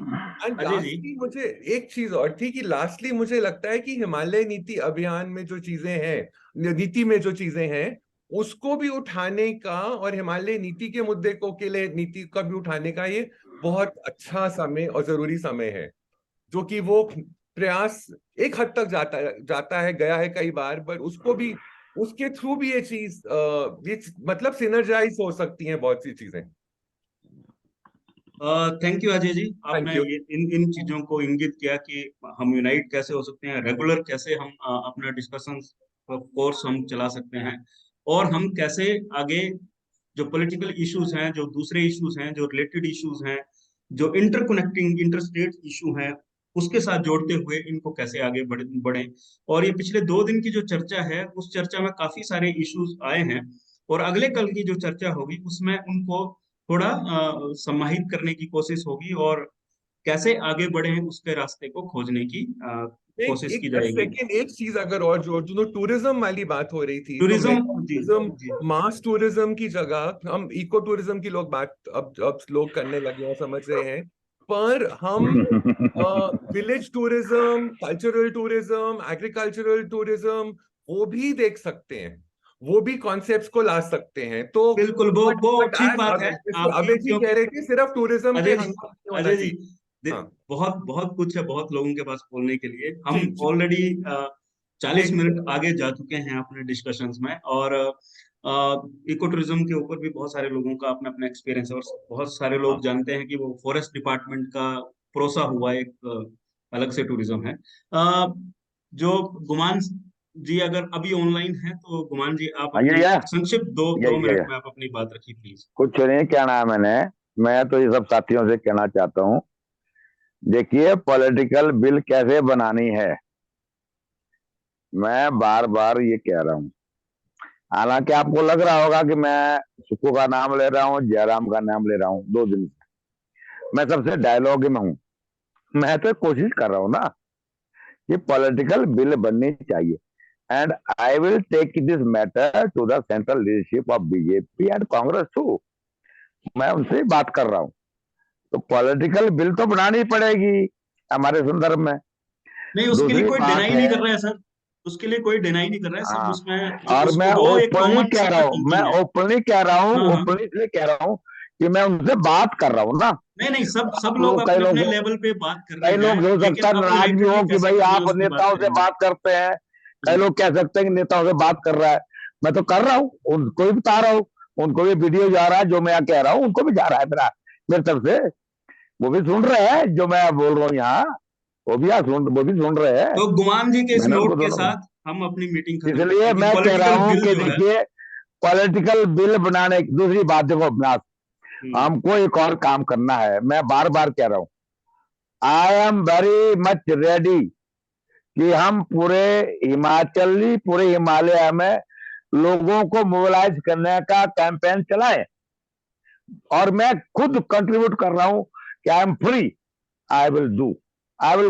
एंड अजय जी, लास्टली मुझे एक चीज और थी कि लास्टली मुझे लगता है कि हिमालय नीति अभियान में जो चीजें हैं, नीति में जो चीजें हैं, उसको भी उठाने का और हिमालय नीति के मुद्दे को के लिए नीति का भी उठाने का ये बहुत अच्छा समय और जरूरी समय है, जो कि वो प्रयास एक हद तक जाता है, गया है कई बार, पर उसको भी उसके थ्रू भी ये चीज ये मतलब सिनर्जाइज हो सकती हैं बहुत सी चीजें। थैंक यू अजय जी, आपने you. इन चीजों को इंगित किया कि हम यूनाइट कैसे हो सकते हैं, रेगुलर कैसे हम अपना डिस्कशन कोर्स हम चला सकते हैं, और हम कैसे आगे जो पॉलिटिकल इश्यूज हैं, जो दूसरे इश्यूज हैं, जो रिलेटेड इश्यूज हैं, जो इंटरकनेक्टिंग इंटरस्टेट इशू हैं, उसके साथ जोड़ते हुए इनको कैसे आगे बढ़े। और ये पिछले 2 दिन की जो चर्चा है, उस चर्चा में काफी सारे इश्यूज आए हैं, और अगले कल की जो चर्चा होगी उसमें उनको थोड़ा समाहित करने की कोशिश होगी, और कैसे आगे बढ़े उसके रास्ते को खोजने की कोशिश की जाएगी। एक चीज अगर और जोड़ दूं, तो टूरिज्म वाली बात हो रही थी, तो टूरिज्म जी, टूरिज्म मास टूरिज्म की जगह हम इको टूरिज्म की लोग बात अब लोग करने लगे हैं, समझ रहे हैं। पर हम village tourism, cultural tourism, agricultural tourism वो भी देख सकते हैं, वो भी कॉन्सेप्ट्स को ला सकते हैं। तो बिल्कुल, वो ठीक बात है अभय जी कह रहे थे सिर्फ टूरिज्म पे अजय जी, बहुत बहुत कुछ है, बहुत लोगों के पास बोलने के लिए। हम ऑलरेडी 40 मिनट आगे जा चुके हैं अपने डिस्कशंस में, और इको टूरिज्म के ऊपर भी बहुत सारे लोगों का अपना अपना एक्सपीरियंस है, और बहुत सारे लोग जानते हैं कि वो फॉरेस्ट डिपार्टमेंट का परोसा हुआ एक अलग से टूरिज्म है। जो गुमान जी अगर अभी ऑनलाइन है, तो गुमान जी आप संक्षिप्त दो मिनट में आप अपनी बात रखिए प्लीज। कुछ नहीं कहना है मैं तो ये सब साथियों से कहना चाहता हूँ, देखिए पॉलिटिकल बिल कैसे बनानी है, मैं बार बार ये कह रहा हूँ। हालांकि आपको लग रहा होगा कि मैं सुक्खू का नाम ले रहा हूँ, जयराम का नाम ले रहा हूँ 2 दिन से, मैं सबसे डायलॉग में हूँ। मैं तो कोशिश कर रहा हूँ ना कि पॉलिटिकल बिल बननी चाहिए, and I will take this matter to the central leadership of BJP and Congress too. मैं उनसे बात कर रहा हूँ। तो पॉलिटिकल बिल तो बनानी पड़ेगी हमारे संदर्भ में। नहीं, उसके लिए कोई डिनाई नहीं कर रहा है सर, उसके लिए कोई डिनाई नहीं कर रहा है सब उसमें। और मैं ओपनली कह रहा हूँ, मैं ओपनली कह रहा हूँ, ओपनली इसलिए कह रहा हूँ कि मैं उनसे बात कर रहा हूँ ना। नहीं, सब लोग अपने अपने लेवल पे बात कर रहे हैं। कई लोग हो सकता है नाराज भी हो कि भाई आप नेताओं से बात करते हैं, कई लोग कह सकते हैं कि नेताओं से बात कर रहा है। मैं तो कर रहा हूँ, उनको भी बता रहा हूँ, उनको भी वीडियो जा रहा है, जो मैं कह रहा हूँ उनको भी जा रहा है मेरे तरफ से, वो भी सुन रहे हैं जो मैं बोल रहा हूँ यहाँ, वो भी सुन रहे हैं। तो गुमान जी के इस नोट के साथ हम अपनी मीटिंग खत्म करते हैं। इसलिए मैं कह रहा हूँ कि देखिए पॉलिटिकल बिल बनाने, दूसरी बात देखो अविनाश, हमको एक और काम करना है। मैं बार बार कह रहा हूँ, I am very much ready कि हम पूरे हिमालय में लोगों को मोबिलाइज करने का कैंपेन चलाएं, और मैं खुद कंट्रीब्यूट कर रहा हूं कि I am free, I will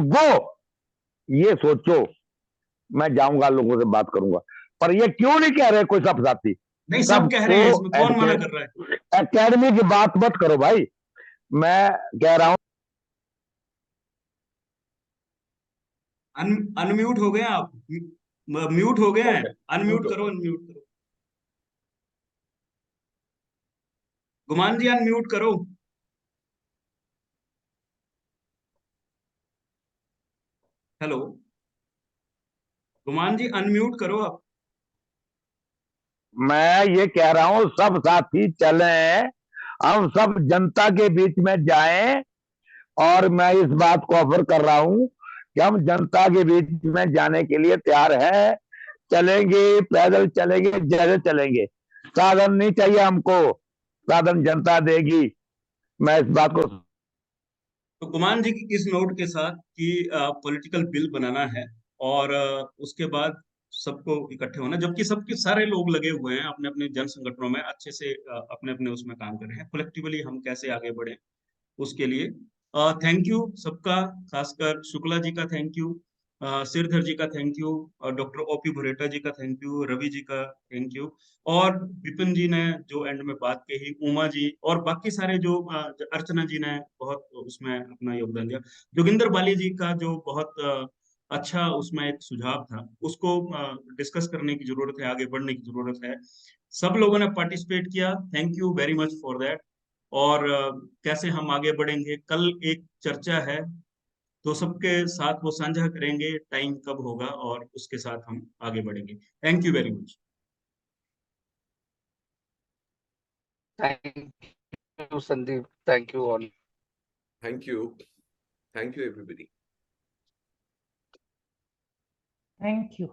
go. ये सोचो मैं जाऊंगा, लोगों से बात करूंगा। पर ये क्यों नहीं कह रहे कोई सब साथी? नहीं, सब कह रहे हैं, इसमें कौन मना कर रहा है? एकेडमी की बात मत करो भाई, मैं कह रहा हूं। अनम्यूट हो गए आप, म्यूट हो गए हैं, अनम्यूट करो, अनम्यूट करो। गुमान जी अनम्यूट करो। हेलो गुमान जी, अनम्यूट करो आप। मैं ये कह रहा हूं सब साथी चले, हम सब जनता के बीच में जाएं, और मैं इस बात को ऑफर कर रहा हूं कि हम जनता के बीच में जाने के लिए तैयार हैं। चलेंगे, पैदल चलेंगे, जैसे चलेंगे, साधन नहीं चाहिए हमको, साधन जनता देगी। मैं इस बात को तो गुमान जी की इस नोट के साथ कि पॉलिटिकल बिल बनाना है और उसके बाद सबको इकट्ठे होना, जबकि सबके सारे लोग लगे हुए हैं अपने अपने जन संगठनों में, अच्छे से अपने अपने उसमें काम कर रहे हैं। कलेक्टिवली हम कैसे आगे बढ़े उसके लिए थैंक यू सबका, खासकर शुक्ला जी का थैंक यू, सिरधर जी का थैंक यू, और डॉक्टर ओपी भुरेटा जी का थैंक यू, रवि जी का थैंक यू, और विपिन जी ने जो एंड में बात कही, उमा जी, और बाकी सारे जो अर्चना जी ने बहुत उसमें अपना योगदान दिया, जोगिंदर बाली जी का जो बहुत अच्छा उसमें एक सुझाव था, उसको डिस्कस करने की जरूरत है, आगे बढ़ने की जरूरत है। सब लोगों ने पार्टिसिपेट किया, thank you very much for that. और कैसे हम आगे बढ़ेंगे, कल एक चर्चा है, तो सबके साथ वो साझा करेंगे टाइम कब होगा, और उसके साथ हम आगे बढ़ेंगे। Thank you very much. Thank you Sandeep, thank you all. Thank you everybody. Thank you.